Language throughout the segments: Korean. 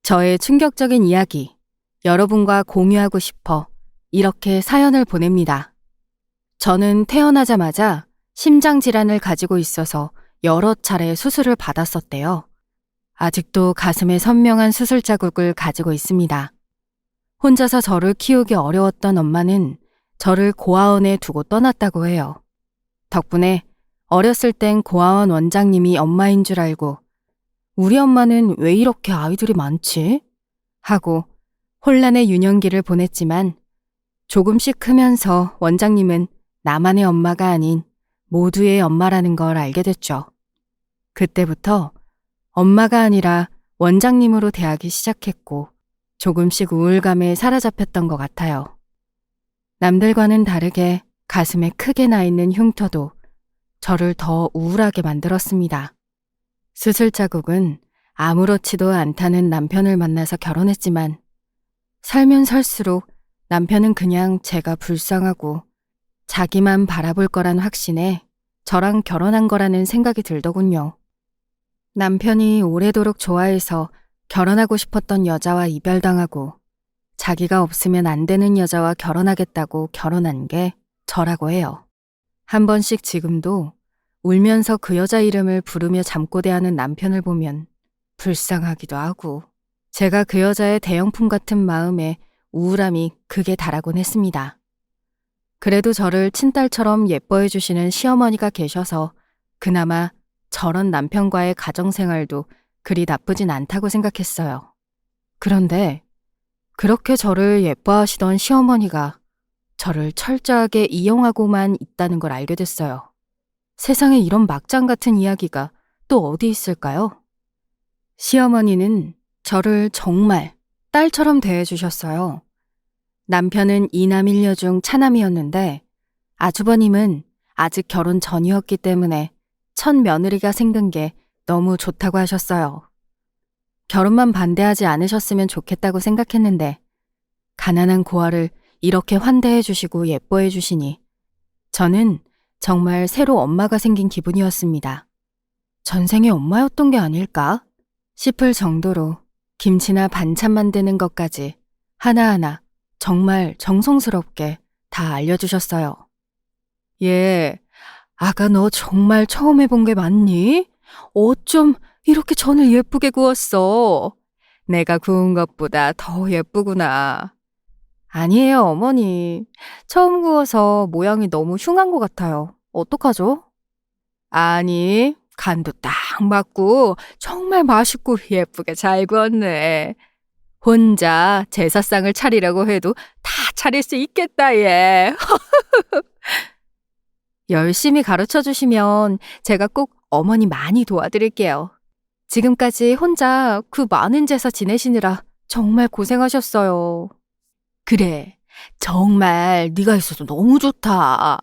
저의 충격적인 이야기, 여러분과 공유하고 싶어 이렇게 사연을 보냅니다. 저는 태어나자마자 심장질환을 가지고 있어서 여러 차례 수술을 받았었대요. 아직도 가슴에 선명한 수술 자국을 가지고 있습니다. 혼자서 저를 키우기 어려웠던 엄마는 저를 고아원에 두고 떠났다고 해요. 덕분에 어렸을 땐 고아원 원장님이 엄마인 줄 알고 우리 엄마는 왜 이렇게 아이들이 많지? 하고 혼란의 유년기를 보냈지만 조금씩 크면서 원장님은 나만의 엄마가 아닌 모두의 엄마라는 걸 알게 됐죠. 그때부터 엄마가 아니라 원장님으로 대하기 시작했고 조금씩 우울감에 사로잡혔던 것 같아요. 남들과는 다르게 가슴에 크게 나 있는 흉터도 저를 더 우울하게 만들었습니다. 수술 자국은 아무렇지도 않다는 남편을 만나서 결혼했지만 살면 살수록 남편은 그냥 제가 불쌍하고 자기만 바라볼 거란 확신에 저랑 결혼한 거라는 생각이 들더군요. 남편이 오래도록 좋아해서 결혼하고 싶었던 여자와 이별당하고 자기가 없으면 안 되는 여자와 결혼하겠다고 결혼한 게 저라고 해요. 한 번씩 지금도 울면서 그 여자 이름을 부르며 잠꼬대하는 남편을 보면 불쌍하기도 하고 제가 그 여자의 대형품 같은 마음에 우울함이 극에 달하곤 했습니다. 그래도 저를 친딸처럼 예뻐해 주시는 시어머니가 계셔서 그나마 저런 남편과의 가정생활도 그리 나쁘진 않다고 생각했어요. 그런데 그렇게 저를 예뻐하시던 시어머니가 저를 철저하게 이용하고만 있다는 걸 알게 됐어요. 세상에 이런 막장 같은 이야기가 또 어디 있을까요? 시어머니는 저를 정말 딸처럼 대해주셨어요. 남편은 이남 일녀 중 차남이었는데 아주버님은 아직 결혼 전이었기 때문에 첫 며느리가 생긴 게 너무 좋다고 하셨어요. 결혼만 반대하지 않으셨으면 좋겠다고 생각했는데 가난한 고아를 이렇게 환대해 주시고 예뻐해 주시니 저는 정말 새로 엄마가 생긴 기분이었습니다. 전생에 엄마였던 게 아닐까 싶을 정도로 김치나 반찬 만드는 것까지 하나하나 정말 정성스럽게 다 알려주셨어요. 예, 아가 너 정말 처음 해본 게 맞니? 어쩜 이렇게 전을 예쁘게 구웠어? 내가 구운 것보다 더 예쁘구나. 아니에요, 어머니. 처음 구워서 모양이 너무 흉한 것 같아요. 어떡하죠? 아니, 간도 딱 맞고 정말 맛있고 예쁘게 잘 구웠네. 혼자 제사상을 차리려고 해도 다 차릴 수 있겠다, 얘. 열심히 가르쳐 주시면 제가 꼭 어머니 많이 도와드릴게요. 지금까지 혼자 그 많은 제사 지내시느라 정말 고생하셨어요. 그래, 정말 네가 있어서 너무 좋다.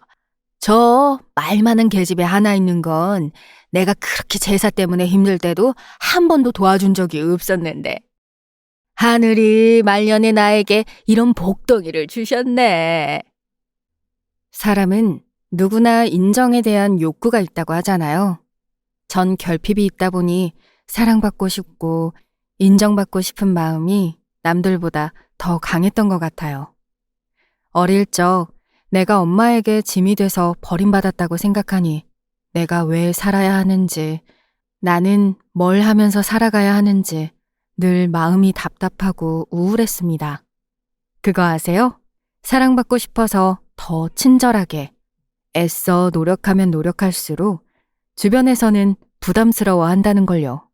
저 말 많은 계집애 하나 있는 건 내가 그렇게 제사 때문에 힘들 때도 한 번도 도와준 적이 없었는데 하늘이 말년에 나에게 이런 복덩이를 주셨네. 사람은 누구나 인정에 대한 욕구가 있다고 하잖아요. 전 결핍이 있다 보니 사랑받고 싶고 인정받고 싶은 마음이 남들보다 더 강했던 것 같아요. 어릴 적 내가 엄마에게 짐이 돼서 버림받았다고 생각하니 내가 왜 살아야 하는지, 나는 뭘 하면서 살아가야 하는지 늘 마음이 답답하고 우울했습니다. 그거 아세요? 사랑받고 싶어서 더 친절하게 애써 노력하면 노력할수록 주변에서는 부담스러워 한다는 걸요.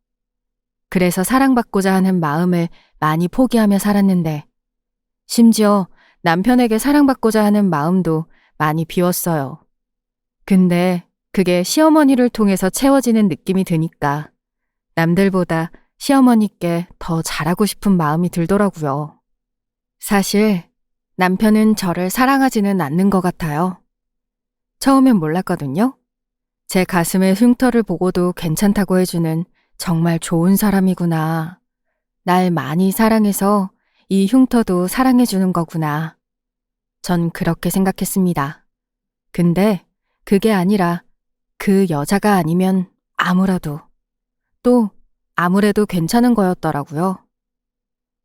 그래서 사랑받고자 하는 마음을 많이 포기하며 살았는데 심지어 남편에게 사랑받고자 하는 마음도 많이 비웠어요. 근데 그게 시어머니를 통해서 채워지는 느낌이 드니까 남들보다 시어머니께 더 잘하고 싶은 마음이 들더라고요. 사실 남편은 저를 사랑하지는 않는 것 같아요. 처음엔 몰랐거든요. 제 가슴의 흉터를 보고도 괜찮다고 해주는 정말 좋은 사람이구나. 날 많이 사랑해서 이 흉터도 사랑해주는 거구나. 전 그렇게 생각했습니다. 근데 그게 아니라 그 여자가 아니면 아무라도 또 아무래도 괜찮은 거였더라고요.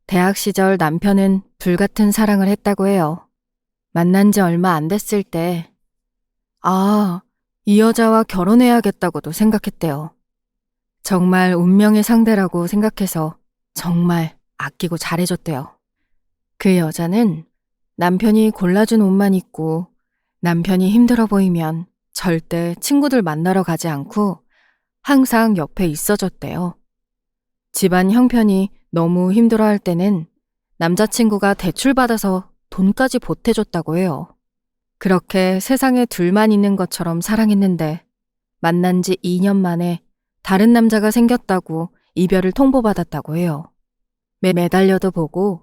대학 시절 남편은 불같은 사랑을 했다고 해요. 만난 지 얼마 안 됐을 때, 이 여자와 결혼해야겠다고도 생각했대요. 정말 운명의 상대라고 생각해서 정말 아끼고 잘해줬대요. 그 여자는 남편이 골라준 옷만 입고 남편이 힘들어 보이면 절대 친구들 만나러 가지 않고 항상 옆에 있어줬대요. 집안 형편이 너무 힘들어할 때는 남자친구가 대출받아서 돈까지 보태줬다고 해요. 그렇게 세상에 둘만 있는 것처럼 사랑했는데 만난 지 2년 만에 다른 남자가 생겼다고 이별을 통보받았다고 해요. 매달려도 보고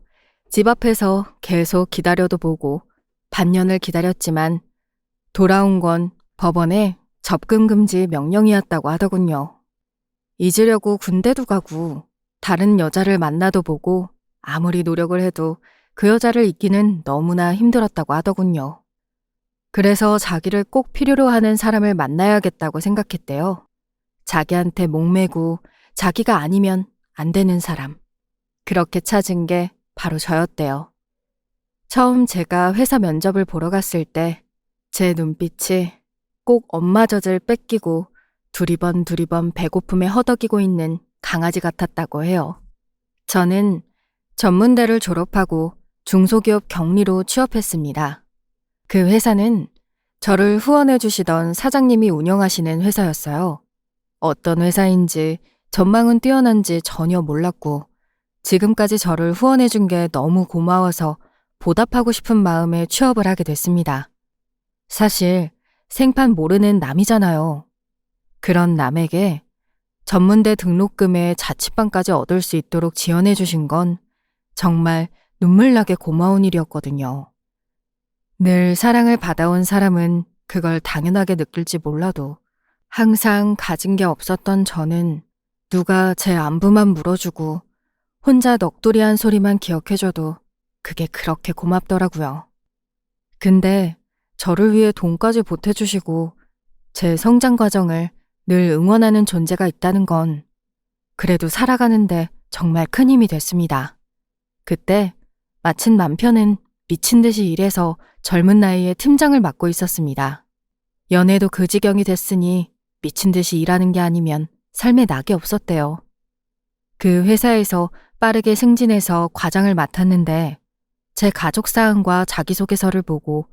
집 앞에서 계속 기다려도 보고 반년을 기다렸지만 돌아온 건 법원에 접근 금지 명령이었다고 하더군요. 잊으려고 군대도 가고 다른 여자를 만나도 보고 아무리 노력을 해도 그 여자를 잊기는 너무나 힘들었다고 하더군요. 그래서 자기를 꼭 필요로 하는 사람을 만나야겠다고 생각했대요. 자기한테 목매고 자기가 아니면 안 되는 사람. 그렇게 찾은 게 바로 저였대요. 처음 제가 회사 면접을 보러 갔을 때 제 눈빛이 꼭 엄마 젖을 뺏기고 두리번 배고픔에 허덕이고 있는 강아지 같았다고 해요. 저는 전문대를 졸업하고 중소기업 경리로 취업했습니다. 그 회사는 저를 후원해 주시던 사장님이 운영하시는 회사였어요. 어떤 회사인지 전망은 뛰어난지 전혀 몰랐고 지금까지 저를 후원해 준 게 너무 고마워서 보답하고 싶은 마음에 취업을 하게 됐습니다. 사실 생판 모르는 남이잖아요. 그런 남에게 전문대 등록금에 자취방까지 얻을 수 있도록 지원해 주신 건 정말 눈물나게 고마운 일이었거든요. 늘 사랑을 받아온 사람은 그걸 당연하게 느낄지 몰라도 항상 가진 게 없었던 저는 누가 제 안부만 물어주고 혼자 넋두리한 소리만 기억해줘도 그게 그렇게 고맙더라고요. 근데 저를 위해 돈까지 보태주시고 제 성장 과정을 늘 응원하는 존재가 있다는 건 그래도 살아가는데 정말 큰 힘이 됐습니다. 그때 마침 남편은 미친 듯이 일해서 젊은 나이에 팀장을 맡고 있었습니다. 연애도 그 지경이 됐으니 미친 듯이 일하는 게 아니면 삶에 낙이 없었대요. 그 회사에서 빠르게 승진해서 과장을 맡았는데 제 가족 사항과 자기소개서를 보고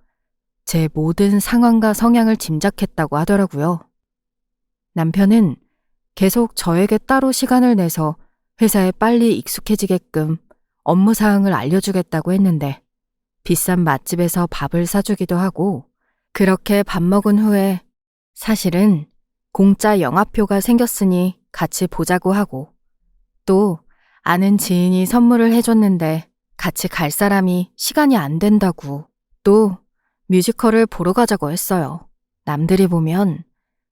제 모든 상황과 성향을 짐작했다고 하더라고요. 남편은 계속 저에게 따로 시간을 내서 회사에 빨리 익숙해지게끔 업무 사항을 알려주겠다고 했는데 비싼 맛집에서 밥을 사주기도 하고 그렇게 밥 먹은 후에 사실은 공짜 영화표가 생겼으니 같이 보자고 하고 또 아는 지인이 선물을 해줬는데 같이 갈 사람이 시간이 안 된다고 또 뮤지컬을 보러 가자고 했어요. 남들이 보면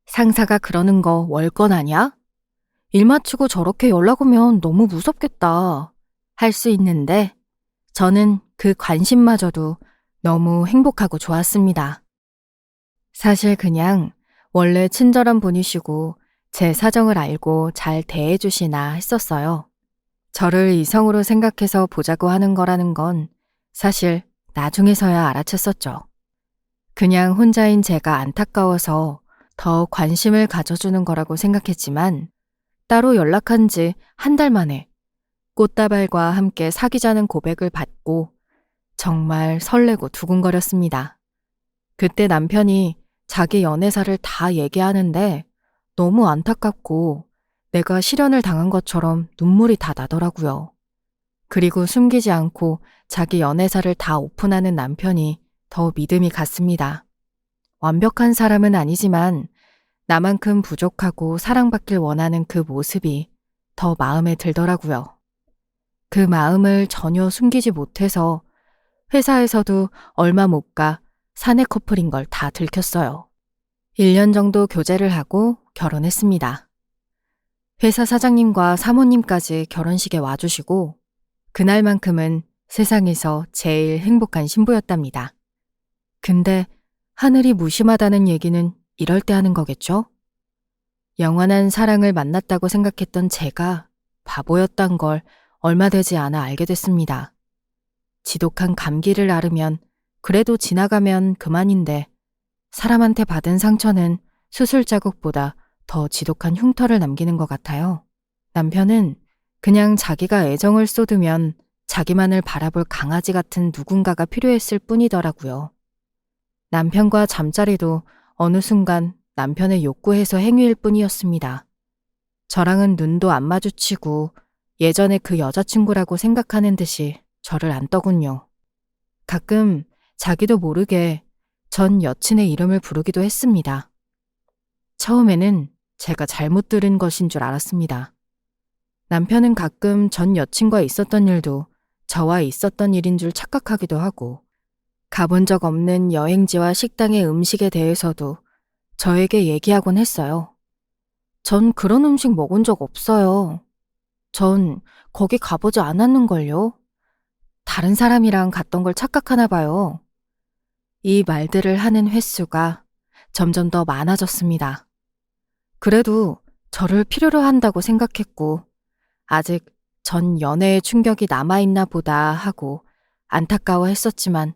상사가 그러는 거 월권 아냐? 일 마치고 저렇게 연락 오면 너무 무섭겠다 할 수 있는데 저는 그 관심마저도 너무 행복하고 좋았습니다. 사실 그냥 원래 친절한 분이시고 제 사정을 알고 잘 대해주시나 했었어요. 저를 이성으로 생각해서 보자고 하는 거라는 건 사실 나중에서야 알아챘었죠. 그냥 혼자인 제가 안타까워서 더 관심을 가져주는 거라고 생각했지만 따로 연락한 지 한 달 만에 꽃다발과 함께 사귀자는 고백을 받고 정말 설레고 두근거렸습니다. 그때 남편이 자기 연애사를 다 얘기하는데 너무 안타깝고 내가 실연을 당한 것처럼 눈물이 다 나더라고요. 그리고 숨기지 않고 자기 연애사를 다 오픈하는 남편이 더 믿음이 갔습니다. 완벽한 사람은 아니지만 나만큼 부족하고 사랑받길 원하는 그 모습이 더 마음에 들더라고요. 그 마음을 전혀 숨기지 못해서 회사에서도 얼마 못 가 사내 커플인 걸 다 들켰어요. 1년 정도 교제를 하고 결혼했습니다. 회사 사장님과 사모님까지 결혼식에 와주시고 그날만큼은 세상에서 제일 행복한 신부였답니다. 근데 하늘이 무심하다는 얘기는 이럴 때 하는 거겠죠? 영원한 사랑을 만났다고 생각했던 제가 바보였단 걸 얼마 되지 않아 알게 됐습니다. 지독한 감기를 앓으면 그래도 지나가면 그만인데 사람한테 받은 상처는 수술 자국보다 더 지독한 흉터를 남기는 것 같아요. 남편은 그냥 자기가 애정을 쏟으면 자기만을 바라볼 강아지 같은 누군가가 필요했을 뿐이더라고요. 남편과 잠자리도 어느 순간 남편의 욕구에서 행위일 뿐이었습니다. 저랑은 눈도 안 마주치고 예전에 그 여자친구라고 생각하는 듯이 저를 안더군요. 가끔 자기도 모르게 전 여친의 이름을 부르기도 했습니다. 처음에는 제가 잘못 들은 것인 줄 알았습니다. 남편은 가끔 전 여친과 있었던 일도 저와 있었던 일인 줄 착각하기도 하고 가본 적 없는 여행지와 식당의 음식에 대해서도 저에게 얘기하곤 했어요. 전 그런 음식 먹은 적 없어요. 전 거기 가보지 않았는걸요. 다른 사람이랑 갔던 걸 착각하나 봐요. 이 말들을 하는 횟수가 점점 더 많아졌습니다. 그래도 저를 필요로 한다고 생각했고 아직 전 연애의 충격이 남아있나 보다 하고 안타까워했었지만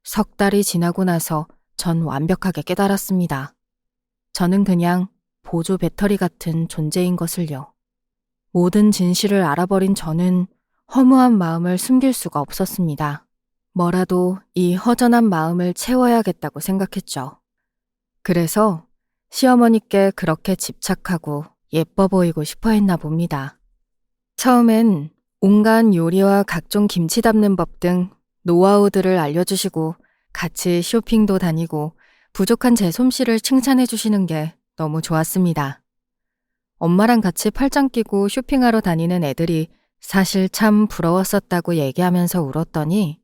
석 달이 지나고 나서 전 완벽하게 깨달았습니다. 저는 그냥 보조 배터리 같은 존재인 것을요. 모든 진실을 알아버린 저는 허무한 마음을 숨길 수가 없었습니다. 뭐라도 이 허전한 마음을 채워야겠다고 생각했죠. 그래서 시어머니께 그렇게 집착하고 예뻐 보이고 싶어 했나 봅니다. 처음엔 온갖 요리와 각종 김치 담는 법 등 노하우들을 알려주시고 같이 쇼핑도 다니고 부족한 제 솜씨를 칭찬해 주시는 게 너무 좋았습니다. 엄마랑 같이 팔짱 끼고 쇼핑하러 다니는 애들이 사실 참 부러웠었다고 얘기하면서 울었더니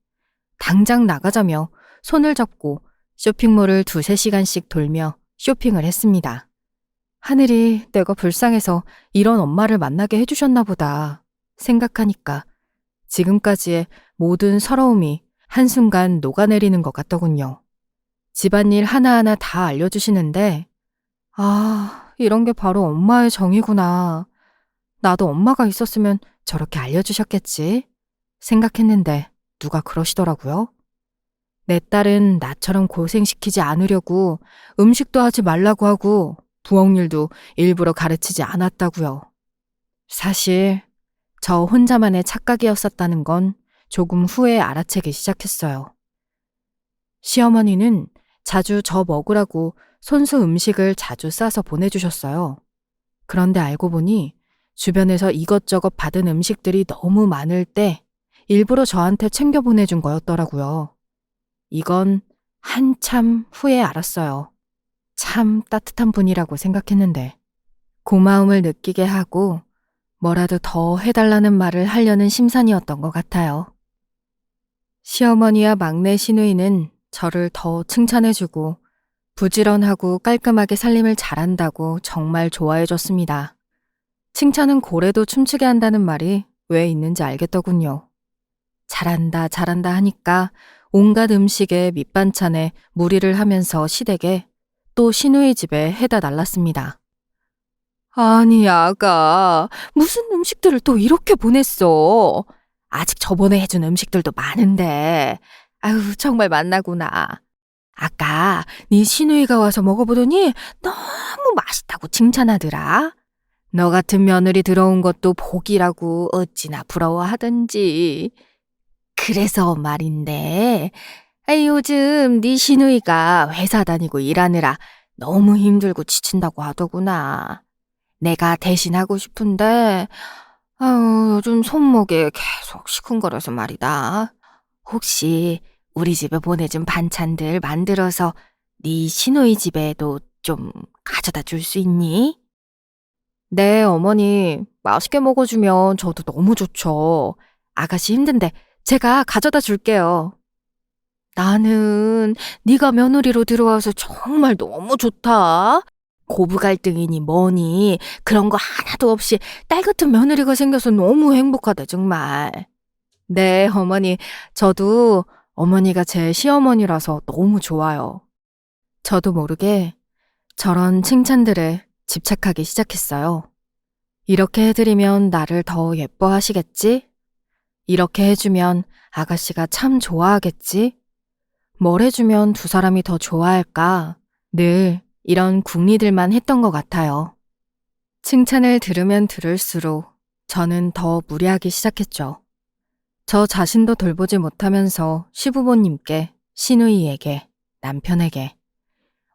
당장 나가자며 손을 잡고 쇼핑몰을 2~3시간씩 돌며 쇼핑을 했습니다. 하늘이 내가 불쌍해서 이런 엄마를 만나게 해주셨나 보다 생각하니까 지금까지의 모든 서러움이 한순간 녹아내리는 것 같더군요. 집안일 하나하나 다 알려주시는데 이런 게 바로 엄마의 정이구나. 나도 엄마가 있었으면 저렇게 알려주셨겠지 생각했는데 누가 그러시더라고요. 내 딸은 나처럼 고생시키지 않으려고 음식도 하지 말라고 하고 부엌일도 일부러 가르치지 않았다고요. 사실 저 혼자만의 착각이었었다는 건 조금 후에 알아채기 시작했어요. 시어머니는 자주 저 먹으라고 손수 음식을 자주 싸서 보내주셨어요. 그런데 알고 보니 주변에서 이것저것 받은 음식들이 너무 많을 때 일부러 저한테 챙겨 보내준 거였더라고요. 이건 한참 후에 알았어요. 참 따뜻한 분이라고 생각했는데 고마움을 느끼게 하고 뭐라도 더 해달라는 말을 하려는 심산이었던 것 같아요. 시어머니와 막내 시누이는 저를 더 칭찬해주고 부지런하고 깔끔하게 살림을 잘한다고 정말 좋아해줬습니다. 칭찬은 고래도 춤추게 한다는 말이 왜 있는지 알겠더군요. 잘한다 잘한다 하니까 온갖 음식에 밑반찬에 무리를 하면서 시댁에 또 시누이 집에 해다 날랐습니다. 아니 아가 무슨 음식들을 또 이렇게 보냈어. 아직 저번에 해준 음식들도 많은데 아유 정말 맛나구나. 아까 네 시누이가 와서 먹어보더니 너무 맛있다고 칭찬하더라. 너 같은 며느리 들어온 것도 복이라고 어찌나 부러워하던지. 그래서 말인데 요즘 네 시누이가 회사 다니고 일하느라 너무 힘들고 지친다고 하더구나. 내가 대신하고 싶은데 요즘 손목에 계속 시큰거려서 말이다. 혹시 우리 집에 보내준 반찬들 만들어서 네 시누이 집에도 좀 가져다 줄 수 있니? 네, 어머니. 맛있게 먹어주면 저도 너무 좋죠. 아가씨 힘든데 제가 가져다 줄게요. 나는 네가 며느리로 들어와서 정말 너무 좋다. 고부 갈등이니 뭐니 그런 거 하나도 없이 딸 같은 며느리가 생겨서 너무 행복하다 정말. 네, 어머니. 저도 어머니가 제 시어머니라서 너무 좋아요. 저도 모르게 저런 칭찬들에 집착하기 시작했어요. 이렇게 해드리면 나를 더 예뻐하시겠지? 이렇게 해주면 아가씨가 참 좋아하겠지? 뭘 해주면 두 사람이 더 좋아할까? 늘 이런 궁리들만 했던 것 같아요. 칭찬을 들으면 들을수록 저는 더 무리하기 시작했죠. 저 자신도 돌보지 못하면서 시부모님께, 시누이에게, 남편에게.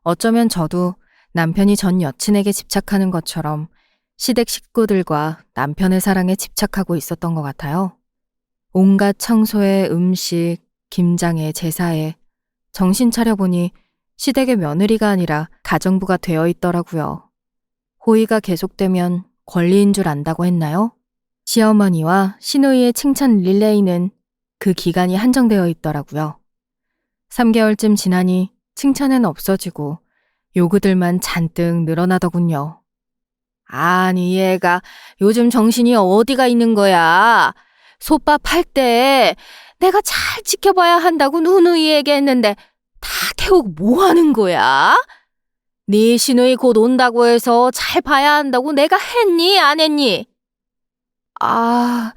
어쩌면 저도 남편이 전 여친에게 집착하는 것처럼 시댁 식구들과 남편의 사랑에 집착하고 있었던 것 같아요. 온갖 청소에 음식, 김장에 제사에 정신 차려보니 시댁의 며느리가 아니라 가정부가 되어 있더라고요. 호의가 계속되면 권리인 줄 안다고 했나요? 시어머니와 시누이의 칭찬 릴레이는 그 기간이 한정되어 있더라고요. 3개월쯤 지나니 칭찬은 없어지고 요구들만 잔뜩 늘어나더군요. 아니 얘가 요즘 정신이 어디가 있는 거야? 솥밥 할 때 내가 잘 지켜봐야 한다고 누누이 얘기했는데 다 태우고 뭐 하는 거야? 네 시누이 곧 온다고 해서 잘 봐야 한다고 내가 했니 안 했니? 아,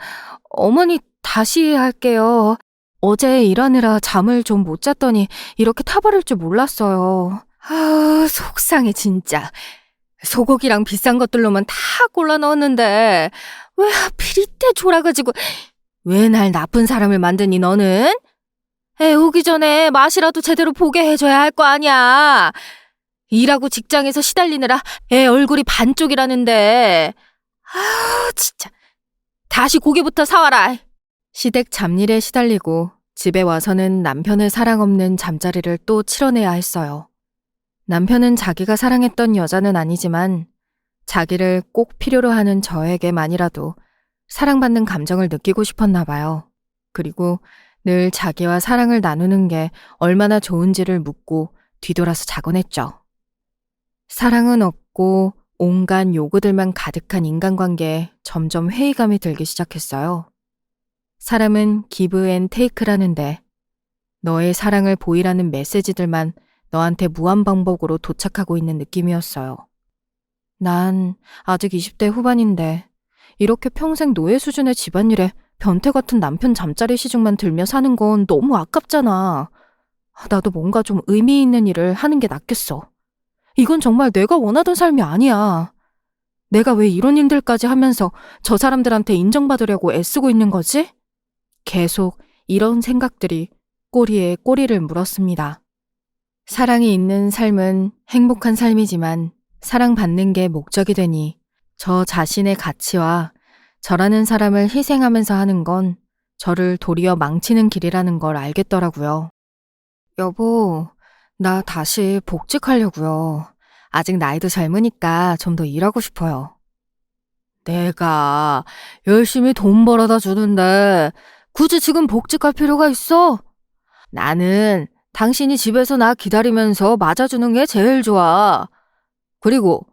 어머니 다시 할게요. 어제 일하느라 잠을 좀 못 잤더니 이렇게 타버릴 줄 몰랐어요. 아, 속상해 진짜. 소고기랑 비싼 것들로만 다 골라 넣었는데 왜 하필 이때 졸아가지고 왜 날 나쁜 사람을 만드니 너는? 애 오기 전에 맛이라도 제대로 보게 해줘야 할 거 아니야. 일하고 직장에서 시달리느라 애 얼굴이 반쪽이라는데. 아 진짜. 다시 고기부터 사와라. 시댁 잡일에 시달리고 집에 와서는 남편의 사랑 없는 잠자리를 또 치러내야 했어요. 남편은 자기가 사랑했던 여자는 아니지만 자기를 꼭 필요로 하는 저에게만이라도 사랑받는 감정을 느끼고 싶었나 봐요. 그리고 늘 자기와 사랑을 나누는 게 얼마나 좋은지를 묻고 뒤돌아서 자곤 했죠. 사랑은 없고 온갖 요구들만 가득한 인간관계에 점점 회의감이 들기 시작했어요. 사람은 give and take라는데 너의 사랑을 보이라는 메시지들만 너한테 무한반복으로 도착하고 있는 느낌이었어요. 난 아직 20대 후반인데 이렇게 평생 노예 수준의 집안일에 변태 같은 남편 잠자리 시중만 들며 사는 건 너무 아깝잖아. 나도 뭔가 좀 의미 있는 일을 하는 게 낫겠어. 이건 정말 내가 원하던 삶이 아니야. 내가 왜 이런 일들까지 하면서 저 사람들한테 인정받으려고 애쓰고 있는 거지? 계속 이런 생각들이 꼬리에 꼬리를 물었습니다. 사랑이 있는 삶은 행복한 삶이지만 사랑받는 게 목적이 되니 저 자신의 가치와 저라는 사람을 희생하면서 하는 건 저를 도리어 망치는 길이라는 걸 알겠더라고요. 여보, 나 다시 복직하려고요. 아직 나이도 젊으니까 좀 더 일하고 싶어요. 내가 열심히 돈 벌어다 주는데 굳이 지금 복직할 필요가 있어? 나는 당신이 집에서 나 기다리면서 맞아주는 게 제일 좋아. 그리고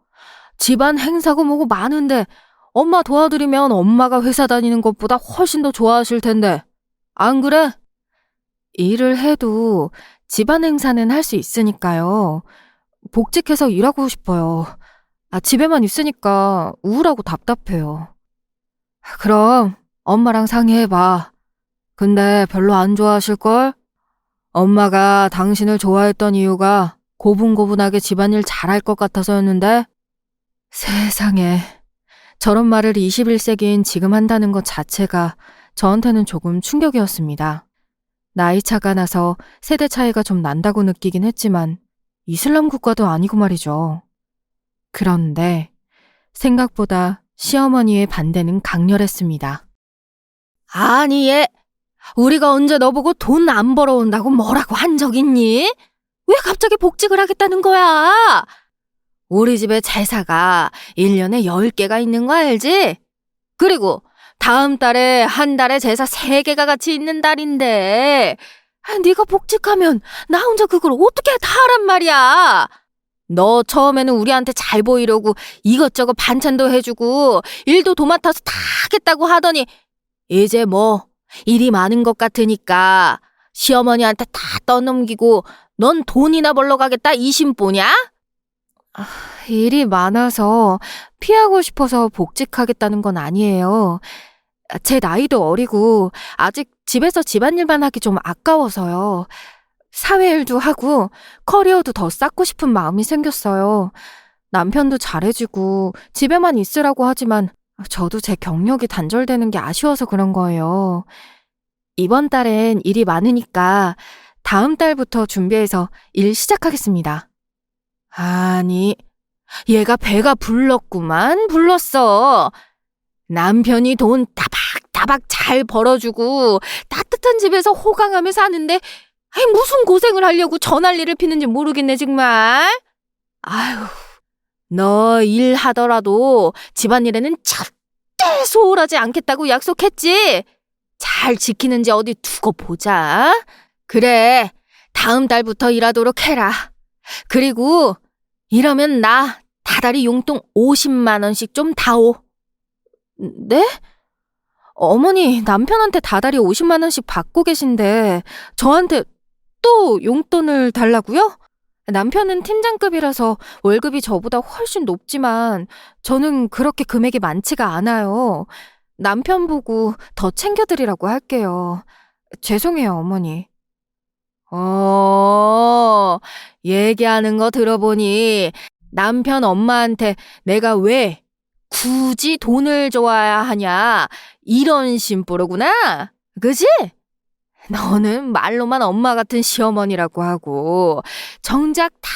집안 행사고 뭐고 많은데 엄마 도와드리면 엄마가 회사 다니는 것보다 훨씬 더 좋아하실 텐데. 안 그래? 일을 해도 집안 행사는 할 수 있으니까요. 복직해서 일하고 싶어요. 집에만 있으니까 우울하고 답답해요. 그럼 엄마랑 상의해봐. 근데 별로 안 좋아하실걸? 엄마가 당신을 좋아했던 이유가 고분고분하게 집안일 잘할 것 같아서였는데? 세상에, 저런 말을 21세기인 지금 한다는 것 자체가 저한테는 조금 충격이었습니다. 나이 차가 나서 세대 차이가 좀 난다고 느끼긴 했지만 이슬람 국가도 아니고 말이죠. 그런데 생각보다 시어머니의 반대는 강렬했습니다. 아니 얘, 우리가 언제 너보고 돈 안 벌어온다고 뭐라고 한 적 있니? 왜 갑자기 복직을 하겠다는 거야? 우리 집에 제사가 1년에 10개가 있는 거 알지? 그리고 다음 달에 한 달에 제사 3개가 같이 있는 달인데 네가 복직하면 나 혼자 그걸 어떻게 다 하란 말이야? 너 처음에는 우리한테 잘 보이려고 이것저것 반찬도 해주고 일도 도맡아서 다 하겠다고 하더니 이제 뭐 일이 많은 것 같으니까 시어머니한테 다 떠넘기고 넌 돈이나 벌러 가겠다 이 심보냐? 일이 많아서 피하고 싶어서 복직하겠다는 건 아니에요. 제 나이도 어리고 아직 집에서 집안일만 하기 좀 아까워서요. 사회일도 하고 커리어도 더 쌓고 싶은 마음이 생겼어요. 남편도 잘해주고 집에만 있으라고 하지만 저도 제 경력이 단절되는 게 아쉬워서 그런 거예요. 이번 달엔 일이 많으니까 다음 달부터 준비해서 일 시작하겠습니다. 아니, 얘가 배가 불렀구만, 불렀어. 남편이 돈 다박다박 잘 벌어주고 따뜻한 집에서 호강하며 사는데 무슨 고생을 하려고 전화리를 피는지 모르겠네 정말. 아휴, 너 일하더라도 집안일에는 절대 소홀하지 않겠다고 약속했지? 잘 지키는지 어디 두고 보자. 그래, 다음 달부터 일하도록 해라. 그리고 이러면 나 다달이 용돈 50만 원씩 좀 다오. 네? 어머니, 남편한테 다달이 50만 원씩 받고 계신데 저한테 또 용돈을 달라고요? 남편은 팀장급이라서 월급이 저보다 훨씬 높지만 저는 그렇게 금액이 많지가 않아요. 남편 보고 더 챙겨드리라고 할게요. 죄송해요, 어머니. 얘기하는 거 들어보니 남편 엄마한테 내가 왜 굳이 돈을 줘야 하냐 이런 심보로구나. 그지? 너는 말로만 엄마 같은 시어머니라고 하고 정작 다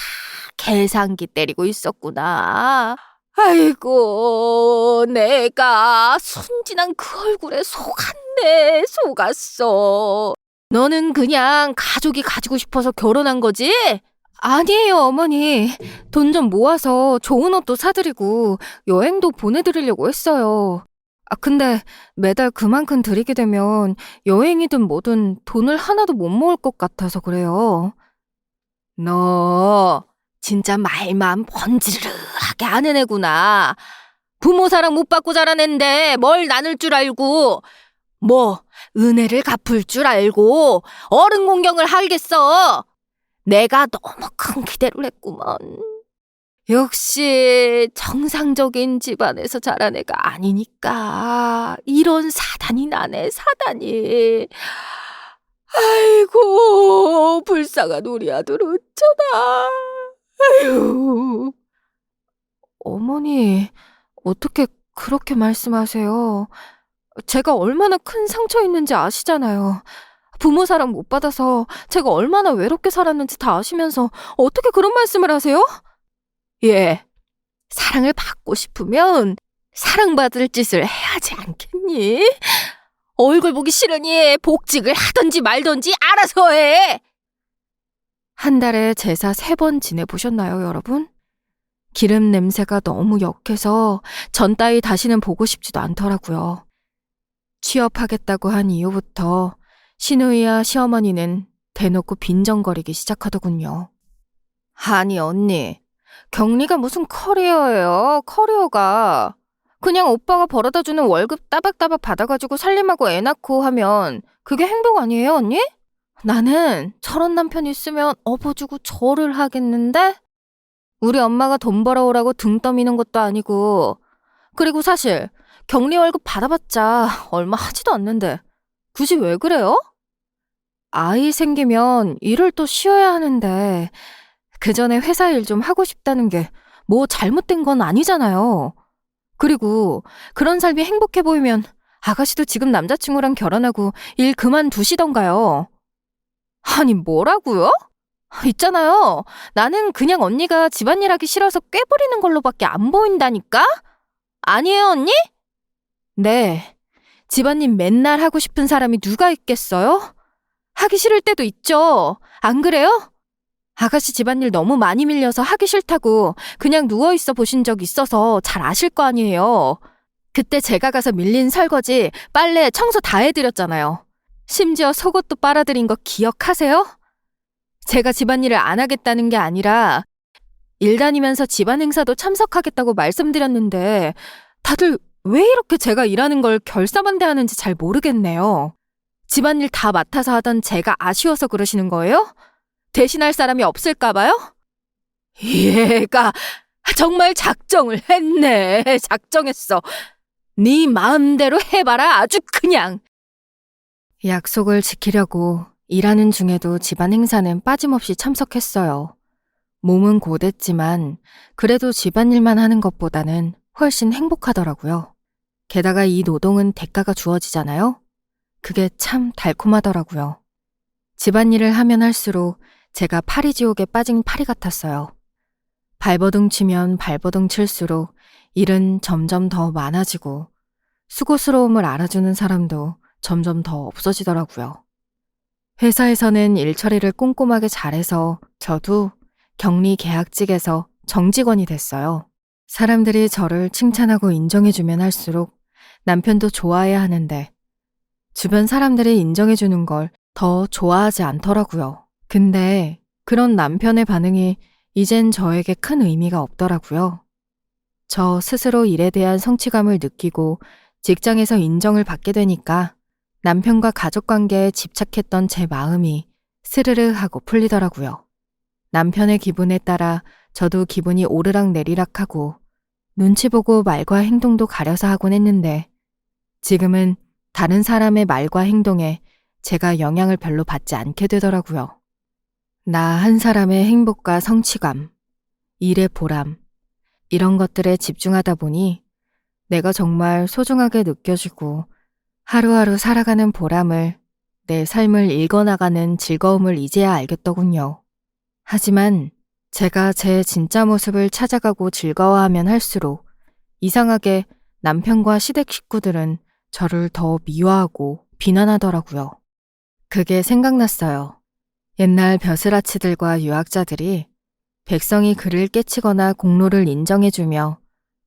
계산기 때리고 있었구나. 아이고, 내가 순진한 그 얼굴에 속았네, 속았어. 너는 그냥 가족이 가지고 싶어서 결혼한 거지? 아니에요, 어머니. 돈 좀 모아서 좋은 옷도 사드리고 여행도 보내드리려고 했어요. 근데 매달 그만큼 드리게 되면 여행이든 뭐든 돈을 하나도 못 모을 것 같아서 그래요. 너 진짜 말만 번지르르하게 하는 애구나. 부모 사랑 못 받고 자란 앤데 뭘 나눌 줄 알고 뭐 은혜를 갚을 줄 알고 어른 공경을 하겠어. 내가 너무 큰 기대를 했구먼. 역시 정상적인 집안에서 자란 애가 아니니까 이런 사단이 나네, 사단이. 아이고, 불쌍한 우리 아들 어쩌나. 아유. 어머니, 어떻게 그렇게 말씀하세요? 제가 얼마나 큰 상처 있는지 아시잖아요. 부모 사랑 못 받아서 제가 얼마나 외롭게 살았는지 다 아시면서 어떻게 그런 말씀을 하세요? 예, 사랑을 받고 싶으면 사랑받을 짓을 해야지 않겠니? 얼굴 보기 싫으니 복직을 하든지 말든지 알아서 해. 한 달에 제사 3번 지내보셨나요, 여러분? 기름 냄새가 너무 역해서 전 따위 다시는 보고 싶지도 않더라고요. 취업하겠다고 한 이후부터 시누이와 시어머니는 대놓고 빈정거리기 시작하더군요. 아니 언니, 격리가 무슨 커리어예요, 커리어가. 그냥 오빠가 벌어다주는 월급 따박따박 받아가지고 살림하고 애 낳고 하면 그게 행복 아니에요, 언니? 나는 저런 남편 있으면 업어주고 절을 하겠는데? 우리 엄마가 돈 벌어오라고 등 떠미는 것도 아니고, 그리고 사실 격리 월급 받아봤자 얼마 하지도 않는데 굳이 왜 그래요? 아이 생기면 일을 또 쉬어야 하는데 그 전에 회사 일 좀 하고 싶다는 게 뭐 잘못된 건 아니잖아요. 그리고 그런 삶이 행복해 보이면 아가씨도 지금 남자친구랑 결혼하고 일 그만두시던가요. 아니 뭐라고요? 있잖아요. 나는 그냥 언니가 집안일 하기 싫어서 꾀부리는 걸로밖에 안 보인다니까? 아니에요 언니? 네. 집안일 맨날 하고 싶은 사람이 누가 있겠어요? 하기 싫을 때도 있죠. 안 그래요? 아가씨 집안일 너무 많이 밀려서 하기 싫다고 그냥 누워있어 보신 적 있어서 잘 아실 거 아니에요. 그때 제가 가서 밀린 설거지, 빨래, 청소 다 해드렸잖아요. 심지어 속옷도 빨아들인 거 기억하세요? 제가 집안일을 안 하겠다는 게 아니라 일 다니면서 집안 행사도 참석하겠다고 말씀드렸는데 다들 왜 이렇게 제가 일하는 걸 결사반대하는지 잘 모르겠네요. 집안일 다 맡아서 하던 제가 아쉬워서 그러시는 거예요? 대신할 사람이 없을까 봐요? 얘가 정말 작정을 했네. 작정했어. 네 마음대로 해봐라 아주 그냥. 약속을 지키려고 일하는 중에도 집안 행사는 빠짐없이 참석했어요. 몸은 고됐지만 그래도 집안일만 하는 것보다는 훨씬 행복하더라고요. 게다가 이 노동은 대가가 주어지잖아요? 그게 참 달콤하더라고요. 집안일을 하면 할수록 제가 파리지옥에 빠진 파리 같았어요. 발버둥 치면 발버둥 칠수록 일은 점점 더 많아지고 수고스러움을 알아주는 사람도 점점 더 없어지더라고요. 회사에서는 일 처리를 꼼꼼하게 잘해서 저도 격리 계약직에서 정직원이 됐어요. 사람들이 저를 칭찬하고 인정해주면 할수록 남편도 좋아해야 하는데 주변 사람들이 인정해주는 걸 더 좋아하지 않더라고요. 근데 그런 남편의 반응이 이젠 저에게 큰 의미가 없더라고요. 저 스스로 일에 대한 성취감을 느끼고 직장에서 인정을 받게 되니까 남편과 가족관계에 집착했던 제 마음이 스르르 하고 풀리더라고요. 남편의 기분에 따라 저도 기분이 오르락내리락하고 눈치 보고 말과 행동도 가려서 하곤 했는데 지금은 다른 사람의 말과 행동에 제가 영향을 별로 받지 않게 되더라고요. 나 한 사람의 행복과 성취감, 일의 보람, 이런 것들에 집중하다 보니 내가 정말 소중하게 느껴지고 하루하루 살아가는 보람을, 내 삶을 읽어나가는 즐거움을 이제야 알겠더군요. 하지만 제가 제 진짜 모습을 찾아가고 즐거워하면 할수록 이상하게 남편과 시댁 식구들은 저를 더 미워하고 비난하더라고요. 그게 생각났어요. 옛날 벼슬아치들과 유학자들이 백성이 그를 깨치거나 공로를 인정해주며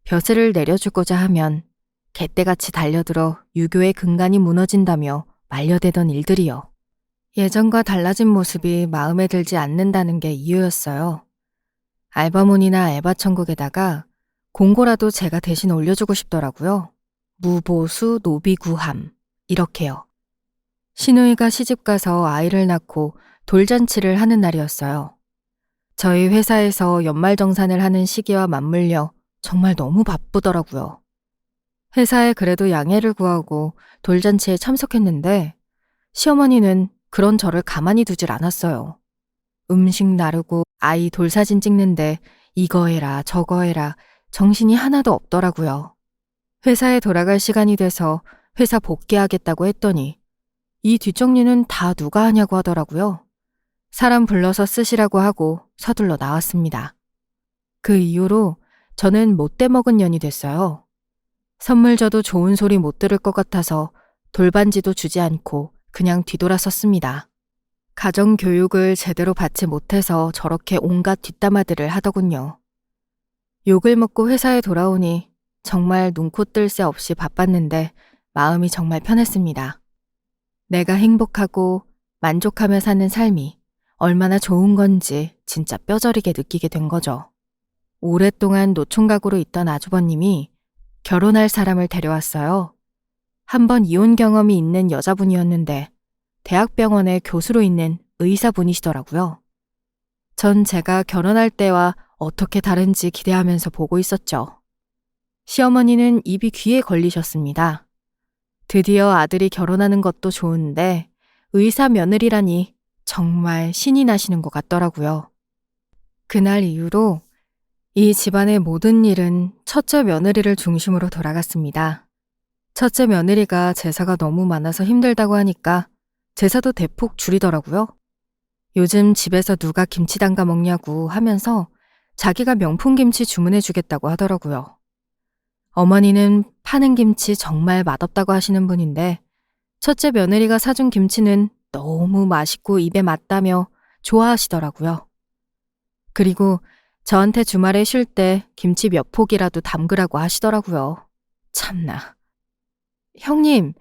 벼슬을 내려주고자 하면 개떼같이 달려들어 유교의 근간이 무너진다며 말려대던 일들이요. 예전과 달라진 모습이 마음에 들지 않는다는 게 이유였어요. 알바몬이나 알바천국에다가 공고라도 제가 대신 올려주고 싶더라고요. 무보수 노비구함 이렇게요. 시누이가 시집가서 아이를 낳고 돌잔치를 하는 날이었어요. 저희 회사에서 연말정산을 하는 시기와 맞물려 정말 너무 바쁘더라고요. 회사에 그래도 양해를 구하고 돌잔치에 참석했는데 시어머니는 그런 저를 가만히 두질 않았어요. 음식 나르고 아이 돌사진 찍는데 이거 해라 저거 해라 정신이 하나도 없더라고요. 회사에 돌아갈 시간이 돼서 회사 복귀하겠다고 했더니 이 뒷정리는 다 누가 하냐고 하더라고요. 사람 불러서 쓰시라고 하고 서둘러 나왔습니다. 그 이후로 저는 못돼 먹은 년이 됐어요. 선물 줘도 좋은 소리 못 들을 것 같아서 돌반지도 주지 않고 그냥 뒤돌아섰습니다. 가정교육을 제대로 받지 못해서 저렇게 온갖 뒷담화들을 하더군요. 욕을 먹고 회사에 돌아오니 정말 눈코 뜰 새 없이 바빴는데 마음이 정말 편했습니다. 내가 행복하고 만족하며 사는 삶이 얼마나 좋은 건지 진짜 뼈저리게 느끼게 된 거죠. 오랫동안 노총각으로 있던 아주버님이 결혼할 사람을 데려왔어요. 한번 이혼 경험이 있는 여자분이었는데 대학병원에 교수로 있는 의사분이시더라고요. 전 제가 결혼할 때와 어떻게 다른지 기대하면서 보고 있었죠. 시어머니는 입이 귀에 걸리셨습니다. 드디어 아들이 결혼하는 것도 좋은데 의사 며느리라니 정말 신이 나시는 것 같더라고요. 그날 이후로 이 집안의 모든 일은 첫째 며느리를 중심으로 돌아갔습니다. 첫째 며느리가 제사가 너무 많아서 힘들다고 하니까 제사도 대폭 줄이더라고요. 요즘 집에서 누가 김치 담가 먹냐고 하면서 자기가 명품 김치 주문해 주겠다고 하더라고요. 어머니는 파는 김치 정말 맛없다고 하시는 분인데 첫째 며느리가 사준 김치는 너무 맛있고 입에 맞다며 좋아하시더라고요. 그리고 저한테 주말에 쉴 때 김치 몇 포기라도 담그라고 하시더라고요. 참나. 형님,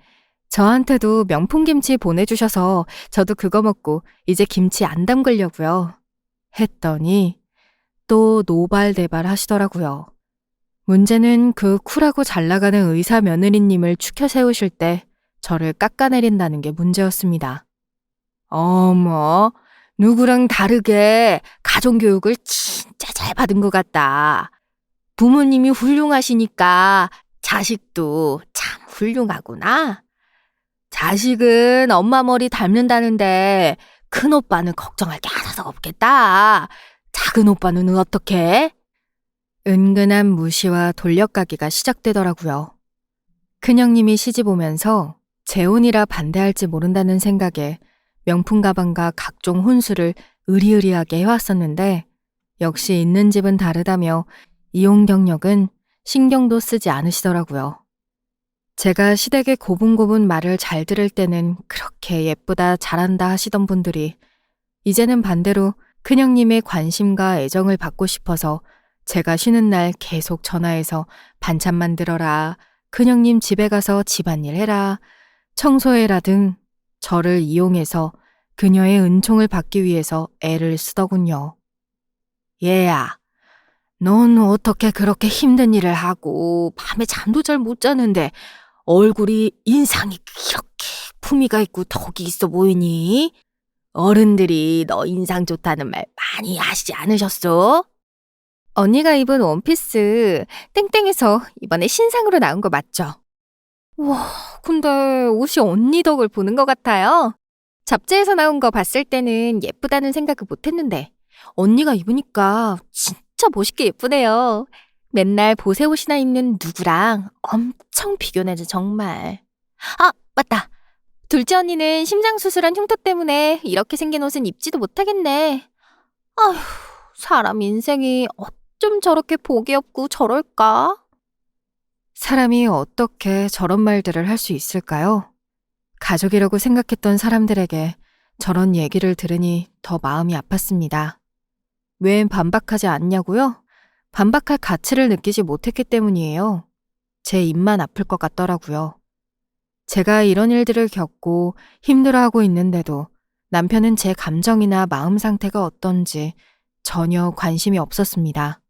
저한테도 명품 김치 보내주셔서 저도 그거 먹고 이제 김치 안 담그려고요. 했더니 또 노발대발 하시더라고요. 문제는 그 쿨하고 잘 나가는 의사 며느리님을 추켜 세우실 때 저를 깎아내린다는 게 문제였습니다. 어머, 누구랑 다르게 가정교육을 진짜 잘 받은 것 같다. 부모님이 훌륭하시니까 자식도 참 훌륭하구나. 자식은 엄마 머리 닮는다는데 큰 오빠는 걱정할 게 하나도 없겠다. 작은 오빠는 어떡해? 은근한 무시와 돌려가기가 시작되더라고요. 큰형님이 시집 오면서 재혼이라 반대할지 모른다는 생각에 명품 가방과 각종 혼수를 의리의리하게 해왔었는데 역시 있는 집은 다르다며 이혼 경력은 신경도 쓰지 않으시더라고요. 제가 시댁의 고분고분 말을 잘 들을 때는 그렇게 예쁘다 잘한다 하시던 분들이 이제는 반대로 큰형님의 관심과 애정을 받고 싶어서 제가 쉬는 날 계속 전화해서 반찬 만들어라, 큰형님 집에 가서 집안일 해라, 청소해라 등 저를 이용해서 그녀의 은총을 받기 위해서 애를 쓰더군요. 얘야, 넌 어떻게 그렇게 힘든 일을 하고 밤에 잠도 잘 못 자는데 얼굴이 인상이 이렇게 품위가 있고 덕이 있어 보이니? 어른들이 너 인상 좋다는 말 많이 하시지 않으셨어? 언니가 입은 원피스 땡땡에서 이번에 신상으로 나온 거 맞죠? 와, 근데 옷이 언니 덕을 보는 것 같아요. 잡지에서 나온 거 봤을 때는 예쁘다는 생각을 못했는데 언니가 입으니까 진짜 멋있게 예쁘네요. 맨날 보세 옷이나 입는 누구랑 엄청 비교내죠, 정말. 아, 맞다. 둘째 언니는 심장 수술한 흉터 때문에 이렇게 생긴 옷은 입지도 못하겠네. 아휴, 사람 인생이 어쩜 저렇게 복이 없고 저럴까? 사람이 어떻게 저런 말들을 할 수 있을까요? 가족이라고 생각했던 사람들에게 저런 얘기를 들으니 더 마음이 아팠습니다. 왜 반박하지 않냐고요? 반박할 가치를 느끼지 못했기 때문이에요. 제 입만 아플 것 같더라고요. 제가 이런 일들을 겪고 힘들어하고 있는데도 남편은 제 감정이나 마음 상태가 어떤지 전혀 관심이 없었습니다.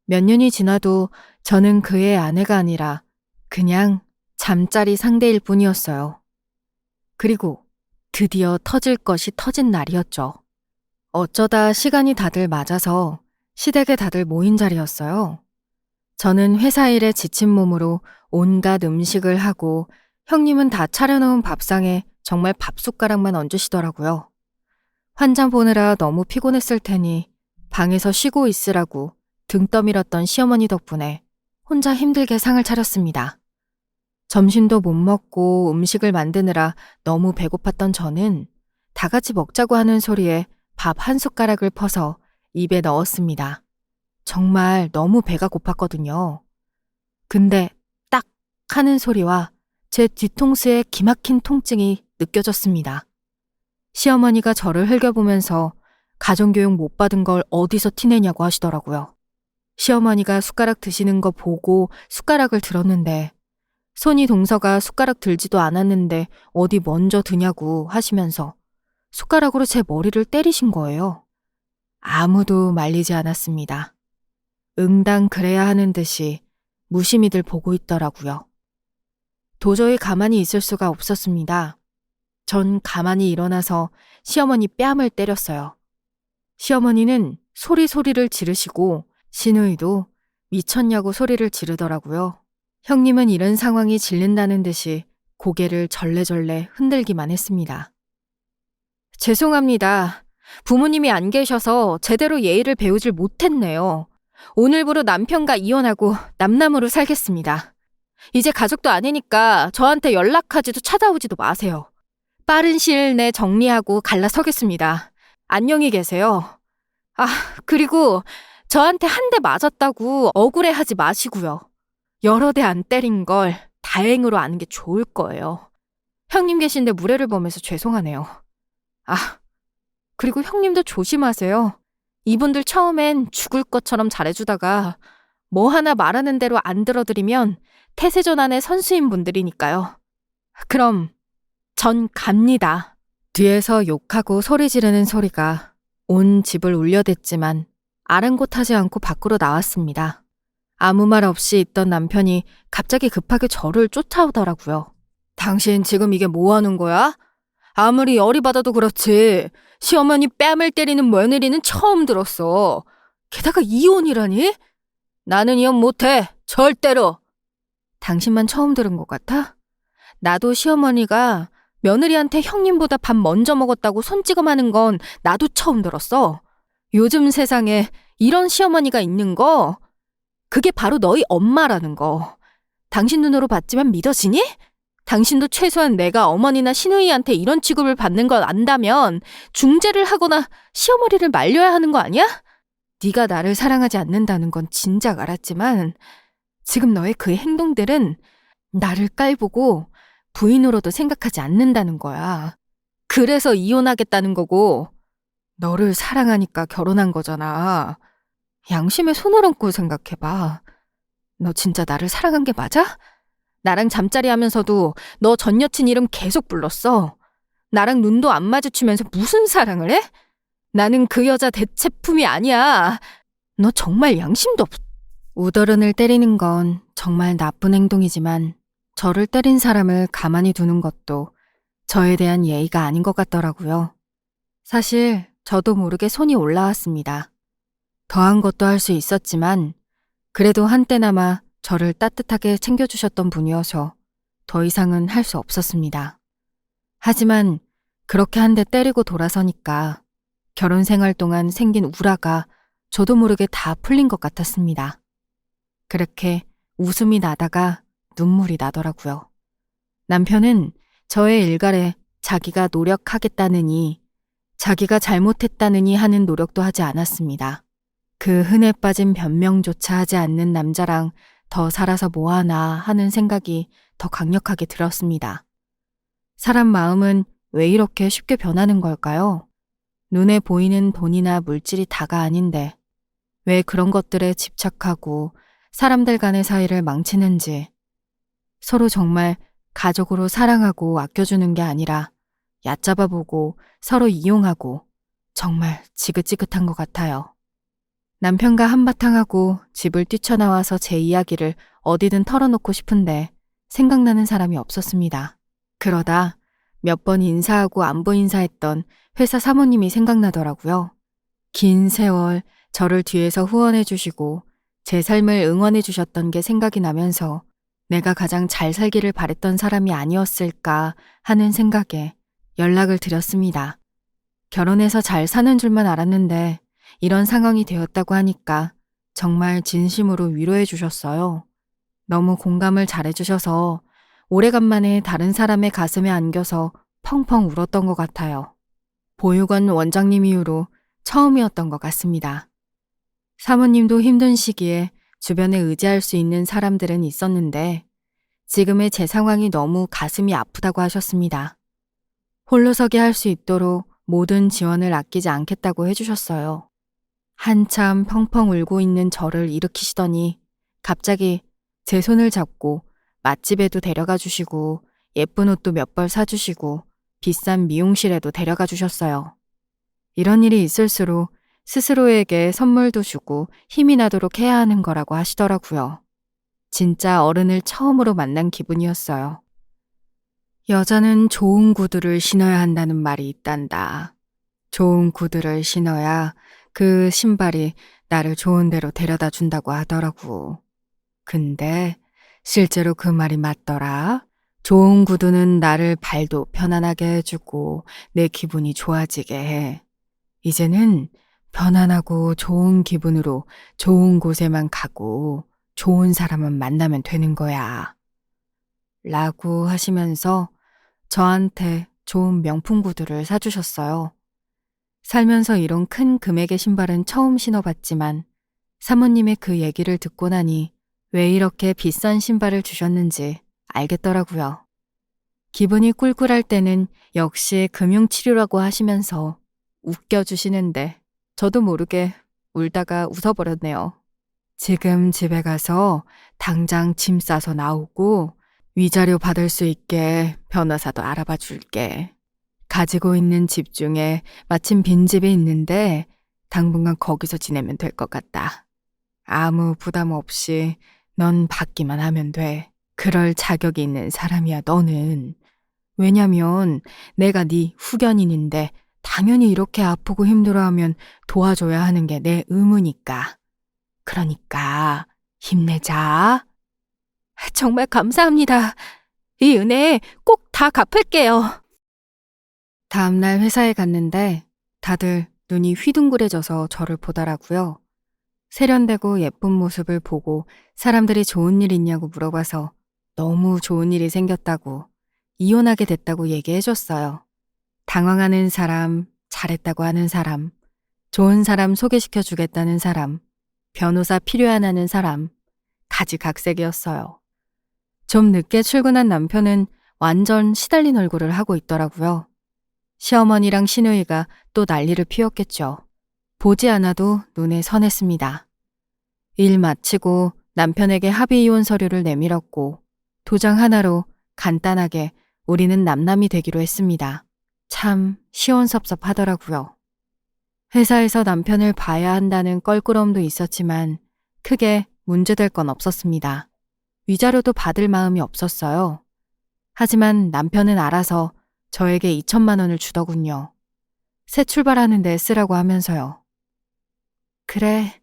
몇 년이 지나도 저는 그의 아내가 아니라 그냥 잠자리 상대일 뿐이었어요. 그리고 드디어 터질 것이 터진 날이었죠. 어쩌다 시간이 다들 맞아서 시댁에 다들 모인 자리였어요. 저는 회사 일에 지친 몸으로 온갖 음식을 하고 형님은 다 차려놓은 밥상에 정말 밥숟가락만 얹으시더라고요. 환자 보느라 너무 피곤했을 테니 방에서 쉬고 있으라고 등 떠밀었던 시어머니 덕분에 혼자 힘들게 상을 차렸습니다. 점심도 못 먹고 음식을 만드느라 너무 배고팠던 저는 다 같이 먹자고 하는 소리에 밥 한 숟가락을 퍼서 입에 넣었습니다. 정말 너무 배가 고팠거든요. 근데 딱 하는 소리와 제 뒤통수에 기막힌 통증이 느껴졌습니다. 시어머니가 저를 흘겨보면서 가정교육 못 받은 걸 어디서 티내냐고 하시더라고요. 시어머니가 숟가락 드시는 거 보고 숟가락을 들었는데 손이 동서가 숟가락 들지도 않았는데 어디 먼저 드냐고 하시면서 숟가락으로 제 머리를 때리신 거예요. 아무도 말리지 않았습니다. 응당 그래야 하는 듯이 무심히들 보고 있더라고요. 도저히 가만히 있을 수가 없었습니다. 전 가만히 일어나서 시어머니 뺨을 때렸어요. 시어머니는 소리를 지르시고 시누이도 미쳤냐고 소리를 지르더라고요. 형님은 이런 상황이 질린다는 듯이 고개를 절레절레 흔들기만 했습니다. 죄송합니다. 부모님이 안 계셔서 제대로 예의를 배우질 못했네요. 오늘부로 남편과 이혼하고 남남으로 살겠습니다. 이제 가족도 아니니까 저한테 연락하지도 찾아오지도 마세요. 빠른 시일 내 정리하고 갈라서겠습니다. 안녕히 계세요. 아, 그리고 저한테 한 대 맞았다고 억울해하지 마시고요. 여러 대 안 때린 걸 다행으로 아는 게 좋을 거예요. 형님 계신데 무례를 범해서 죄송하네요. 아, 그리고 형님도 조심하세요. 이분들 처음엔 죽을 것처럼 잘해주다가 뭐 하나 말하는 대로 안 들어드리면 태세전환의 선수인 분들이니까요. 그럼 전 갑니다. 뒤에서 욕하고 소리 지르는 소리가 온 집을 울려댔지만 아랑곳하지 않고 밖으로 나왔습니다. 아무 말 없이 있던 남편이 갑자기 급하게 저를 쫓아오더라고요. 당신 지금 이게 뭐 하는 거야? 아무리 열이 받아도 그렇지 시어머니 뺨을 때리는 며느리는 처음 들었어. 게다가 이혼이라니? 나는 이혼 못해. 절대로. 당신만 처음 들은 것 같아? 나도 시어머니가 며느리한테 형님보다 밥 먼저 먹었다고 손찌검하는 건 나도 처음 들었어. 요즘 세상에 이런 시어머니가 있는 거, 그게 바로 너희 엄마라는 거. 당신 눈으로 봤지만 믿어지니? 당신도 최소한 내가 어머니나 시누이한테 이런 취급을 받는 걸 안다면 중재를 하거나 시어머니를 말려야 하는 거 아니야? 네가 나를 사랑하지 않는다는 건 진작 알았지만 지금 너의 그 행동들은 나를 깔보고 부인으로도 생각하지 않는다는 거야. 그래서 이혼하겠다는 거고 너를 사랑하니까 결혼한 거잖아. 양심에 손을 얹고 생각해봐. 너 진짜 나를 사랑한 게 맞아? 나랑 잠자리 하면서도 너 전 여친 이름 계속 불렀어. 나랑 눈도 안 마주치면서 무슨 사랑을 해? 나는 그 여자 대체품이 아니야. 너 정말 양심도 없... 우더른을 때리는 건 정말 나쁜 행동이지만 저를 때린 사람을 가만히 두는 것도 저에 대한 예의가 아닌 것 같더라고요. 사실 저도 모르게 손이 올라왔습니다. 더한 것도 할 수 있었지만 그래도 한때나마 저를 따뜻하게 챙겨주셨던 분이어서 더 이상은 할 수 없었습니다. 하지만 그렇게 한 대 때리고 돌아서니까 결혼 생활 동안 생긴 우라가 저도 모르게 다 풀린 것 같았습니다. 그렇게 웃음이 나다가 눈물이 나더라고요. 남편은 저의 일갈에 자기가 노력하겠다느니, 자기가 잘못했다느니 하는 노력도 하지 않았습니다. 그 흔해 빠진 변명조차 하지 않는 남자랑 더 살아서 뭐하나 하는 생각이 더 강력하게 들었습니다. 사람 마음은 왜 이렇게 쉽게 변하는 걸까요? 눈에 보이는 돈이나 물질이 다가 아닌데 왜 그런 것들에 집착하고 사람들 간의 사이를 망치는지, 서로 정말 가족으로 사랑하고 아껴주는 게 아니라 얕잡아보고 서로 이용하고 정말 지긋지긋한 것 같아요. 남편과 한바탕하고 집을 뛰쳐나와서 제 이야기를 어디든 털어놓고 싶은데 생각나는 사람이 없었습니다. 그러다 몇 번 인사하고 안부 인사했던 회사 사모님이 생각나더라고요. 긴 세월 저를 뒤에서 후원해 주시고 제 삶을 응원해 주셨던 게 생각이 나면서 내가 가장 잘 살기를 바랬던 사람이 아니었을까 하는 생각에 연락을 드렸습니다. 결혼해서 잘 사는 줄만 알았는데 이런 상황이 되었다고 하니까 정말 진심으로 위로해 주셨어요. 너무 공감을 잘해 주셔서 오래간만에 다른 사람의 가슴에 안겨서 펑펑 울었던 것 같아요. 보육원 원장님 이후로 처음이었던 것 같습니다. 사모님도 힘든 시기에 주변에 의지할 수 있는 사람들은 있었는데 지금의 제 상황이 너무 가슴이 아프다고 하셨습니다. 홀로서기 할 수 있도록 모든 지원을 아끼지 않겠다고 해주셨어요. 한참 펑펑 울고 있는 저를 일으키시더니 갑자기 제 손을 잡고 맛집에도 데려가 주시고 예쁜 옷도 몇 벌 사주시고 비싼 미용실에도 데려가 주셨어요. 이런 일이 있을수록 스스로에게 선물도 주고 힘이 나도록 해야 하는 거라고 하시더라고요. 진짜 어른을 처음으로 만난 기분이었어요. 여자는 좋은 구두를 신어야 한다는 말이 있단다. 좋은 구두를 신어야 그 신발이 나를 좋은 데로 데려다 준다고 하더라고. 근데 실제로 그 말이 맞더라. 좋은 구두는 나를 발도 편안하게 해주고 내 기분이 좋아지게 해. 이제는 편안하고 좋은 기분으로 좋은 곳에만 가고 좋은 사람만 만나면 되는 거야. 라고 하시면서 저한테 좋은 명품 구두를 사주셨어요. 살면서 이런 큰 금액의 신발은 처음 신어봤지만 사모님의 그 얘기를 듣고 나니 왜 이렇게 비싼 신발을 주셨는지 알겠더라고요. 기분이 꿀꿀할 때는 역시 금융치료라고 하시면서 웃겨주시는데 저도 모르게 울다가 웃어버렸네요. 지금 집에 가서 당장 짐 싸서 나오고 위자료 받을 수 있게 변호사도 알아봐 줄게. 가지고 있는 집 중에 마침 빈집이 있는데 당분간 거기서 지내면 될 것 같다. 아무 부담 없이 넌 받기만 하면 돼. 그럴 자격이 있는 사람이야 너는. 왜냐면 내가 네 후견인인데 당연히 이렇게 아프고 힘들어하면 도와줘야 하는 게 내 의무니까. 그러니까 힘내자. 정말 감사합니다. 이 은혜 꼭 다 갚을게요. 다음날 회사에 갔는데 다들 눈이 휘둥그레져서 저를 보더라고요. 세련되고 예쁜 모습을 보고 사람들이 좋은 일 있냐고 물어봐서 너무 좋은 일이 생겼다고, 이혼하게 됐다고 얘기해줬어요. 당황하는 사람, 잘했다고 하는 사람, 좋은 사람 소개시켜 주겠다는 사람, 변호사 필요하다는 사람, 가지각색이었어요. 좀 늦게 출근한 남편은 완전 시달린 얼굴을 하고 있더라고요. 시어머니랑 시누이가 또 난리를 피웠겠죠. 보지 않아도 눈에 선했습니다. 일 마치고 남편에게 합의 이혼 서류를 내밀었고 도장 하나로 간단하게 우리는 남남이 되기로 했습니다. 참 시원섭섭하더라고요. 회사에서 남편을 봐야 한다는 껄끄러움도 있었지만 크게 문제될 건 없었습니다. 위자료도 받을 마음이 없었어요. 하지만 남편은 알아서 저에게 2천만 원을 주더군요. 새 출발하는 데 쓰라고 하면서요. 그래,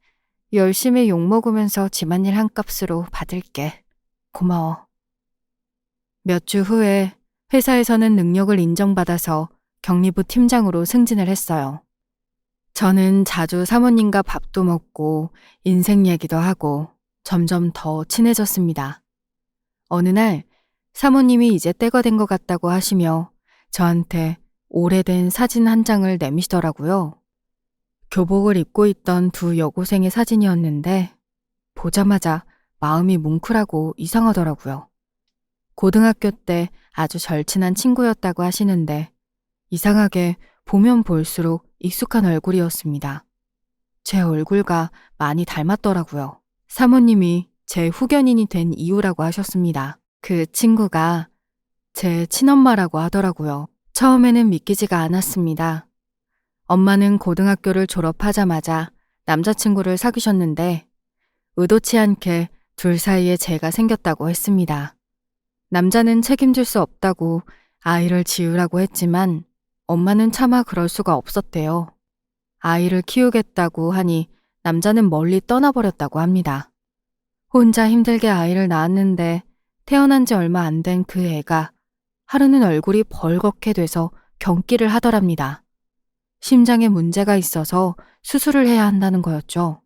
열심히 욕먹으면서 집안일 한 값으로 받을게. 고마워. 몇 주 후에 회사에서는 능력을 인정받아서 격리부 팀장으로 승진을 했어요. 저는 자주 사모님과 밥도 먹고 인생 얘기도 하고 점점 더 친해졌습니다. 어느 날 사모님이 이제 때가 된 것 같다고 하시며 저한테 오래된 사진 한 장을 내미시더라고요. 교복을 입고 있던 두 여고생의 사진이었는데 보자마자 마음이 뭉클하고 이상하더라고요. 고등학교 때 아주 절친한 친구였다고 하시는데 이상하게 보면 볼수록 익숙한 얼굴이었습니다. 제 얼굴과 많이 닮았더라고요. 사모님이 제 후견인이 된 이유라고 하셨습니다. 그 친구가 제 친엄마라고 하더라고요. 처음에는 믿기지가 않았습니다. 엄마는 고등학교를 졸업하자마자 남자친구를 사귀셨는데 의도치 않게 둘 사이에 재가 생겼다고 했습니다. 남자는 책임질 수 없다고 아이를 지으라고 했지만 엄마는 차마 그럴 수가 없었대요. 아이를 키우겠다고 하니 남자는 멀리 떠나버렸다고 합니다. 혼자 힘들게 아이를 낳았는데 태어난 지 얼마 안 된 그 애가 하루는 얼굴이 벌겋게 돼서 경기를 하더랍니다. 심장에 문제가 있어서 수술을 해야 한다는 거였죠.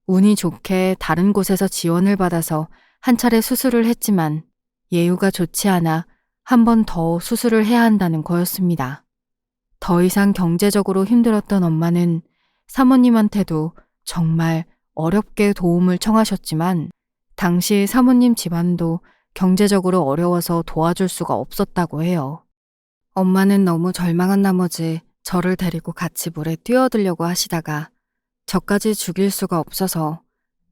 운이 좋게 다른 곳에서 지원을 받아서 한 차례 수술을 했지만 예후가 좋지 않아 한 번 더 수술을 해야 한다는 거였습니다. 더 이상 경제적으로 힘들었던 엄마는 사모님한테도 정말 어렵게 도움을 청하셨지만 당시 사모님 집안도 경제적으로 어려워서 도와줄 수가 없었다고 해요. 엄마는 너무 절망한 나머지 저를 데리고 같이 물에 뛰어들려고 하시다가 저까지 죽일 수가 없어서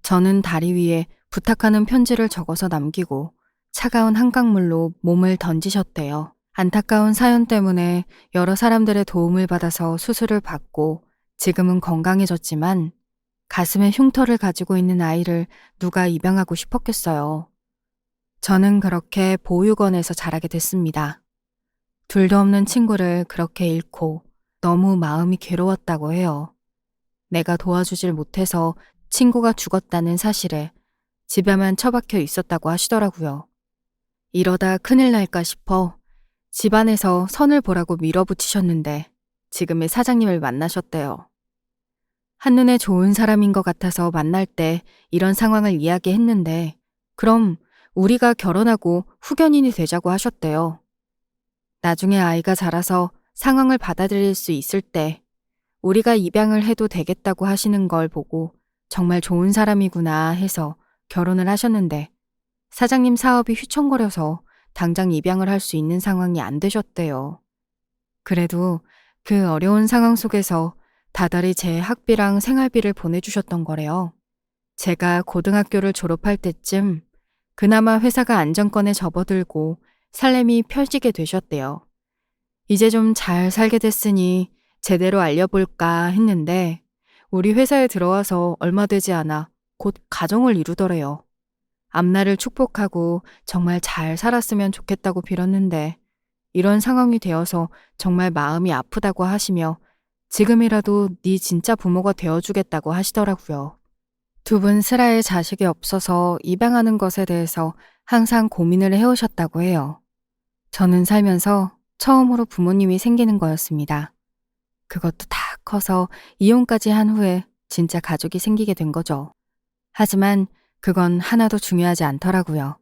저는 다리 위에 부탁하는 편지를 적어서 남기고 차가운 한강물로 몸을 던지셨대요. 안타까운 사연 때문에 여러 사람들의 도움을 받아서 수술을 받고 지금은 건강해졌지만 가슴에 흉터를 가지고 있는 아이를 누가 입양하고 싶었겠어요. 저는 그렇게 보육원에서 자라게 됐습니다. 둘도 없는 친구를 그렇게 잃고 너무 마음이 괴로웠다고 해요. 내가 도와주질 못해서 친구가 죽었다는 사실에 집에만 처박혀 있었다고 하시더라고요. 이러다 큰일 날까 싶어 집안에서 선을 보라고 밀어붙이셨는데 지금의 사장님을 만나셨대요. 한눈에 좋은 사람인 것 같아서 만날 때 이런 상황을 이야기했는데 그럼 우리가 결혼하고 후견인이 되자고 하셨대요. 나중에 아이가 자라서 상황을 받아들일 수 있을 때 우리가 입양을 해도 되겠다고 하시는 걸 보고 정말 좋은 사람이구나 해서 결혼을 하셨는데 사장님 사업이 휘청거려서 당장 입양을 할 수 있는 상황이 안 되셨대요. 그래도 그 어려운 상황 속에서 다달이 제 학비랑 생활비를 보내주셨던 거래요. 제가 고등학교를 졸업할 때쯤 그나마 회사가 안정권에 접어들고 살림이 펴지게 되셨대요. 이제 좀 잘 살게 됐으니 제대로 알려볼까 했는데 우리 회사에 들어와서 얼마 되지 않아 곧 가정을 이루더래요. 앞날을 축복하고 정말 잘 살았으면 좋겠다고 빌었는데 이런 상황이 되어서 정말 마음이 아프다고 하시며 지금이라도 네 진짜 부모가 되어주겠다고 하시더라고요. 두 분 슬하에 자식이 없어서 입양하는 것에 대해서 항상 고민을 해오셨다고 해요. 저는 살면서 처음으로 부모님이 생기는 거였습니다. 그것도 다 커서 이혼까지 한 후에 진짜 가족이 생기게 된 거죠. 하지만 그건 하나도 중요하지 않더라고요.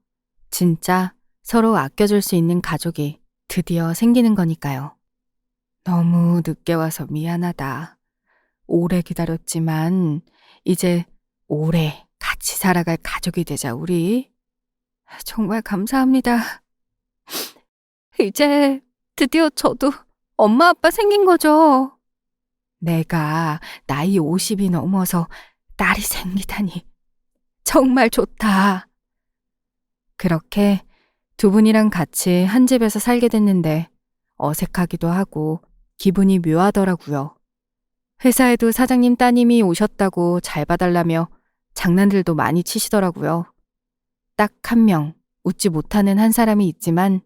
진짜 서로 아껴줄 수 있는 가족이 드디어 생기는 거니까요. 너무 늦게 와서 미안하다. 오래 기다렸지만 이제 오래 같이 살아갈 가족이 되자 우리. 정말 감사합니다. 이제 드디어 저도 엄마 아빠 생긴 거죠. 내가 나이 50이 넘어서 딸이 생기다니 정말 좋다. 그렇게 두 분이랑 같이 한 집에서 살게 됐는데 어색하기도 하고 기분이 묘하더라고요. 회사에도 사장님 따님이 오셨다고 잘 봐달라며 장난들도 많이 치시더라고요. 딱 한 명, 웃지 못하는 한 사람이 있지만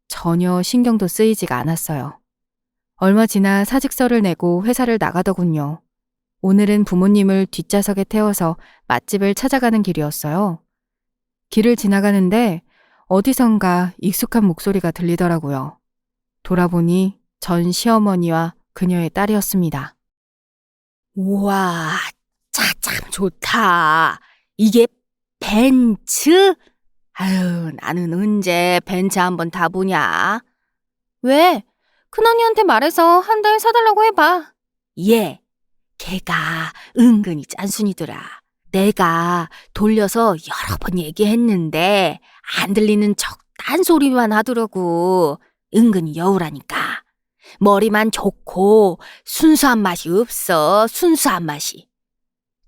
전혀 신경도 쓰이지가 않았어요. 얼마 지나 사직서를 내고 회사를 나가더군요. 오늘은 부모님을 뒷좌석에 태워서 맛집을 찾아가는 길이었어요. 길을 지나가는데 어디선가 익숙한 목소리가 들리더라고요. 돌아보니 전 시어머니와 그녀의 딸이었습니다. 우와, 차 참 좋다. 이게 벤츠? 아유, 나는 언제 벤츠 한번 타보냐? 왜? 큰언니한테 말해서 한 달 사달라고 해봐. 얘, 걔가 은근히 짠순이더라. 내가 돌려서 여러 번 얘기했는데 안 들리는 척 딴소리만 하더라고. 은근히 여우라니까. 머리만 좋고 순수한 맛이 없어. 순수한 맛이.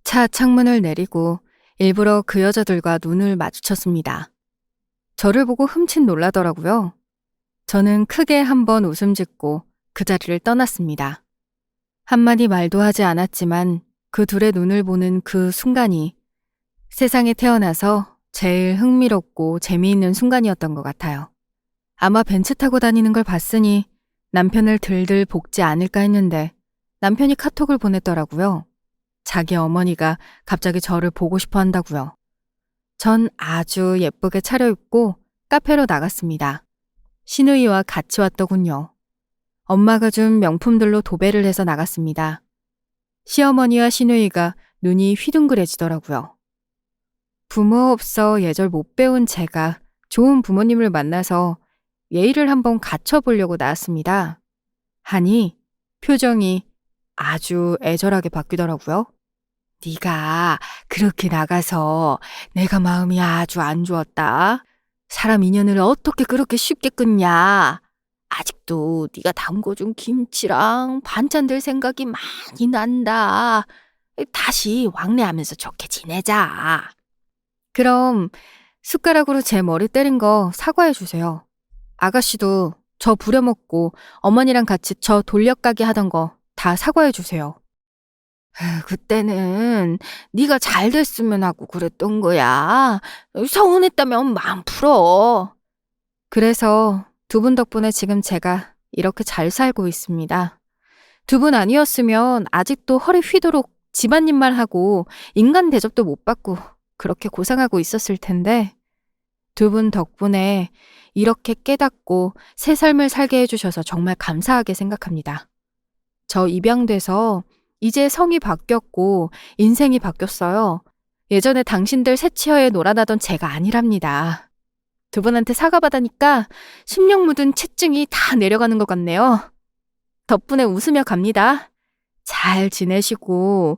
차 창문을 내리고 일부러 그 여자들과 눈을 마주쳤습니다. 저를 보고 흠칫 놀라더라고요. 저는 크게 한번 웃음 짓고 그 자리를 떠났습니다. 한마디 말도 하지 않았지만 그 둘의 눈을 보는 그 순간이 세상에 태어나서 제일 흥미롭고 재미있는 순간이었던 것 같아요. 아마 벤츠 타고 다니는 걸 봤으니 남편을 들들 볶지 않을까 했는데 남편이 카톡을 보냈더라고요. 자기 어머니가 갑자기 저를 보고 싶어 한다고요. 전 아주 예쁘게 차려입고 카페로 나갔습니다. 시누이와 같이 왔더군요. 엄마가 준 명품들로 도배를 해서 나갔습니다. 시어머니와 시누이가 눈이 휘둥그레지더라고요. 부모 없어 예절 못 배운 제가 좋은 부모님을 만나서 예의를 한번 갖춰보려고 나왔습니다. 하니 표정이 아주 애절하게 바뀌더라고요. 네가 그렇게 나가서 내가 마음이 아주 안 좋았다. 사람 인연을 어떻게 그렇게 쉽게 끊냐. 아직도 네가 담궈준 김치랑 반찬들 생각이 많이 난다. 다시 왕래하면서 좋게 지내자. 그럼 숟가락으로 제 머리 때린 거 사과해 주세요. 아가씨도 저 부려먹고 어머니랑 같이 저 돌려가게 하던 거 다 사과해 주세요. 그때는 네가 잘 됐으면 하고 그랬던 거야. 서운했다면 마음 풀어. 그래서 두 분 덕분에 지금 제가 이렇게 잘 살고 있습니다. 두 분 아니었으면 아직도 허리 휘도록 집안일만 하고 인간 대접도 못 받고 그렇게 고생하고 있었을 텐데 두 분 덕분에 이렇게 깨닫고 새 삶을 살게 해주셔서 정말 감사하게 생각합니다. 저 입양돼서 이제 성이 바뀌었고 인생이 바뀌었어요. 예전에 당신들 새치어에 놀아나던 제가 아니랍니다. 두 분한테 사과받으니까 심령 묻은 채증이 다 내려가는 것 같네요. 덕분에 웃으며 갑니다. 잘 지내시고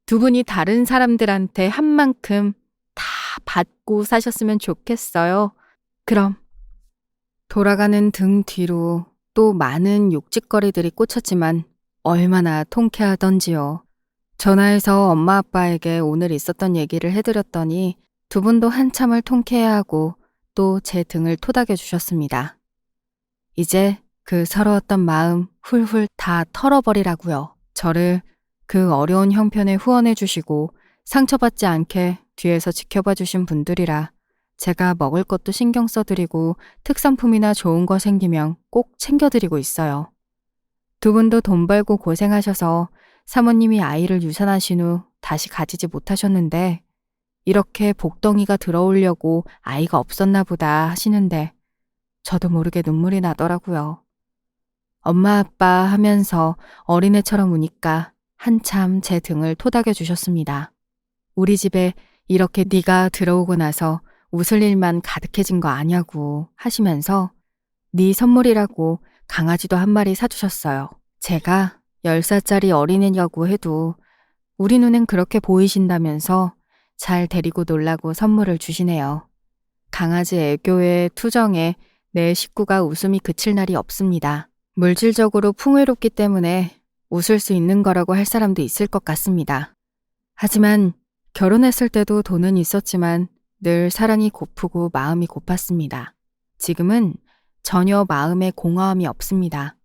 두 분이 다른 사람들한테 한 만큼 다 받고 사셨으면 좋겠어요. 그럼 돌아가는 등 뒤로 또 많은 욕짓거리들이 꽂혔지만 얼마나 통쾌하던지요. 전화해서 엄마 아빠에게 오늘 있었던 얘기를 해드렸더니 두 분도 한참을 통쾌해하고 또 제 등을 토닥여 주셨습니다. 이제 그 서러웠던 마음 훌훌 다 털어버리라고요. 저를 그 어려운 형편에 후원해 주시고 상처받지 않게 뒤에서 지켜봐 주신 분들이라 제가 먹을 것도 신경 써드리고 특산품이나 좋은 거 생기면 꼭 챙겨드리고 있어요. 두 분도 돈 벌고 고생하셔서 사모님이 아이를 유산하신 후 다시 가지지 못하셨는데 이렇게 복덩이가 들어오려고 아이가 없었나 보다 하시는데 저도 모르게 눈물이 나더라고요. 엄마 아빠 하면서 어린애처럼 우니까 한참 제 등을 토닥여 주셨습니다. 우리 집에 이렇게 네가 들어오고 나서 웃을 일만 가득해진 거 아냐고 하시면서 네 선물이라고 강아지도 한 마리 사주셨어요. 제가 10살짜리 어린애냐고 해도 우리 눈엔 그렇게 보이신다면서 잘 데리고 놀라고 선물을 주시네요. 강아지 애교에 투정에 내 식구가 웃음이 그칠 날이 없습니다. 물질적으로 풍요롭기 때문에 웃을 수 있는 거라고 할 사람도 있을 것 같습니다. 하지만 결혼했을 때도 돈은 있었지만 늘 사랑이 고프고 마음이 고팠습니다. 지금은 전혀 마음에 공허함이 없습니다.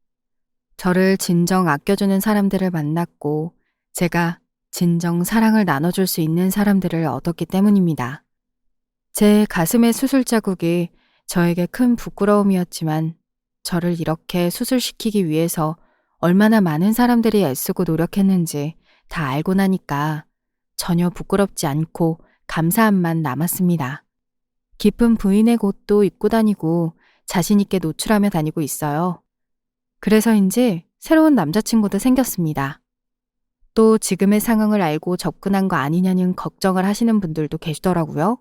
저를 진정 아껴주는 사람들을 만났고 제가 진정 사랑을 나눠줄 수 있는 사람들을 얻었기 때문입니다. 제 가슴의 수술 자국이 저에게 큰 부끄러움이었지만 저를 이렇게 수술시키기 위해서 얼마나 많은 사람들이 애쓰고 노력했는지 다 알고 나니까 전혀 부끄럽지 않고 감사함만 남았습니다. 깊은 부인의 옷도 입고 다니고 자신 있게 노출하며 다니고 있어요. 그래서인지 새로운 남자친구도 생겼습니다. 또 지금의 상황을 알고 접근한 거 아니냐는 걱정을 하시는 분들도 계시더라고요.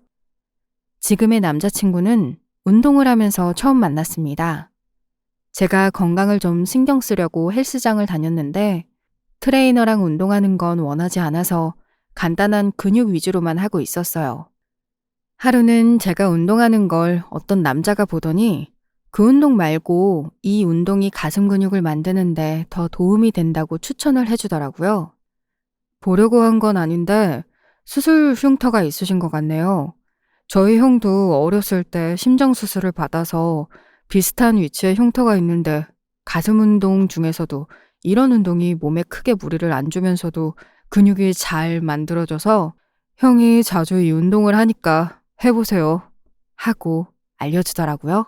지금의 남자친구는 운동을 하면서 처음 만났습니다. 제가 건강을 좀 신경 쓰려고 헬스장을 다녔는데 트레이너랑 운동하는 건 원하지 않아서 간단한 근육 위주로만 하고 있었어요. 하루는 제가 운동하는 걸 어떤 남자가 보더니 그 운동 말고 이 운동이 가슴 근육을 만드는데 더 도움이 된다고 추천을 해주더라고요. 보려고 한 건 아닌데 수술 흉터가 있으신 것 같네요. 저희 형도 어렸을 때 심장수술을 받아서 비슷한 위치에 흉터가 있는데 가슴 운동 중에서도 이런 운동이 몸에 크게 무리를 안 주면서도 근육이 잘 만들어져서 형이 자주 이 운동을 하니까 해보세요 하고 알려주더라고요.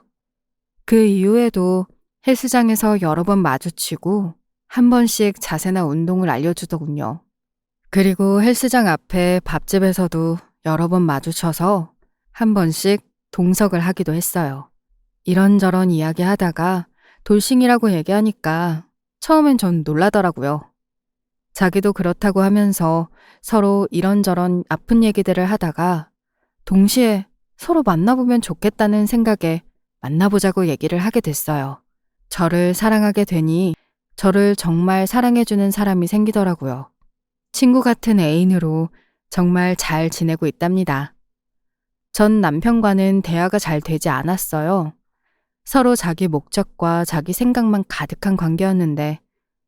그 이후에도 헬스장에서 여러 번 마주치고 한 번씩 자세나 운동을 알려주더군요. 그리고 헬스장 앞에 밥집에서도 여러 번 마주쳐서 한 번씩 동석을 하기도 했어요. 이런저런 이야기하다가 돌싱이라고 얘기하니까 처음엔 전 놀라더라고요. 자기도 그렇다고 하면서 서로 이런저런 아픈 얘기들을 하다가 동시에 서로 만나보면 좋겠다는 생각에 만나보자고 얘기를 하게 됐어요. 저를 사랑하게 되니 저를 정말 사랑해주는 사람이 생기더라고요. 친구 같은 애인으로 정말 잘 지내고 있답니다. 전 남편과는 대화가 잘 되지 않았어요. 서로 자기 목적과 자기 생각만 가득한 관계였는데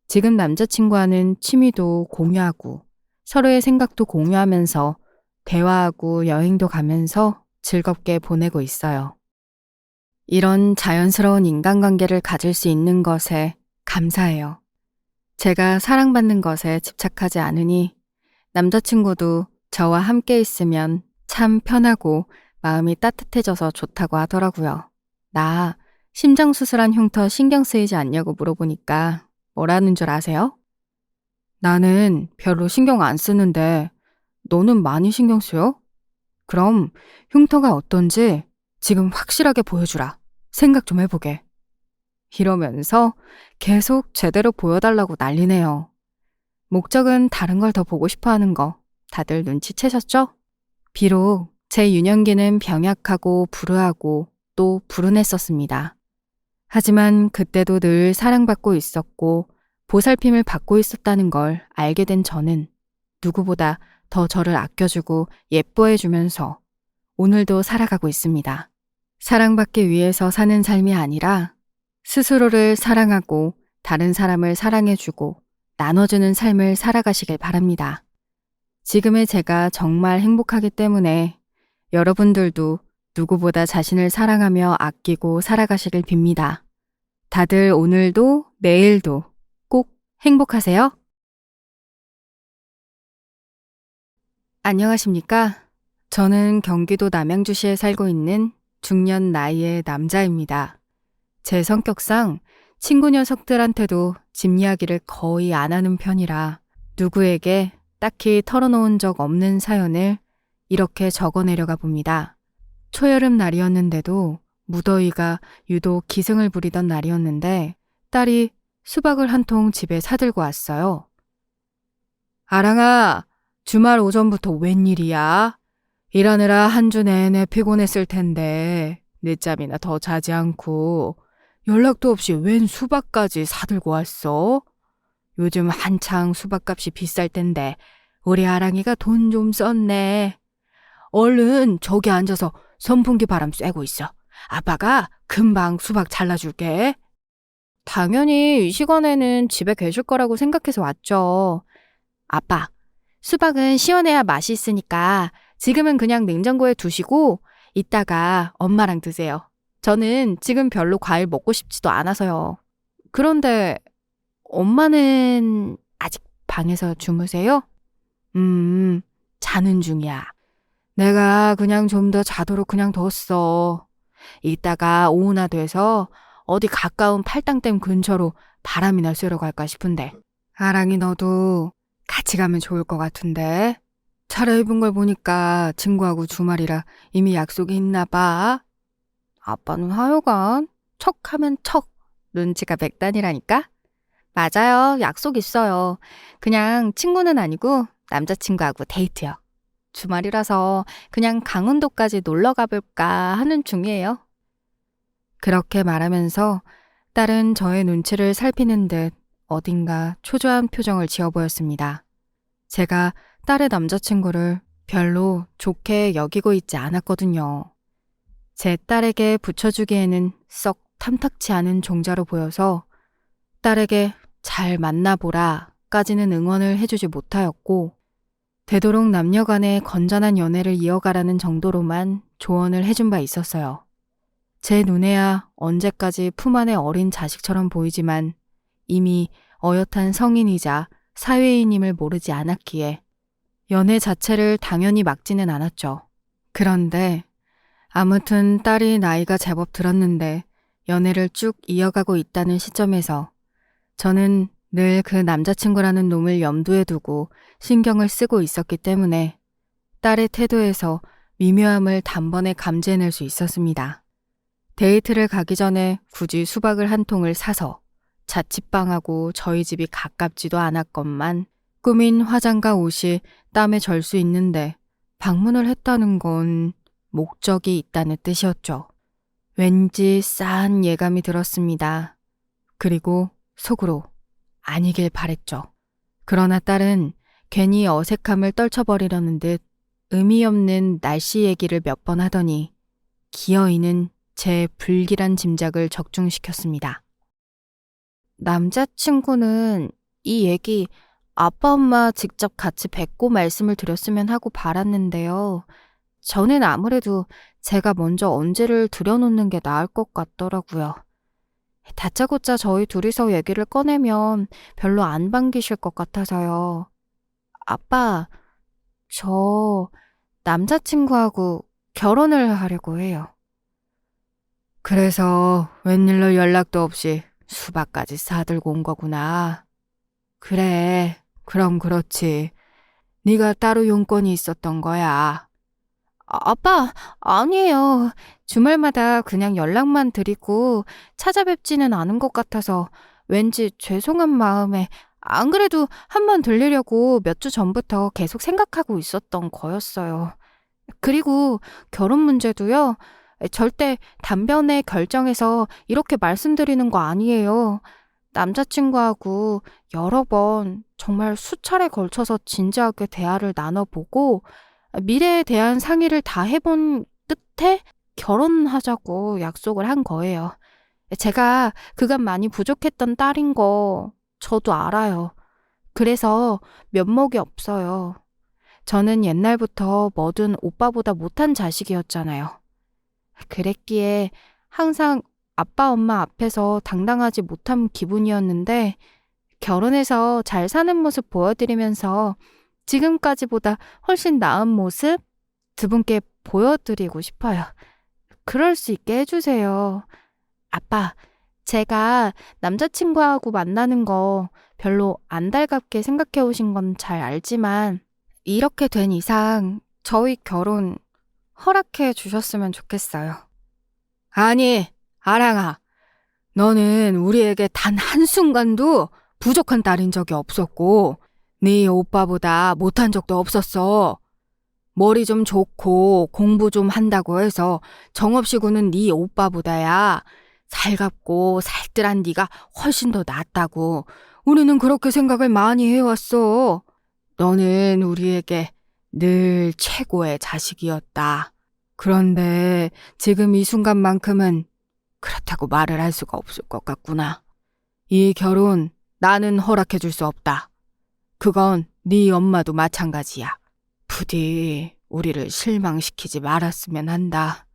지금 남자친구와는 취미도 공유하고 서로의 생각도 공유하면서 대화하고 여행도 가면서 즐겁게 보내고 있어요. 이런 자연스러운 인간관계를 가질 수 있는 것에 감사해요. 제가 사랑받는 것에 집착하지 않으니 남자친구도 저와 함께 있으면 참 편하고 마음이 따뜻해져서 좋다고 하더라고요. 나 심장수술한 흉터 신경 쓰이지 않냐고 물어보니까 뭐라는 줄 아세요? 나는 별로 신경 안 쓰는데 너는 많이 신경 쓰여? 그럼 흉터가 어떤지 지금 확실하게 보여주라. 생각 좀 해보게. 이러면서 계속 제대로 보여달라고 난리네요. 목적은 다른 걸 더 보고 싶어 하는 거 다들 눈치채셨죠? 비록 제 유년기는 병약하고 불우하고 또 불운했었습니다. 하지만 그때도 늘 사랑받고 있었고 보살핌을 받고 있었다는 걸 알게 된 저는 누구보다 더 저를 아껴주고 예뻐해주면서 오늘도 살아가고 있습니다. 사랑받기 위해서 사는 삶이 아니라 스스로를 사랑하고 다른 사람을 사랑해주고 나눠주는 삶을 살아가시길 바랍니다. 지금의 제가 정말 행복하기 때문에 여러분들도 누구보다 자신을 사랑하며 아끼고 살아가시길 빕니다. 다들 오늘도 내일도 꼭 행복하세요. 안녕하십니까? 저는 경기도 남양주시에 살고 있는 중년 나이의 남자입니다. 제 성격상 친구 녀석들한테도 집 이야기를 거의 안 하는 편이라 누구에게 딱히 털어놓은 적 없는 사연을 이렇게 적어 내려가 봅니다. 초여름 날이었는데도 무더위가 유독 기승을 부리던 날이었는데 딸이 수박을 한 통 집에 사들고 왔어요. 아랑아, 주말 오전부터 웬일이야? 일하느라 한 주 내내 피곤했을 텐데 늦잠이나 더 자지 않고 연락도 없이 웬 수박까지 사들고 왔어? 요즘 한창 수박값이 비쌀 텐데 우리 아랑이가 돈 좀 썼네. 얼른 저기 앉아서 선풍기 바람 쐬고 있어. 아빠가 금방 수박 잘라줄게. 당연히 이 시간에는 집에 계실 거라고 생각해서 왔죠. 아빠, 수박은 시원해야 맛이 있으니까 지금은 그냥 냉장고에 두시고 이따가 엄마랑 드세요. 저는 지금 별로 과일 먹고 싶지도 않아서요. 그런데 엄마는 아직 방에서 주무세요? 자는 중이야. 내가 그냥 좀 더 자도록 그냥 뒀어. 이따가 오후나 돼서 어디 가까운 팔당댐 근처로 바람이나 쐬러 갈까 싶은데. 아랑이 너도 같이 가면 좋을 것 같은데. 차려입은 걸 보니까 친구하고 주말이라 이미 약속이 있나 봐. 아빠는 하여간 척하면 척. 눈치가 백단이라니까? 맞아요. 약속 있어요. 그냥 친구는 아니고 남자친구하고 데이트요. 주말이라서 그냥 강원도까지 놀러 가볼까 하는 중이에요. 그렇게 말하면서 딸은 저의 눈치를 살피는 듯 어딘가 초조한 표정을 지어 보였습니다. 제가 딸의 남자친구를 별로 좋게 여기고 있지 않았거든요. 제 딸에게 붙여주기에는 썩 탐탁치 않은 종자로 보여서 딸에게 잘 만나보라까지는 응원을 해주지 못하였고 되도록 남녀간의 건전한 연애를 이어가라는 정도로만 조언을 해준 바 있었어요. 제 눈에야 언제까지 품 안의 어린 자식처럼 보이지만 이미 어엿한 성인이자 사회인임을 모르지 않았기에 연애 자체를 당연히 막지는 않았죠. 그런데 아무튼 딸이 나이가 제법 들었는데 연애를 쭉 이어가고 있다는 시점에서 저는 늘 그 남자친구라는 놈을 염두에 두고 신경을 쓰고 있었기 때문에 딸의 태도에서 미묘함을 단번에 감지해낼 수 있었습니다. 데이트를 가기 전에 굳이 수박을 한 통을 사서 자취방하고 저희 집이 가깝지도 않았건만 꾸민 화장과 옷이 땀에 절 수 있는데 방문을 했다는 건 목적이 있다는 뜻이었죠. 왠지 싸한 예감이 들었습니다. 그리고 속으로 아니길 바랬죠. 그러나 딸은 괜히 어색함을 떨쳐버리려는 듯 의미 없는 날씨 얘기를 몇 번 하더니 기어이는 제 불길한 짐작을 적중시켰습니다. 남자친구는 이 얘기 아빠 엄마 직접 같이 뵙고 말씀을 드렸으면 하고 바랐는데요. 저는 아무래도 제가 먼저 언제를 들여놓는 게 나을 것 같더라고요. 다짜고짜 저희 둘이서 얘기를 꺼내면 별로 안 반기실 것 같아서요. 아빠, 저 남자친구하고 결혼을 하려고 해요. 그래서 웬일로 연락도 없이 수박까지 사들고 온 거구나. 그래, 그럼 그렇지. 네가 따로 용건이 있었던 거야. 아빠, 아니에요. 주말마다 그냥 연락만 드리고 찾아뵙지는 않은 것 같아서 왠지 죄송한 마음에 안 그래도 한번 들리려고 몇 주 전부터 계속 생각하고 있었던 거였어요. 그리고 결혼 문제도요. 절대 단번에 결정해서 이렇게 말씀드리는 거 아니에요. 남자친구하고 여러 번 정말 수차례 걸쳐서 진지하게 대화를 나눠보고 미래에 대한 상의를 다 해본 끝에 결혼하자고 약속을 한 거예요. 제가 그간 많이 부족했던 딸인 거 저도 알아요. 그래서 면목이 없어요. 저는 옛날부터 뭐든 오빠보다 못한 자식이었잖아요. 그랬기에 항상 아빠 엄마 앞에서 당당하지 못한 기분이었는데 결혼해서 잘 사는 모습 보여드리면서 지금까지보다 훨씬 나은 모습 두 분께 보여드리고 싶어요. 그럴 수 있게 해주세요. 아빠, 제가 남자친구하고 만나는 거 별로 안 달갑게 생각해 오신 건 잘 알지만 이렇게 된 이상 저희 결혼 허락해 주셨으면 좋겠어요. 아니, 아랑아. 너는 우리에게 단 한순간도 부족한 딸인 적이 없었고 네 오빠보다 못한 적도 없었어. 머리 좀 좋고 공부 좀 한다고 해서 정없이 구는 네 오빠보다야 살갑고 살뜰한 네가 훨씬 더 낫다고 우리는 그렇게 생각을 많이 해왔어. 너는 우리에게 늘 최고의 자식이었다. 그런데 지금 이 순간만큼은 그렇다고 말을 할 수가 없을 것 같구나. 이 결혼 나는 허락해 줄 수 없다. 그건 네 엄마도 마찬가지야. 부디 우리를 실망시키지 말았으면 한다.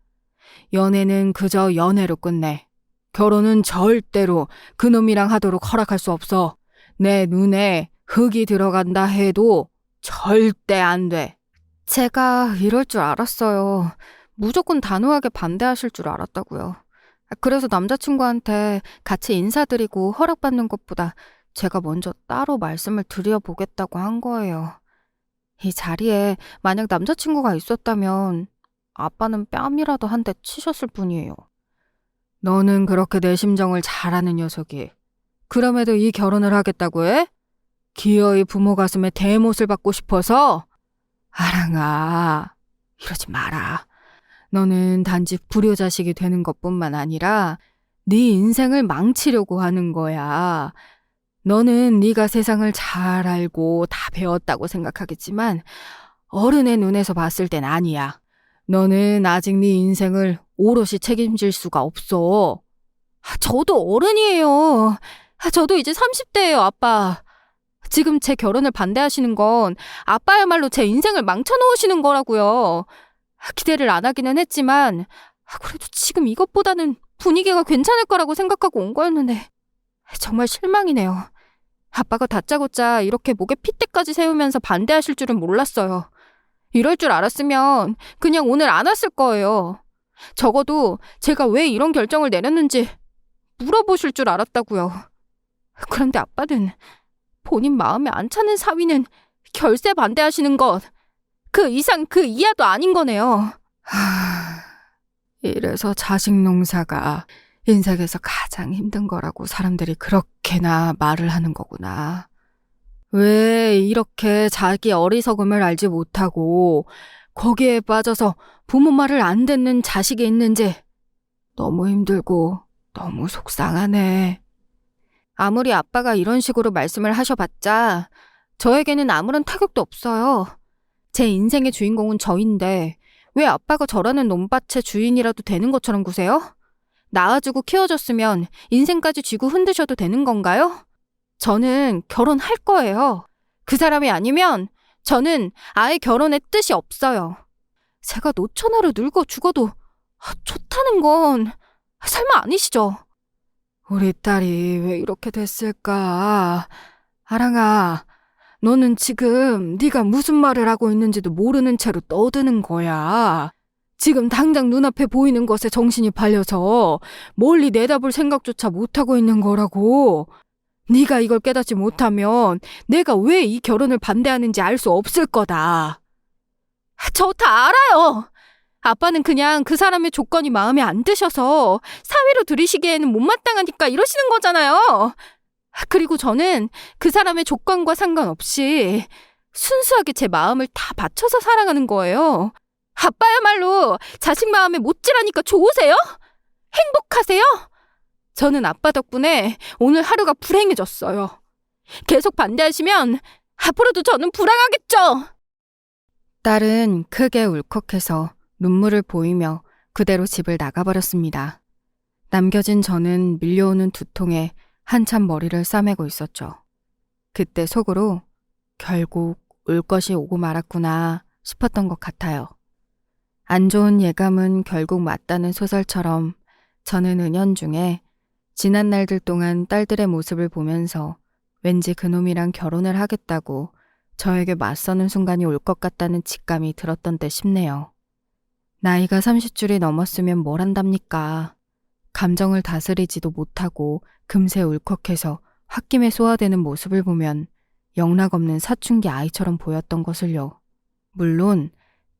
연애는 그저 연애로 끝내. 결혼은 절대로 그놈이랑 하도록 허락할 수 없어. 내 눈에 흙이 들어간다 해도 절대 안 돼. 제가 이럴 줄 알았어요. 무조건 단호하게 반대하실 줄 알았다고요. 그래서 남자친구한테 같이 인사드리고 허락받는 것보다 제가 먼저 따로 말씀을 드려보겠다고 한 거예요. 이 자리에 만약 남자친구가 있었다면 아빠는 뺨이라도 한 대 치셨을 뿐이에요. 너는 그렇게 내 심정을 잘 아는 녀석이 그럼에도 이 결혼을 하겠다고 해? 기어이 부모 가슴에 대못을 받고 싶어서? 아랑아, 이러지 마라. 너는 단지 불효자식이 되는 것뿐만 아니라 네 인생을 망치려고 하는 거야. 너는 네가 세상을 잘 알고 다 배웠다고 생각하겠지만 어른의 눈에서 봤을 땐 아니야. 너는 아직 네 인생을 오롯이 책임질 수가 없어. 저도 어른이에요. 저도 이제 30대예요, 아빠. 지금 제 결혼을 반대하시는 건 아빠야말로 제 인생을 망쳐놓으시는 거라고요. 기대를 안 하기는 했지만 그래도 지금 이것보다는 분위기가 괜찮을 거라고 생각하고 온 거였는데 정말 실망이네요. 아빠가 다짜고짜 이렇게 목에 핏대까지 세우면서 반대하실 줄은 몰랐어요. 이럴 줄 알았으면 그냥 오늘 안 왔을 거예요. 적어도 제가 왜 이런 결정을 내렸는지 물어보실 줄 알았다고요. 그런데 아빠는 본인 마음에 안 차는 사위는 결세 반대하시는 것, 그 이상 그 이하도 아닌 거네요. 이래서 자식 농사가 인생에서 가장 힘든 거라고 사람들이 그렇게나 말을 하는 거구나. 왜 이렇게 자기 어리석음을 알지 못하고 거기에 빠져서 부모 말을 안 듣는 자식이 있는지 너무 힘들고 너무 속상하네. 아무리 아빠가 이런 식으로 말씀을 하셔봤자 저에게는 아무런 타격도 없어요. 제 인생의 주인공은 저인데 왜 아빠가 저라는 논밭의 주인이라도 되는 것처럼 구세요? 낳아주고 키워줬으면 인생까지 쥐고 흔드셔도 되는 건가요? 저는 결혼할 거예요. 그 사람이 아니면 저는 아예 결혼의 뜻이 없어요. 제가 노처녀로 늙어 죽어도 좋다는 건 설마 아니시죠? 우리 딸이 왜 이렇게 됐을까? 아랑아, 너는 지금 네가 무슨 말을 하고 있는지도 모르는 채로 떠드는 거야. 지금 당장 눈앞에 보이는 것에 정신이 팔려서 멀리 내다볼 생각조차 못하고 있는 거라고. 네가 이걸 깨닫지 못하면 내가 왜 이 결혼을 반대하는지 알 수 없을 거다. 저 다 알아요. 아빠는 그냥 그 사람의 조건이 마음에 안 드셔서 사위로 들이시기에는 못마땅하니까 이러시는 거잖아요. 그리고 저는 그 사람의 조건과 상관없이 순수하게 제 마음을 다 바쳐서 사랑하는 거예요. 아빠야말로 자식 마음에 못질하니까 좋으세요? 행복하세요? 저는 아빠 덕분에 오늘 하루가 불행해졌어요. 계속 반대하시면 앞으로도 저는 불행하겠죠. 딸은 크게 울컥해서 눈물을 보이며 그대로 집을 나가버렸습니다. 남겨진 저는 밀려오는 두통에 한참 머리를 싸매고 있었죠. 그때 속으로 결국 올 것이 오고 말았구나 싶었던 것 같아요. 안 좋은 예감은 결국 맞다는 소설처럼 저는 은연중에 지난 날들 동안 딸들의 모습을 보면서 왠지 그놈이랑 결혼을 하겠다고 저에게 맞서는 순간이 올 것 같다는 직감이 들었던 때 싶네요. 나이가 30줄이 넘었으면 뭘 한답니까? 감정을 다스리지도 못하고 금세 울컥해서 홧김에 소화되는 모습을 보면 영락없는 사춘기 아이처럼 보였던 것을요. 물론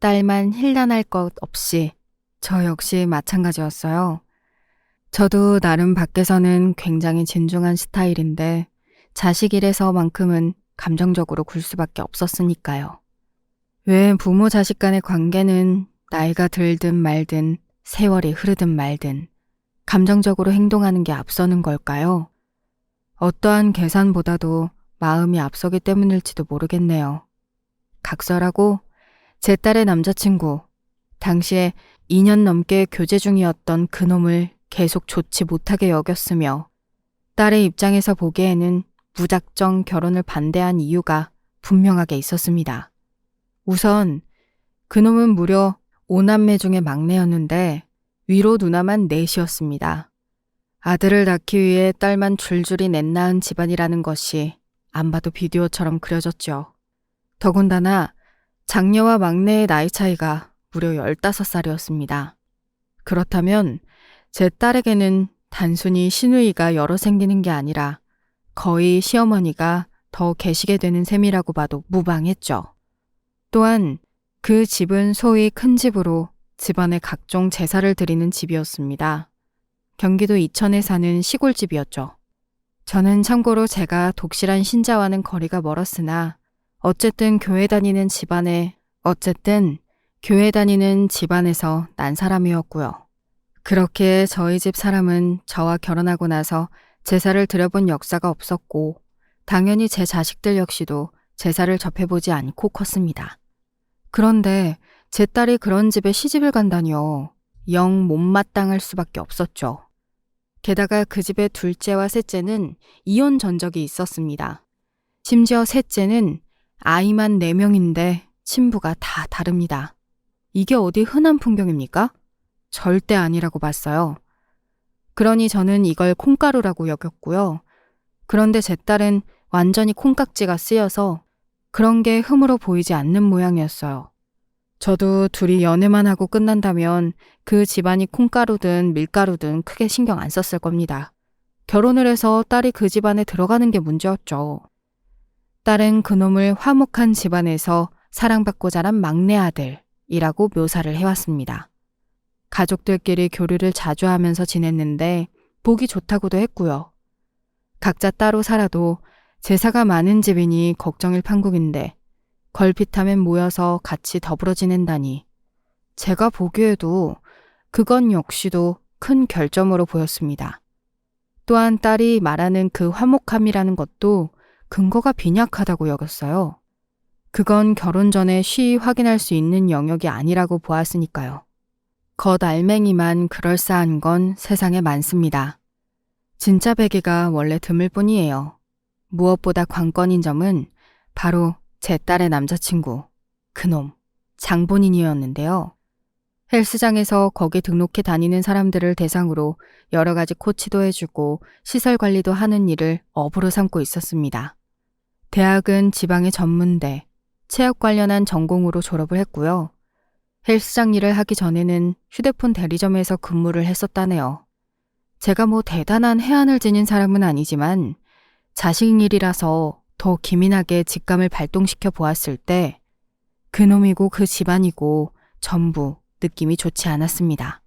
딸만 힐난할 것 없이 저 역시 마찬가지였어요. 저도 나름 밖에서는 굉장히 진중한 스타일인데 자식 일에서만큼은 감정적으로 굴 수밖에 없었으니까요. 왜 부모 자식 간의 관계는 나이가 들든 말든 세월이 흐르든 말든 감정적으로 행동하는 게 앞서는 걸까요? 어떠한 계산보다도 마음이 앞서기 때문일지도 모르겠네요. 각설하고 제 딸의 남자친구, 당시에 2년 넘게 교제 중이었던 그놈을 계속 좋지 못하게 여겼으며 딸의 입장에서 보기에는 무작정 결혼을 반대한 이유가 분명하게 있었습니다. 우선 그놈은 무려 5남매 중에 막내였는데 위로 누나만 넷이었습니다. 아들을 낳기 위해 딸만 줄줄이 넷 낳은 집안이라는 것이 안 봐도 비디오처럼 그려졌죠. 더군다나 장녀와 막내의 나이 차이가 무려 15살이었습니다. 그렇다면 제 딸에게는 단순히 시누이가 여러 생기는 게 아니라 거의 시어머니가 더 계시게 되는 셈이라고 봐도 무방했죠. 또한 그 집은 소위 큰 집으로 집안에 각종 제사를 드리는 집이었습니다. 경기도 이천에 사는 시골집이었죠. 저는 참고로 제가 독실한 신자와는 거리가 멀었으나 어쨌든 교회 다니는 집안에서 난 사람이었고요. 그렇게 저희 집 사람은 저와 결혼하고 나서 제사를 드려본 역사가 없었고 당연히 제 자식들 역시도 제사를 접해보지 않고 컸습니다. 그런데 제 딸이 그런 집에 시집을 간다니요. 영 못마땅할 수밖에 없었죠. 게다가 그 집의 둘째와 셋째는 이혼 전적이 있었습니다. 심지어 셋째는 아이만 4명인데 친부가 다 다릅니다. 이게 어디 흔한 풍경입니까? 절대 아니라고 봤어요. 그러니 저는 이걸 콩가루라고 여겼고요. 그런데 제 딸은 완전히 콩깍지가 쓰여서 그런 게 흠으로 보이지 않는 모양이었어요. 저도 둘이 연애만 하고 끝난다면 그 집안이 콩가루든 밀가루든 크게 신경 안 썼을 겁니다. 결혼을 해서 딸이 그 집안에 들어가는 게 문제였죠. 딸은 그놈을 화목한 집안에서 사랑받고 자란 막내 아들이라고 묘사를 해왔습니다. 가족들끼리 교류를 자주 하면서 지냈는데 보기 좋다고도 했고요. 각자 따로 살아도 제사가 많은 집이니 걱정일 판국인데 걸핏하면 모여서 같이 더불어 지낸다니 제가 보기에도 그건 역시도 큰 결점으로 보였습니다. 또한 딸이 말하는 그 화목함이라는 것도 근거가 빈약하다고 여겼어요. 그건 결혼 전에 쉬이 확인할 수 있는 영역이 아니라고 보았으니까요. 겉알맹이만 그럴싸한 건 세상에 많습니다. 진짜 베개가 원래 드물 뿐이에요. 무엇보다 관건인 점은 바로 제 딸의 남자친구, 그놈, 장본인이었는데요. 헬스장에서 거기 등록해 다니는 사람들을 대상으로 여러 가지 코치도 해주고 시설 관리도 하는 일을 업으로 삼고 있었습니다. 대학은 지방의 전문대, 체육 관련한 전공으로 졸업을 했고요. 헬스장 일을 하기 전에는 휴대폰 대리점에서 근무를 했었다네요. 제가 뭐 대단한 해안을 지닌 사람은 아니지만 자식 일이라서 더 기민하게 직감을 발동시켜 보았을 때 그놈이고 그 집안이고 전부 느낌이 좋지 않았습니다.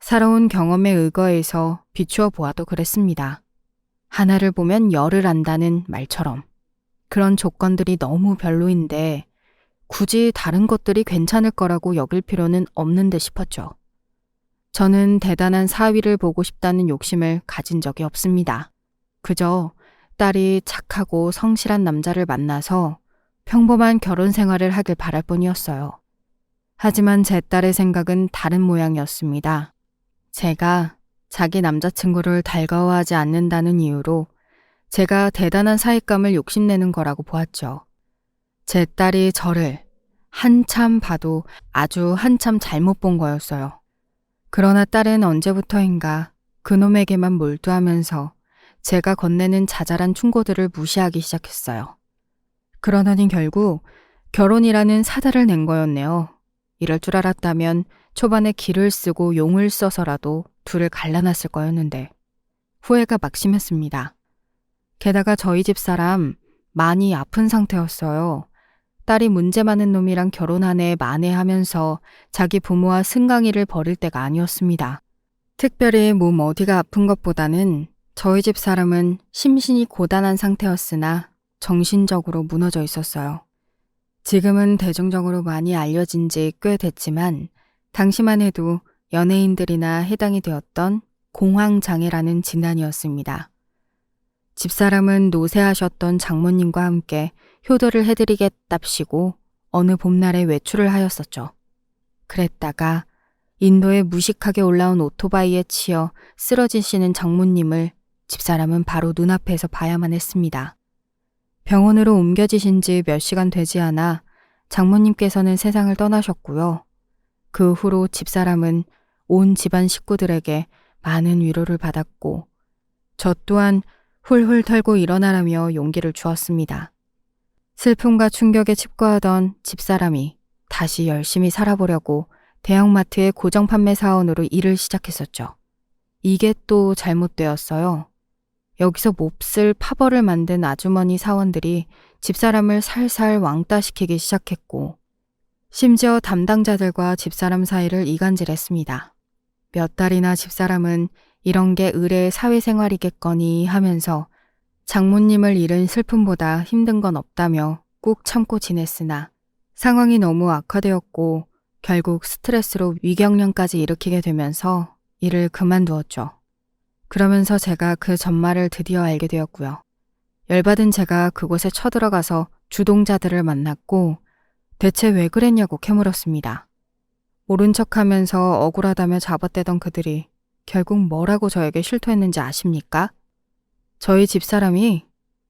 살아온 경험에 의거해서 비추어 보아도 그랬습니다. 하나를 보면 열을 안다는 말처럼 그런 조건들이 너무 별로인데 굳이 다른 것들이 괜찮을 거라고 여길 필요는 없는 듯 싶었죠. 저는 대단한 사위를 보고 싶다는 욕심을 가진 적이 없습니다. 그저 딸이 착하고 성실한 남자를 만나서 평범한 결혼 생활을 하길 바랄 뿐이었어요. 하지만 제 딸의 생각은 다른 모양이었습니다. 제가 자기 남자친구를 달가워하지 않는다는 이유로 제가 대단한 사익감을 욕심내는 거라고 보았죠. 제 딸이 저를 한참 봐도 아주 한참 잘못 본 거였어요. 그러나 딸은 언제부터인가 그놈에게만 몰두하면서 제가 건네는 자잘한 충고들을 무시하기 시작했어요. 그러더니 결국 결혼이라는 사달을 낸 거였네요. 이럴 줄 알았다면 초반에 기를 쓰고 용을 써서라도 둘을 갈라놨을 거였는데 후회가 막심했습니다. 게다가 저희 집 사람 많이 아픈 상태였어요. 딸이 문제 많은 놈이랑 결혼하네 만회하면서 자기 부모와 승강이를 벌일 때가 아니었습니다. 특별히 몸 어디가 아픈 것보다는 저희 집 사람은 심신이 고단한 상태였으나 정신적으로 무너져 있었어요. 지금은 대중적으로 많이 알려진 지 꽤 됐지만 당시만 해도 연예인들이나 해당이 되었던 공황장애라는 진단이었습니다. 집사람은 노쇠하셨던 장모님과 함께 효도를 해드리겠답시고 어느 봄날에 외출을 하였었죠. 그랬다가 인도에 무식하게 올라온 오토바이에 치여 쓰러지시는 장모님을 집사람은 바로 눈앞에서 봐야만 했습니다. 병원으로 옮겨지신 지 몇 시간 되지 않아 장모님께서는 세상을 떠나셨고요. 그 후로 집사람은 온 집안 식구들에게 많은 위로를 받았고 저 또한 훌훌 털고 일어나라며 용기를 주었습니다. 슬픔과 충격에 칩과하던 집사람이 다시 열심히 살아보려고 대형마트의 고정판매 사원으로 일을 시작했었죠. 이게 또 잘못되었어요. 여기서 몹쓸 파벌을 만든 아주머니 사원들이 집사람을 살살 왕따시키기 시작했고 심지어 담당자들과 집사람 사이를 이간질했습니다. 몇 달이나 집사람은 이런 게 의례의 사회생활이겠거니 하면서 장모님을 잃은 슬픔보다 힘든 건 없다며 꾹 참고 지냈으나 상황이 너무 악화되었고 결국 스트레스로 위경련까지 일으키게 되면서 일을 그만두었죠. 그러면서 제가 그 전말을 드디어 알게 되었고요. 열받은 제가 그곳에 쳐들어가서 주동자들을 만났고 대체 왜 그랬냐고 캐물었습니다. 모른 척하면서 억울하다며 잡아떼던 그들이 결국 뭐라고 저에게 실토했는지 아십니까? 저희 집사람이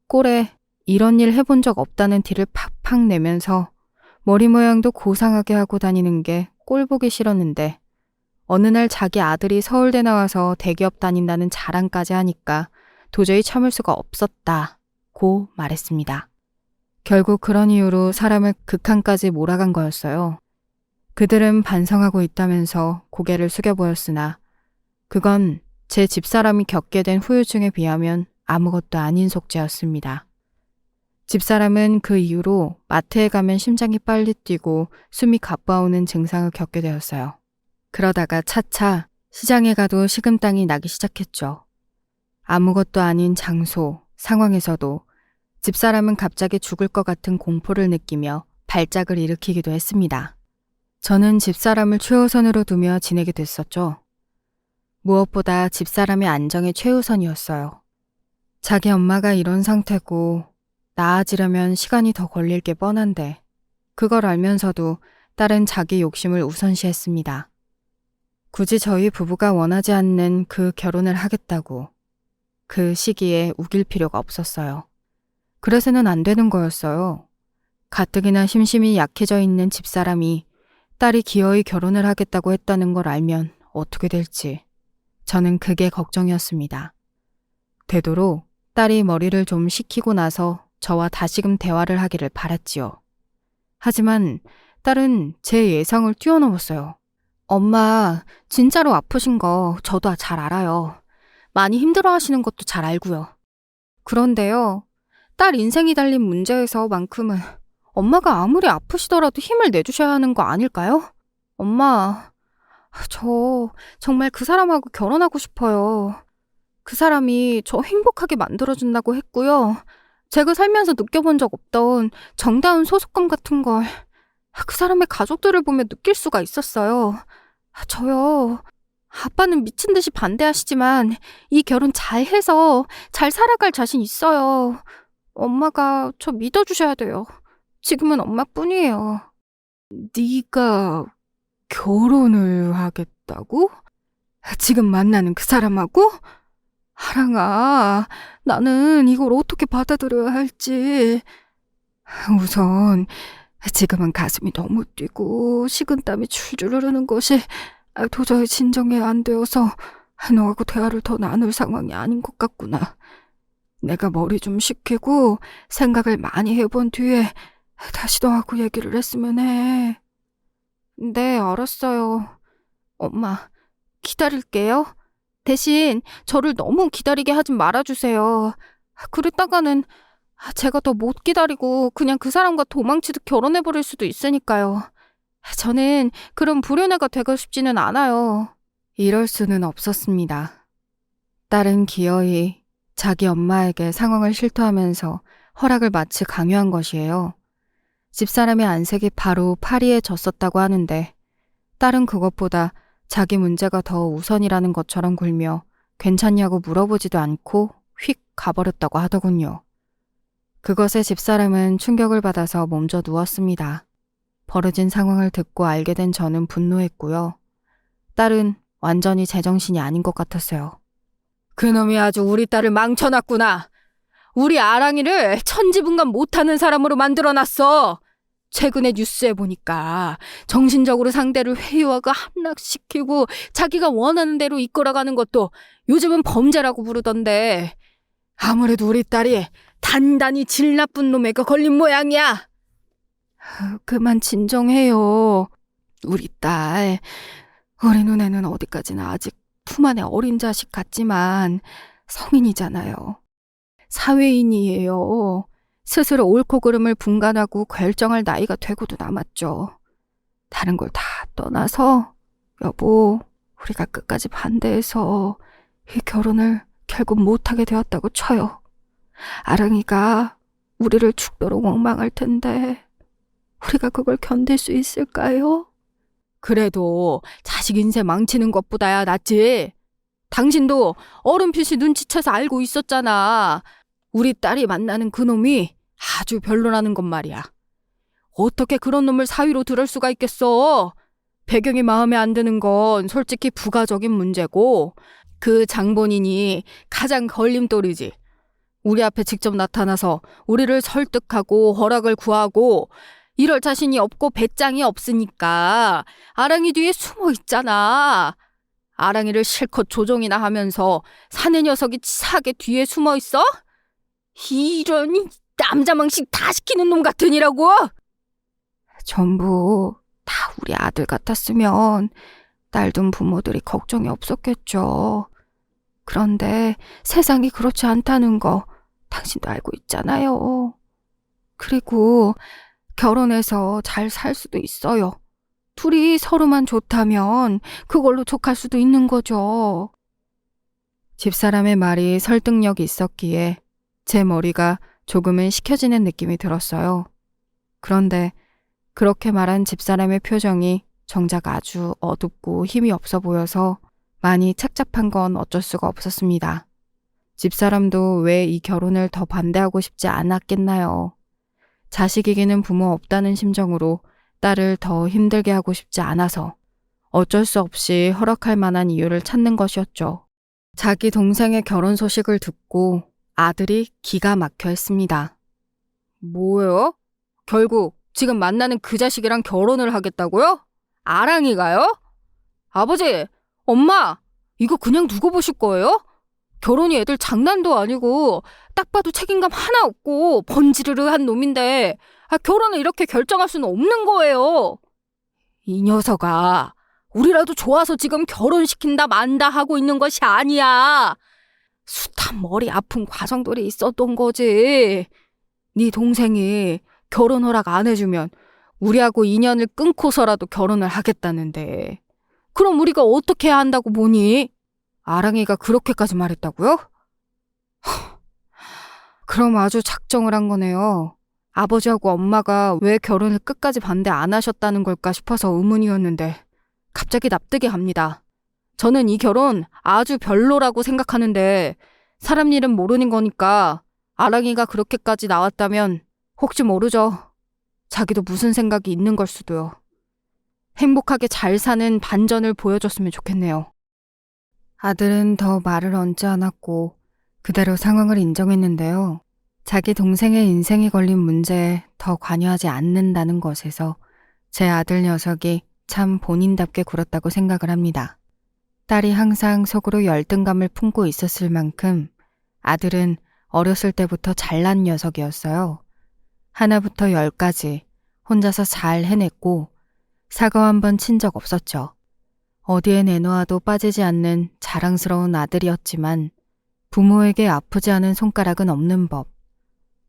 꼴에 이런 일 해본 적 없다는 티를 팍팍 내면서 머리 모양도 고상하게 하고 다니는 게 꼴보기 싫었는데 어느 날 자기 아들이 서울대 나와서 대기업 다닌다는 자랑까지 하니까 도저히 참을 수가 없었다고 말했습니다. 결국 그런 이유로 사람을 극한까지 몰아간 거였어요. 그들은 반성하고 있다면서 고개를 숙여 보였으나 그건 제 집사람이 겪게 된 후유증에 비하면 아무것도 아닌 속죄였습니다. 집사람은 그 이후로 마트에 가면 심장이 빨리 뛰고 숨이 가빠오는 증상을 겪게 되었어요. 그러다가 차차 시장에 가도 식은땀이 나기 시작했죠. 아무것도 아닌 장소, 상황에서도 집사람은 갑자기 죽을 것 같은 공포를 느끼며 발작을 일으키기도 했습니다. 저는 집사람을 최우선으로 두며 지내게 됐었죠. 무엇보다 집사람의 안정이 최우선이었어요. 자기 엄마가 이런 상태고 나아지려면 시간이 더 걸릴 게 뻔한데 그걸 알면서도 딸은 자기 욕심을 우선시했습니다. 굳이 저희 부부가 원하지 않는 그 결혼을 하겠다고 그 시기에 우길 필요가 없었어요. 그래서는 안 되는 거였어요. 가뜩이나 심심이 약해져 있는 집사람이 딸이 기어이 결혼을 하겠다고 했다는 걸 알면 어떻게 될지 저는 그게 걱정이었습니다. 되도록 딸이 머리를 좀 식히고 나서 저와 다시금 대화를 하기를 바랐지요. 하지만 딸은 제 예상을 뛰어넘었어요. 엄마, 진짜로 아프신 거 저도 잘 알아요. 많이 힘들어하시는 것도 잘 알고요. 그런데요, 딸 인생이 달린 문제에서만큼은 엄마가 아무리 아프시더라도 힘을 내주셔야 하는 거 아닐까요? 엄마, 저 정말 그 사람하고 결혼하고 싶어요. 그 사람이 저 행복하게 만들어준다고 했고요. 제가 살면서 느껴본 적 없던 정다운 소속감 같은 걸 그 사람의 가족들을 보며 느낄 수가 있었어요. 저요. 아빠는 미친 듯이 반대하시지만 이 결혼 잘 해서 잘 살아갈 자신 있어요. 엄마가 저 믿어주셔야 돼요. 지금은 엄마뿐이에요. 네가 결혼을 하겠다고? 지금 만나는 그 사람하고? 하랑아, 나는 이걸 어떻게 받아들여야 할지. 우선 지금은 가슴이 너무 뛰고 식은땀이 줄줄 흐르는 것이 도저히 진정이 안 되어서 너하고 대화를 더 나눌 상황이 아닌 것 같구나. 내가 머리 좀 식히고 생각을 많이 해본 뒤에 다시 너하고 얘기를 했으면 해. 네, 알았어요. 엄마, 기다릴게요. 대신 저를 너무 기다리게 하지 말아주세요. 그랬다가는 제가 더 못 기다리고 그냥 그 사람과 도망치듯 결혼해버릴 수도 있으니까요. 저는 그런 불효녀가 되고 싶지는 않아요. 이럴 수는 없었습니다. 딸은 기어이 자기 엄마에게 상황을 실토하면서 허락을 마치 강요한 것이에요. 집사람의 안색이 바로 파리에 졌었다고 하는데 딸은 그것보다 자기 문제가 더 우선이라는 것처럼 굴며 괜찮냐고 물어보지도 않고 휙 가버렸다고 하더군요. 그것에 집사람은 충격을 받아서 몸져 누웠습니다. 벌어진 상황을 듣고 알게 된 저는 분노했고요. 딸은 완전히 제정신이 아닌 것 같았어요. 그놈이 아주 우리 딸을 망쳐놨구나. 우리 아랑이를 천지분간 못하는 사람으로 만들어놨어. 최근에 뉴스에 보니까 정신적으로 상대를 회유하고 함락시키고 자기가 원하는 대로 이끌어가는 것도 요즘은 범죄라고 부르던데 아무래도 우리 딸이 단단히 질 나쁜 놈에게 걸린 모양이야. 그만 진정해요. 우리 딸, 우리 눈에는 어디까지나 아직 품 안에 어린 자식 같지만 성인이잖아요. 사회인이에요. 스스로 옳고 그름을 분간하고 결정할 나이가 되고도 남았죠. 다른 걸 다 떠나서 여보, 우리가 끝까지 반대해서 이 결혼을 결국 못하게 되었다고 쳐요. 아랑이가 우리를 죽도록 원망할 텐데 우리가 그걸 견딜 수 있을까요? 그래도 자식 인생 망치는 것보다야 낫지. 당신도 어른핏이 눈치채서 알고 있었잖아. 우리 딸이 만나는 그놈이 아주 별로라는 것 말이야. 어떻게 그런 놈을 사위로 들을 수가 있겠어? 배경이 마음에 안 드는 건 솔직히 부가적인 문제고 그 장본인이 가장 걸림돌이지. 우리 앞에 직접 나타나서 우리를 설득하고 허락을 구하고 이럴 자신이 없고 배짱이 없으니까 아랑이 뒤에 숨어 있잖아. 아랑이를 실컷 조종이나 하면서 사내 녀석이 치사하게 뒤에 숨어 있어? 이런 남자망식 다 시키는 놈 같으니라고. 전부 다 우리 아들 같았으면 딸 둔 부모들이 걱정이 없었겠죠. 그런데 세상이 그렇지 않다는 거 당신도 알고 있잖아요. 그리고 결혼해서 잘 살 수도 있어요. 둘이 서로만 좋다면 그걸로 족할 수도 있는 거죠. 집사람의 말이 설득력이 있었기에 제 머리가 조금은 식혀지는 느낌이 들었어요. 그런데 그렇게 말한 집사람의 표정이 정작 아주 어둡고 힘이 없어 보여서 많이 착잡한 건 어쩔 수가 없었습니다. 집사람도 왜 이 결혼을 더 반대하고 싶지 않았겠나요? 자식에게는 부모 없다는 심정으로 딸을 더 힘들게 하고 싶지 않아서 어쩔 수 없이 허락할 만한 이유를 찾는 것이었죠. 자기 동생의 결혼 소식을 듣고 아들이 기가 막혀 했습니다. 뭐예요? 결국 지금 만나는 그 자식이랑 결혼을 하겠다고요? 아랑이가요? 아버지, 엄마, 이거 그냥 두고 보실 거예요? 결혼이 애들 장난도 아니고 딱 봐도 책임감 하나 없고 번지르르한 놈인데 결혼을 이렇게 결정할 수는 없는 거예요. 이 녀석아, 우리라도 좋아서 지금 결혼시킨다 만다 하고 있는 것이 아니야. 숱한 머리 아픈 과정들이 있었던 거지. 네 동생이 결혼 허락 안 해주면 우리하고 인연을 끊고서라도 결혼을 하겠다는데 그럼 우리가 어떻게 해야 한다고 보니? 아랑이가 그렇게까지 말했다고요? 그럼 아주 작정을 한 거네요. 아버지하고 엄마가 왜 결혼을 끝까지 반대 안 하셨다는 걸까 싶어서 의문이었는데 갑자기 납득이 갑니다. 저는 이 결혼 아주 별로라고 생각하는데 사람 일은 모르는 거니까 아랑이가 그렇게까지 나왔다면 혹시 모르죠. 자기도 무슨 생각이 있는 걸 수도요. 행복하게 잘 사는 반전을 보여줬으면 좋겠네요. 아들은 더 말을 얹지 않았고 그대로 상황을 인정했는데요. 자기 동생의 인생이 걸린 문제에 더 관여하지 않는다는 것에서 제 아들 녀석이 참 본인답게 굴었다고 생각을 합니다. 딸이 항상 속으로 열등감을 품고 있었을 만큼 아들은 어렸을 때부터 잘난 녀석이었어요. 하나부터 10까지 혼자서 잘 해냈고 사과 한 번 친 적 없었죠. 어디에 내놓아도 빠지지 않는 자랑스러운 아들이었지만 부모에게 아프지 않은 손가락은 없는 법.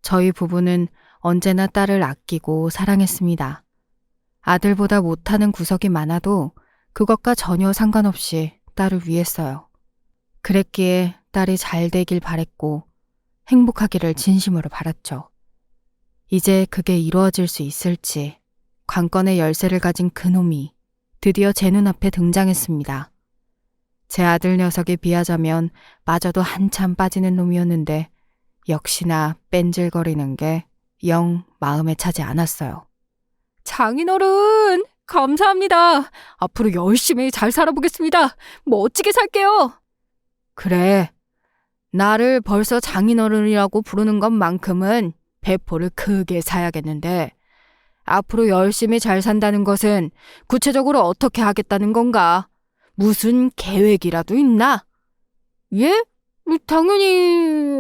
저희 부부는 언제나 딸을 아끼고 사랑했습니다. 아들보다 못하는 구석이 많아도 그것과 전혀 상관없이 딸을 위했어요. 그랬기에 딸이 잘 되길 바랬고 행복하기를 진심으로 바랐죠. 이제 그게 이루어질 수 있을지 관건의 열쇠를 가진 그놈이 드디어 제 눈앞에 등장했습니다. 제 아들 녀석에 비하자면 마저도 한참 빠지는 놈이었는데 역시나 뺀질거리는 게 영 마음에 차지 않았어요. 장인어른, 감사합니다. 앞으로 열심히 잘 살아보겠습니다. 멋지게 살게요. 그래, 나를 벌써 장인어른이라고 부르는 것만큼은 배포를 크게 사야겠는데 앞으로 열심히 잘 산다는 것은 구체적으로 어떻게 하겠다는 건가? 무슨 계획이라도 있나? 예? 당연히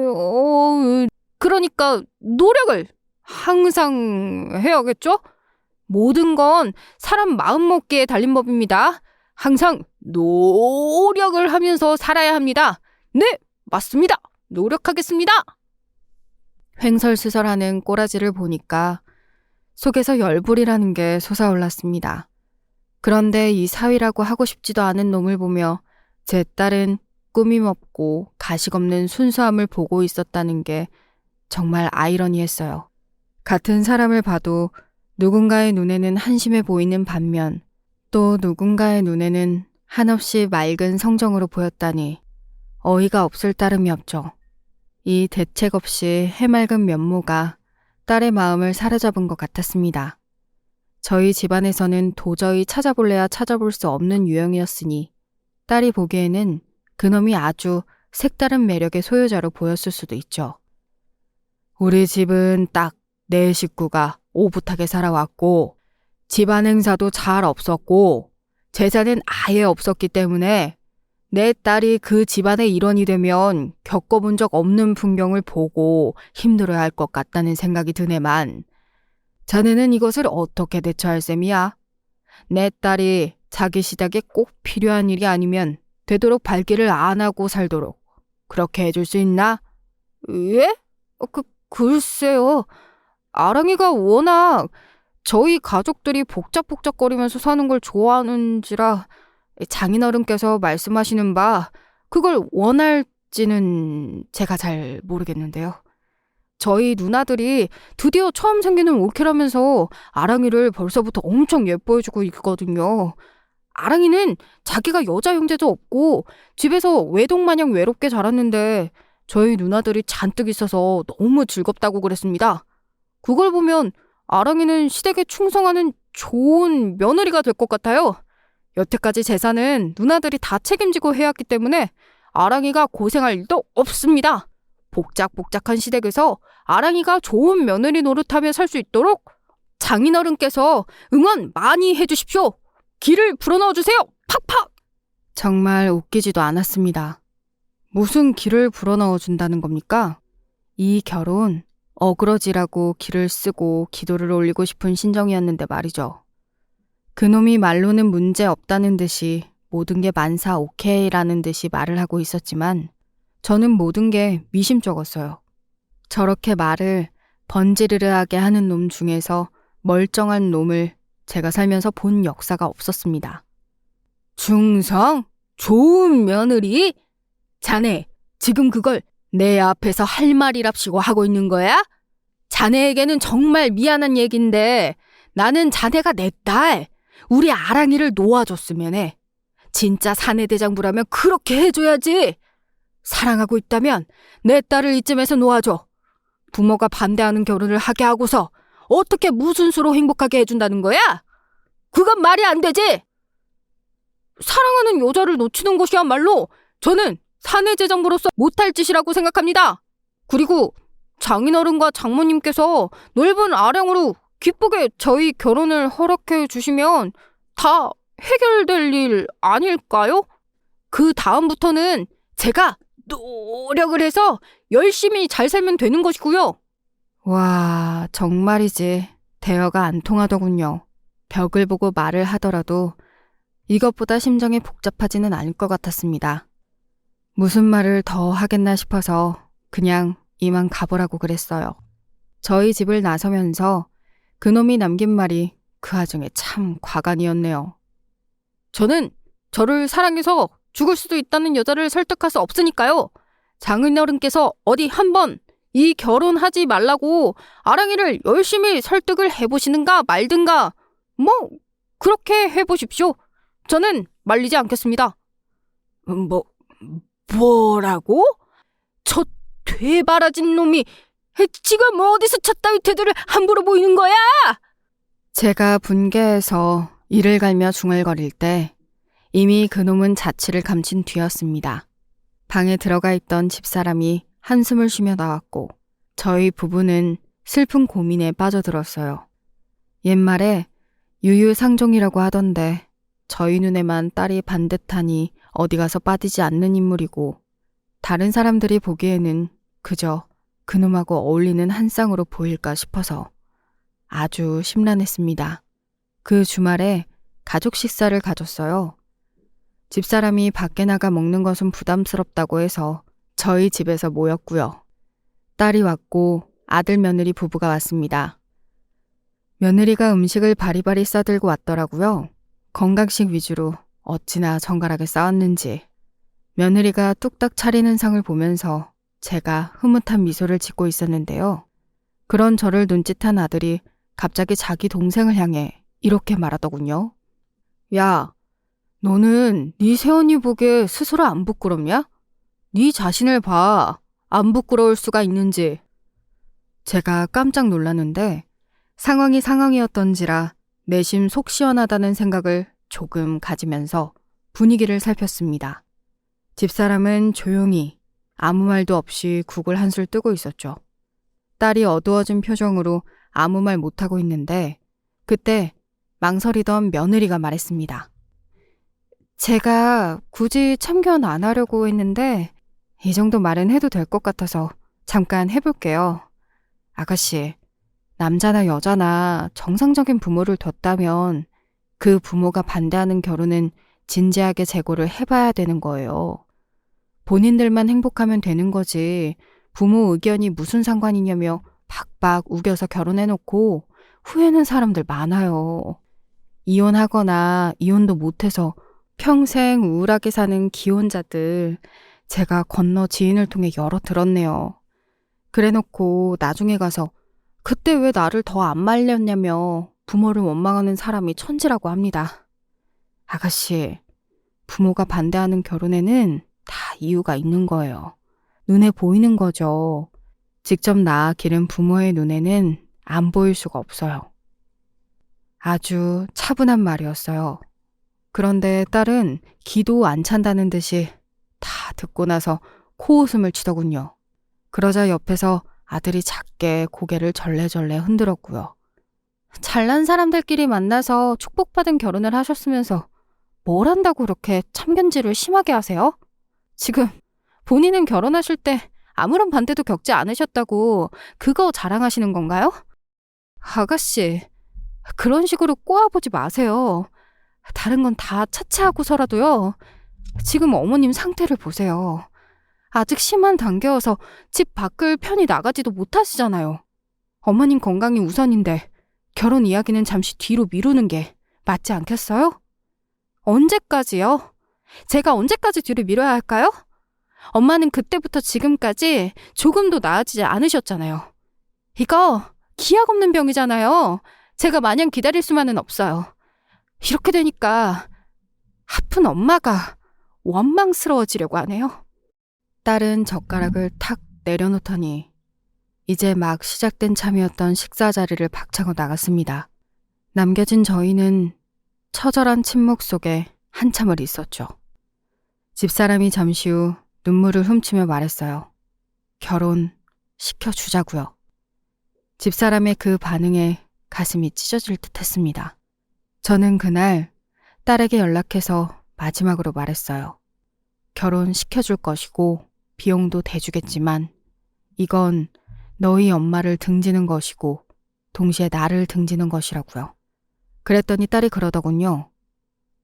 그러니까 노력을 항상 해야겠죠? 모든 건 사람 마음먹기에 달린 법입니다. 항상 노력을 하면서 살아야 합니다. 네, 맞습니다. 노력하겠습니다. 횡설수설하는 꼬라지를 보니까 속에서 열불이라는 게 솟아올랐습니다. 그런데 이 사위라고 하고 싶지도 않은 놈을 보며 제 딸은 꾸밈 없고 가식 없는 순수함을 보고 있었다는 게 정말 아이러니했어요. 같은 사람을 봐도 누군가의 눈에는 한심해 보이는 반면 또 누군가의 눈에는 한없이 맑은 성정으로 보였다니 어이가 없을 따름이 없죠. 이 대책 없이 해맑은 면모가 딸의 마음을 사로잡은 것 같았습니다. 저희 집안에서는 도저히 찾아볼래야 찾아볼 수 없는 유형이었으니 딸이 보기에는 그놈이 아주 색다른 매력의 소유자로 보였을 수도 있죠. 우리 집은 딱 네 식구가 오붓하게 살아왔고 집안 행사도 잘 없었고 재산은 아예 없었기 때문에 내 딸이 그 집안의 일원이 되면 겪어본 적 없는 풍경을 보고 힘들어야 할 것 같다는 생각이 드네만 자네는 이것을 어떻게 대처할 셈이야? 내 딸이 자기 시댁에 꼭 필요한 일이 아니면 되도록 발길을 안 하고 살도록 그렇게 해줄 수 있나? 예? 글쎄요. 아랑이가 워낙 저희 가족들이 복작복작거리면서 사는 걸 좋아하는지라 장인어른께서 말씀하시는 바 그걸 원할지는 제가 잘 모르겠는데요. 저희 누나들이 드디어 처음 생기는 올케라면서 아랑이를 벌써부터 엄청 예뻐해주고 있거든요. 아랑이는 자기가 여자 형제도 없고 집에서 외동마냥 외롭게 자랐는데 저희 누나들이 잔뜩 있어서 너무 즐겁다고 그랬습니다. 그걸 보면 아랑이는 시댁에 충성하는 좋은 며느리가 될 것 같아요. 여태까지 재산은 누나들이 다 책임지고 해왔기 때문에 아랑이가 고생할 일도 없습니다. 복작복작한 시댁에서 아랑이가 좋은 며느리 노릇하며 살 수 있도록 장인어른께서 응원 많이 해주십시오. 기를 불어넣어주세요. 팍팍! 정말 웃기지도 않았습니다. 무슨 기를 불어넣어준다는 겁니까? 이 결혼 어그러지라고 기를 쓰고 기도를 올리고 싶은 심정이었는데 말이죠. 그놈이 말로는 문제 없다는 듯이 모든 게 만사 오케이라는 듯이 말을 하고 있었지만 저는 모든 게 미심쩍었어요. 저렇게 말을 번지르르하게 하는 놈 중에서 멀쩡한 놈을 제가 살면서 본 역사가 없었습니다. 충성? 좋은 며느리? 자네, 지금 그걸 내 앞에서 할 말이랍시고 하고 있는 거야? 자네에게는 정말 미안한 얘긴데 나는 자네가 내 딸, 우리 아랑이를 놓아줬으면 해. 진짜 사내대장부라면 그렇게 해줘야지. 사랑하고 있다면 내 딸을 이쯤에서 놓아줘. 부모가 반대하는 결혼을 하게 하고서 어떻게 무슨 수로 행복하게 해준다는 거야? 그건 말이 안 되지. 사랑하는 여자를 놓치는 것이야말로 저는 사내재정부로서 못할 짓이라고 생각합니다. 그리고 장인어른과 장모님께서 넓은 아량으로 기쁘게 저희 결혼을 허락해 주시면 다 해결될 일 아닐까요? 그 다음부터는 제가 노력을 해서 열심히 잘 살면 되는 것이고요. 와, 정말이지. 대화가 안 통하더군요. 벽을 보고 말을 하더라도 이것보다 심정이 복잡하지는 않을 것 같았습니다. 무슨 말을 더 하겠나 싶어서 그냥 이만 가보라고 그랬어요. 저희 집을 나서면서 그놈이 남긴 말이 그 와중에 참 과간이었네요. 저는 저를 사랑해서 죽을 수도 있다는 여자를 설득할 수 없으니까요. 장인어른께서 어디 한번 이 결혼하지 말라고 아랑이를 열심히 설득을 해보시는가 말든가 뭐 그렇게 해보십시오. 저는 말리지 않겠습니다. 뭐라고? 저 되바라진 놈이 지금 어디서 찻다위 태도를 함부로 보이는 거야? 제가 분개해서 이를 갈며 중얼거릴 때 이미 그놈은 자취를 감춘 뒤였습니다. 방에 들어가 있던 집사람이 한숨을 쉬며 나왔고 저희 부부는 슬픈 고민에 빠져들었어요. 옛말에 유유상종이라고 하던데 저희 눈에만 딸이 반듯하니 어디 가서 빠지지 않는 인물이고 다른 사람들이 보기에는 그저 그놈하고 어울리는 한 쌍으로 보일까 싶어서 아주 심란했습니다. 그 주말에 가족 식사를 가졌어요. 집사람이 밖에 나가 먹는 것은 부담스럽다고 해서 저희 집에서 모였고요. 딸이 왔고 아들 며느리 부부가 왔습니다. 며느리가 음식을 바리바리 싸들고 왔더라고요. 건강식 위주로 어찌나 정갈하게 싸웠는지. 며느리가 뚝딱 차리는 상을 보면서 제가 흐뭇한 미소를 짓고 있었는데요. 그런 저를 눈짓한 아들이 갑자기 자기 동생을 향해 이렇게 말하더군요. 야, 너는 네 새언니 보기에 스스로 안 부끄럽냐? 네 자신을 봐. 안 부끄러울 수가 있는지. 제가 깜짝 놀랐는데 상황이 상황이었던지라 내심 속 시원하다는 생각을 조금 가지면서 분위기를 살폈습니다. 집사람은 조용히 아무 말도 없이 국을 한술 뜨고 있었죠. 딸이 어두워진 표정으로 아무 말 못하고 있는데 그때 망설이던 며느리가 말했습니다. 제가 굳이 참견 안 하려고 했는데 이 정도 말은 해도 될 것 같아서 잠깐 해볼게요. 아가씨, 남자나 여자나 정상적인 부모를 뒀다면 그 부모가 반대하는 결혼은 진지하게 재고를 해봐야 되는 거예요. 본인들만 행복하면 되는 거지 부모 의견이 무슨 상관이냐며 박박 우겨서 결혼해놓고 후회하는 사람들 많아요. 이혼하거나 이혼도 못해서 평생 우울하게 사는 기혼자들 제가 건너 지인을 통해 여러 들었네요. 그래놓고 나중에 가서 그때 왜 나를 더 안 말렸냐며 부모를 원망하는 사람이 천지라고 합니다. 아가씨, 부모가 반대하는 결혼에는 다 이유가 있는 거예요. 눈에 보이는 거죠. 직접 낳아 기른 부모의 눈에는 안 보일 수가 없어요. 아주 차분한 말이었어요. 그런데 딸은 기도 안 찬다는 듯이 다 듣고 나서 코웃음을 치더군요. 그러자 옆에서 아들이 작게 고개를 절레절레 흔들었고요. 잘난 사람들끼리 만나서 축복받은 결혼을 하셨으면서 뭘 한다고 그렇게 참견질을 심하게 하세요? 지금 본인은 결혼하실 때 아무런 반대도 겪지 않으셨다고 그거 자랑하시는 건가요? 아가씨, 그런 식으로 꼬아보지 마세요. 다른 건 다 차치하고서라도요. 지금 어머님 상태를 보세요. 아직 심한 단계여서 집 밖을 편히 나가지도 못하시잖아요. 어머님 건강이 우선인데 결혼 이야기는 잠시 뒤로 미루는 게 맞지 않겠어요? 언제까지요? 제가 언제까지 뒤로 미뤄야 할까요? 엄마는 그때부터 지금까지 조금도 나아지지 않으셨잖아요. 이거 기약 없는 병이잖아요. 제가 마냥 기다릴 수만은 없어요. 이렇게 되니까 아픈 엄마가 원망스러워지려고 하네요. 딸은 젓가락을 탁 내려놓더니 이제 막 시작된 참이었던 식사 자리를 박차고 나갔습니다. 남겨진 저희는 처절한 침묵 속에 한참을 있었죠. 집사람이 잠시 후 눈물을 훔치며 말했어요. 결혼 시켜주자고요. 집사람의 그 반응에 가슴이 찢어질 듯 했습니다. 저는 그날 딸에게 연락해서 마지막으로 말했어요. 결혼 시켜줄 것이고 비용도 대주겠지만 이건 너희 엄마를 등지는 것이고 동시에 나를 등지는 것이라고요. 그랬더니 딸이 그러더군요.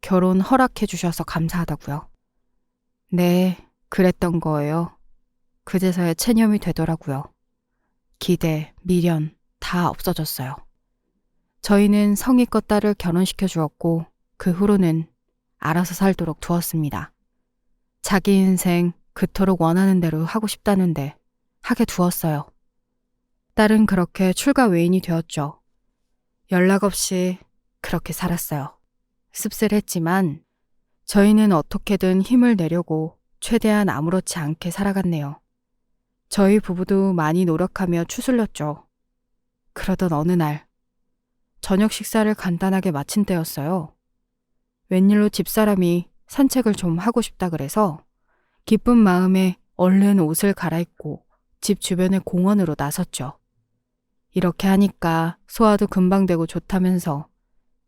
결혼 허락해 주셔서 감사하다고요. 네, 그랬던 거예요. 그제서야 체념이 되더라고요. 기대, 미련 다 없어졌어요. 저희는 성의껏 딸을 결혼시켜 주었고 그 후로는 알아서 살도록 두었습니다. 자기 인생 그토록 원하는 대로 하고 싶다는데 하게 두었어요. 딸은 그렇게 출가 외인이 되었죠. 연락 없이 그렇게 살았어요. 씁쓸했지만 저희는 어떻게든 힘을 내려고 최대한 아무렇지 않게 살아갔네요. 저희 부부도 많이 노력하며 추슬렸죠. 그러던 어느 날 저녁 식사를 간단하게 마친 때였어요. 웬일로 집사람이 산책을 좀 하고 싶다 그래서 기쁜 마음에 얼른 옷을 갈아입고 집 주변의 공원으로 나섰죠. 이렇게 하니까 소화도 금방 되고 좋다면서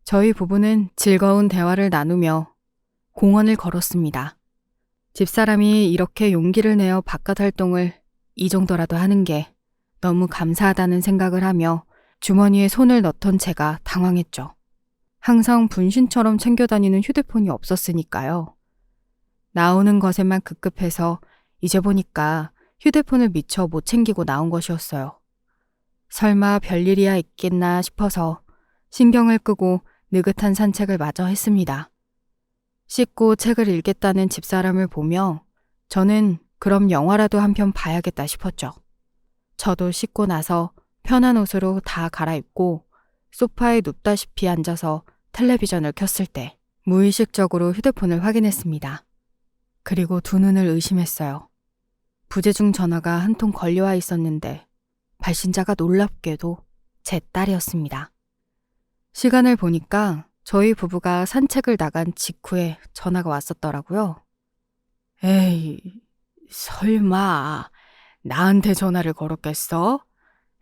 저희 부부는 즐거운 대화를 나누며 공원을 걸었습니다. 집사람이 이렇게 용기를 내어 바깥 활동을 이 정도라도 하는 게 너무 감사하다는 생각을 하며 주머니에 손을 넣던 제가 당황했죠. 항상 분신처럼 챙겨 다니는 휴대폰이 없었으니까요. 나오는 것에만 급급해서 이제 보니까 휴대폰을 미처 못 챙기고 나온 것이었어요. 설마 별일이야 있겠나 싶어서 신경을 끄고 느긋한 산책을 마저 했습니다. 씻고 책을 읽겠다는 집사람을 보며 저는 그럼 영화라도 한 편 봐야겠다 싶었죠. 저도 씻고 나서 편한 옷으로 다 갈아입고 소파에 눕다시피 앉아서 텔레비전을 켰을 때 무의식적으로 휴대폰을 확인했습니다. 그리고 두 눈을 의심했어요. 부재중 전화가 한 통 걸려와 있었는데 발신자가 놀랍게도 제 딸이었습니다. 시간을 보니까 저희 부부가 산책을 나간 직후에 전화가 왔었더라고요. 에이, 설마 나한테 전화를 걸었겠어?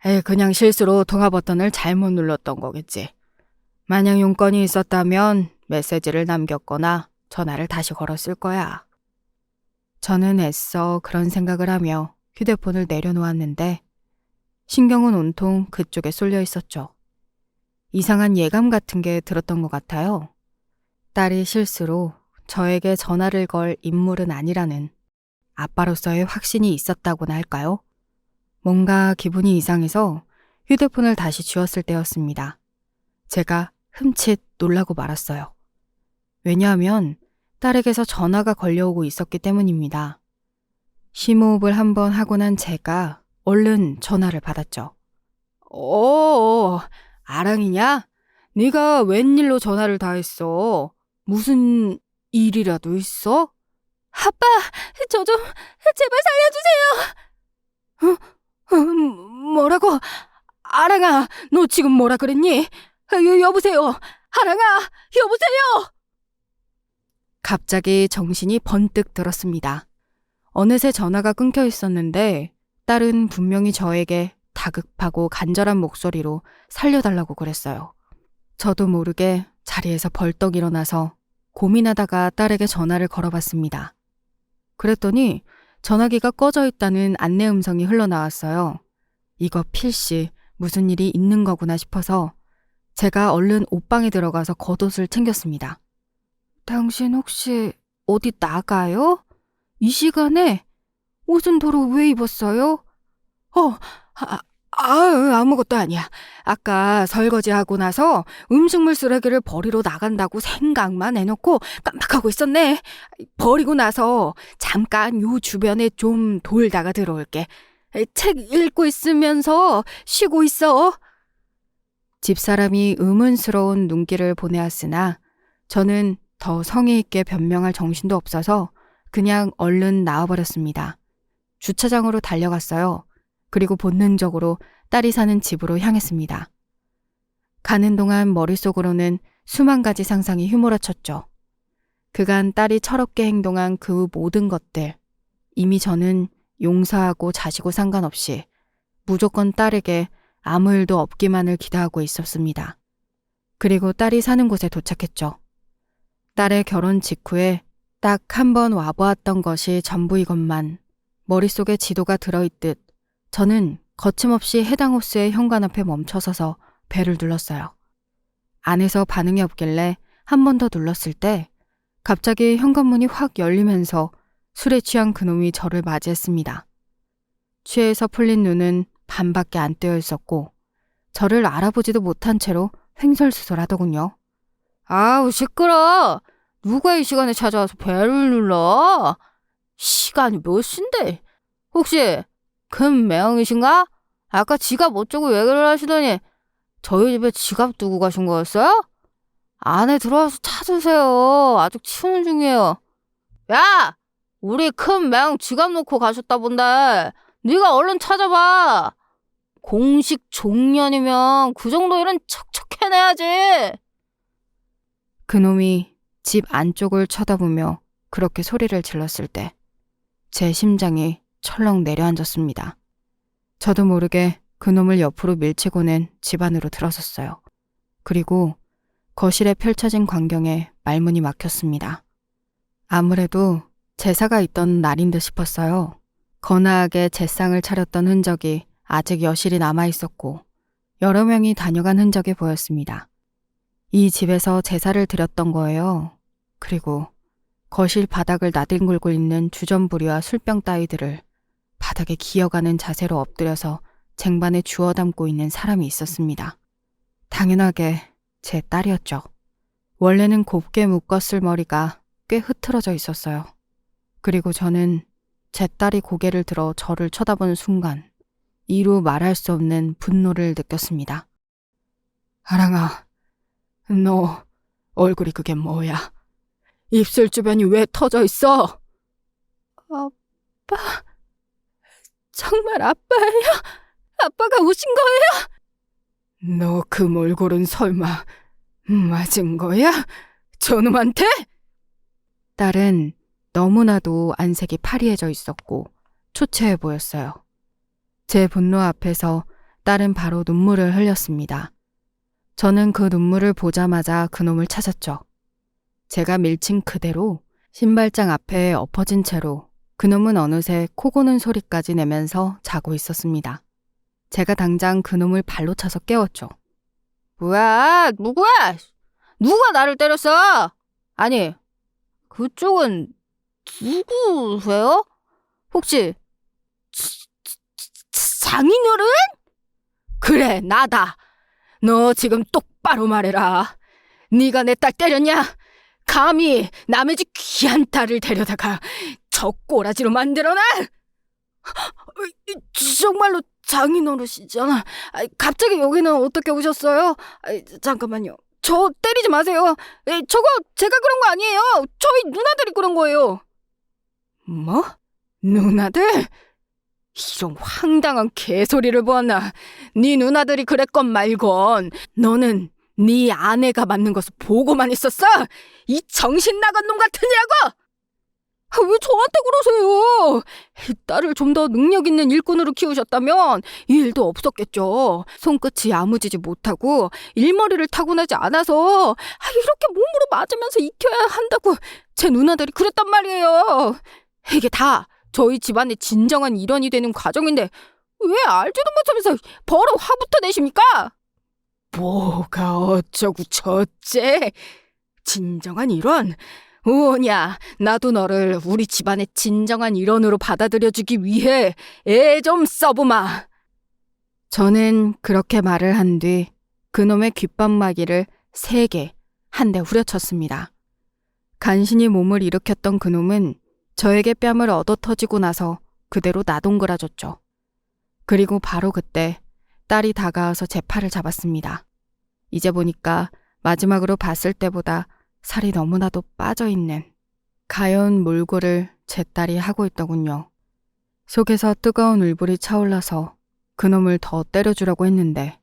에이, 그냥 실수로 통화 버튼을 잘못 눌렀던 거겠지. 만약 용건이 있었다면 메시지를 남겼거나 전화를 다시 걸었을 거야. 저는 애써 그런 생각을 하며 휴대폰을 내려놓았는데 신경은 온통 그쪽에 쏠려 있었죠. 이상한 예감 같은 게 들었던 것 같아요. 딸이 실수로 저에게 전화를 걸 인물은 아니라는 아빠로서의 확신이 있었다고나 할까요? 뭔가 기분이 이상해서 휴대폰을 다시 쥐었을 때였습니다. 제가 흠칫 놀라고 말았어요. 왜냐하면 딸에게서 전화가 걸려오고 있었기 때문입니다. 심호흡을 한번 하고 난 제가 얼른 전화를 받았죠. 아랑이냐? 네가 웬일로 전화를 다 했어? 무슨 일이라도 있어? 아빠, 저 좀 제발 살려주세요. 뭐라고? 아랑아, 너 지금 뭐라 그랬니? 여보세요? 아랑아, 여보세요? 갑자기 정신이 번뜩 들었습니다. 어느새 전화가 끊겨 있었는데 딸은 분명히 저에게 다급하고 간절한 목소리로 살려달라고 그랬어요. 저도 모르게 자리에서 벌떡 일어나서 고민하다가 딸에게 전화를 걸어봤습니다. 그랬더니 전화기가 꺼져 있다는 안내 음성이 흘러나왔어요. 이거 필시 무슨 일이 있는 거구나 싶어서 제가 얼른 옷방에 들어가서 겉옷을 챙겼습니다. 당신 혹시 어디 나가요? 이 시간에 옷은 도로 왜 입었어요? 아무것도 아니야. 아까 설거지하고 나서 음식물 쓰레기를 버리러 나간다고 생각만 해놓고 깜빡하고 있었네. 버리고 나서 잠깐 요 주변에 좀 돌다가 들어올게. 책 읽고 있으면서 쉬고 있어. 집사람이 의문스러운 눈길을 보내왔으나 저는 더 성의 있게 변명할 정신도 없어서 그냥 얼른 나와버렸습니다. 주차장으로 달려갔어요. 그리고 본능적으로 딸이 사는 집으로 향했습니다. 가는 동안 머릿속으로는 수만 가지 상상이 휘몰아쳤죠. 그간 딸이 철없게 행동한 그 모든 것들, 이미 저는 용서하고 자시고 상관없이 무조건 딸에게 아무 일도 없기만을 기대하고 있었습니다. 그리고 딸이 사는 곳에 도착했죠. 딸의 결혼 직후에 딱 한 번 와보았던 것이 전부이건만 머릿속에 지도가 들어있듯 저는 거침없이 해당 호수의 현관 앞에 멈춰서서 벨을 눌렀어요. 안에서 반응이 없길래 한 번 더 눌렀을 때 갑자기 현관문이 확 열리면서 술에 취한 그놈이 저를 맞이했습니다. 취해서 풀린 눈은 반밖에 안 떼어 있었고 저를 알아보지도 못한 채로 횡설수설하더군요. 아우 시끄러. 누가 이 시간에 찾아와서 벨을 눌러? 시간이 몇 시인데? 혹시 금매형이신가? 아까 지갑 어쩌고 얘기를 하시더니 저희 집에 지갑 두고 가신 거였어요? 안에 들어와서 찾으세요. 아직 치우는 중이에요. 야! 우리 큰 매형 지갑 놓고 가셨다 본데 네가 얼른 찾아봐. 공식 종년이면 그 정도 일은 척척 해내야지. 그놈이 집 안쪽을 쳐다보며 그렇게 소리를 질렀을 때 제 심장이 철렁 내려앉았습니다. 저도 모르게 그놈을 옆으로 밀치고는 집 안으로 들어섰어요. 그리고 거실에 펼쳐진 광경에 말문이 막혔습니다. 아무래도 제사가 있던 날인 듯 싶었어요. 거나하게 제상을 차렸던 흔적이 아직 여실히 남아있었고 여러 명이 다녀간 흔적이 보였습니다. 이 집에서 제사를 드렸던 거예요. 그리고 거실 바닥을 나뒹굴고 있는 주전부리와 술병 따위들을 바닥에 기어가는 자세로 엎드려서 쟁반에 주워 담고 있는 사람이 있었습니다. 당연하게 제 딸이었죠. 원래는 곱게 묶었을 머리가 꽤 흐트러져 있었어요. 그리고 저는 제 딸이 고개를 들어 저를 쳐다보는 순간 이루 말할 수 없는 분노를 느꼈습니다. 아랑아, 너 얼굴이 그게 뭐야? 입술 주변이 왜 터져 있어? 아빠, 정말 아빠예요? 아빠가 오신 거예요? 너 그 몰골은 설마 맞은 거야? 저놈한테? 딸은 너무나도 안색이 파리해져 있었고 초췌해 보였어요. 제 분노 앞에서 딸은 바로 눈물을 흘렸습니다. 저는 그 눈물을 보자마자 그놈을 찾았죠. 제가 밀친 그대로 신발장 앞에 엎어진 채로 그놈은 어느새 코 고는 소리까지 내면서 자고 있었습니다. 제가 당장 그놈을 발로 차서 깨웠죠. 뭐야? 누구야? 누가 나를 때렸어? 아니, 그쪽은 누구세요? 혹시 장인어른? 그래, 나다. 너 지금 똑바로 말해라. 네가 내 딸 때렸냐? 감히 남의 집 귀한 딸을 데려다가 저 꼬라지로 만들어놔? 정말로 장인어른이잖아. 갑자기 여기는 어떻게 오셨어요? 잠깐만요. 저 때리지 마세요. 저거 제가 그런 거 아니에요. 저희 누나들이 그런 거예요. 뭐? 누나들? 이런 황당한 개소리를 보았나. 네 누나들이 그랬건 말건 너는 네 아내가 맞는 것을 보고만 있었어? 이 정신 나간 놈 같으냐고! 왜 저한테 그러세요? 딸을 좀 더 능력 있는 일꾼으로 키우셨다면 이 일도 없었겠죠. 손끝이 야무지지 못하고 일머리를 타고나지 않아서 이렇게 몸으로 맞으면서 익혀야 한다고 제 누나들이 그랬단 말이에요. 이게 다 저희 집안의 진정한 일원이 되는 과정인데 왜 알지도 못하면서 버릇 화부터 내십니까? 뭐가 어쩌고 저째? 진정한 일원? 오냐, 나도 너를 우리 집안의 진정한 일원으로 받아들여주기 위해 애 좀 써보마. 저는 그렇게 말을 한 뒤 그놈의 귓밤마기를 3개 한 대 후려쳤습니다. 간신히 몸을 일으켰던 그놈은 저에게 뺨을 얻어터지고 나서 그대로 나동그라졌죠. 그리고 바로 그때 딸이 다가와서 제 팔을 잡았습니다. 이제 보니까 마지막으로 봤을 때보다 살이 너무나도 빠져있는 가여운 몰골을 제 딸이 하고 있더군요. 속에서 뜨거운 울분이 차올라서 그놈을 더 때려주려고 했는데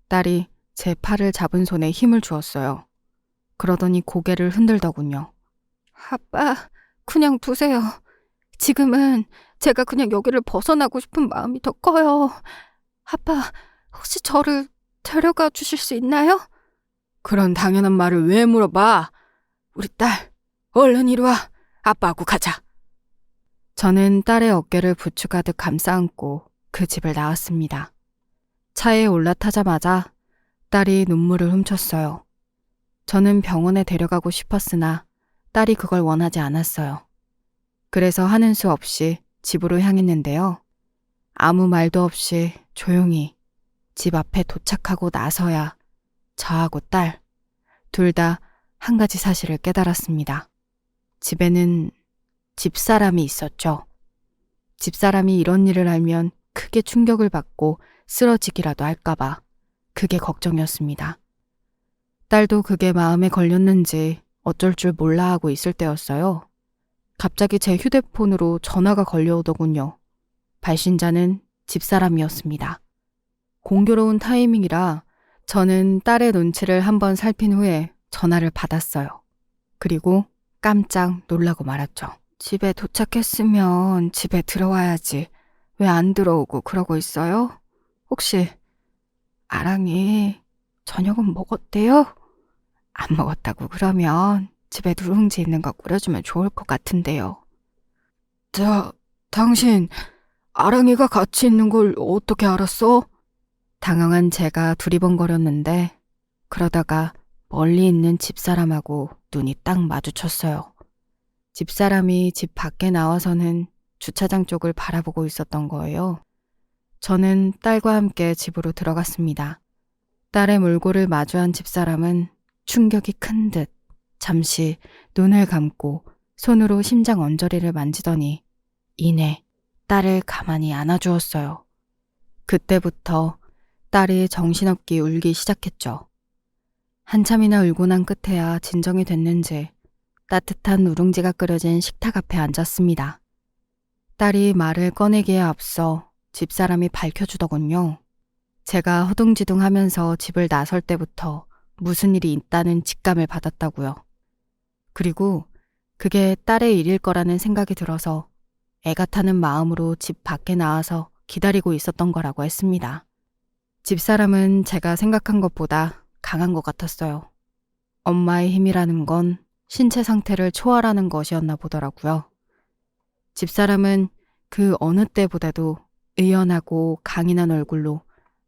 딸이 제 팔을 잡은 손에 힘을 주었어요. 그러더니 고개를 흔들더군요. 아빠, 그냥 두세요. 지금은 제가 그냥 여기를 벗어나고 싶은 마음이 더 커요. 아빠, 혹시 저를 데려가 주실 수 있나요? 그런 당연한 말을 왜 물어봐? 우리 딸, 얼른 이리 와. 아빠하고 가자. 저는 딸의 어깨를 부축하듯 감싸안고 그 집을 나왔습니다. 차에 올라타자마자 딸이 눈물을 훔쳤어요. 저는 병원에 데려가고 싶었으나 딸이 그걸 원하지 않았어요. 그래서 하는 수 없이 집으로 향했는데요. 아무 말도 없이 조용히 집 앞에 도착하고 나서야 저하고 딸, 둘 다 한 가지 사실을 깨달았습니다. 집에는 집사람이 있었죠. 집사람이 이런 일을 알면 크게 충격을 받고 쓰러지기라도 할까봐 그게 걱정이었습니다. 딸도 그게 마음에 걸렸는지 어쩔 줄 몰라 하고 있을 때였어요. 갑자기 제 휴대폰으로 전화가 걸려오더군요. 발신자는 집사람이었습니다. 공교로운 타이밍이라 저는 딸의 눈치를 한번 살핀 후에 전화를 받았어요. 그리고 깜짝 놀라고 말았죠. 집에 도착했으면 집에 들어와야지. 왜 안 들어오고 그러고 있어요? 혹시 아랑이 저녁은 먹었대요? 안 먹었다고 그러면 집에 누룽지 있는 거 끓여주면 좋을 것 같은데요. 당신 아랑이가 같이 있는 걸 어떻게 알았어? 당황한 제가 두리번거렸는데 그러다가 멀리 있는 집사람하고 눈이 딱 마주쳤어요. 집사람이 집 밖에 나와서는 주차장 쪽을 바라보고 있었던 거예요. 저는 딸과 함께 집으로 들어갔습니다. 딸의 몰골을 마주한 집사람은 충격이 큰 듯 잠시 눈을 감고 손으로 심장 언저리를 만지더니 이내 딸을 가만히 안아주었어요. 그때부터 딸이 정신없게 울기 시작했죠. 한참이나 울고 난 끝에야 진정이 됐는지 따뜻한 누룽지가 끓여진 식탁 앞에 앉았습니다. 딸이 말을 꺼내기에 앞서 집사람이 밝혀주더군요. 제가 허둥지둥하면서 집을 나설 때부터 무슨 일이 있다는 직감을 받았다고요. 그리고 그게 딸의 일일 거라는 생각이 들어서 애가 타는 마음으로 집 밖에 나와서 기다리고 있었던 거라고 했습니다. 집사람은 제가 생각한 것보다 강한 것 같았어요. 엄마의 힘이라는 건 신체 상태를 초월하는 것이었나 보더라고요. 집사람은 그 어느 때보다도 의연하고 강인한 얼굴로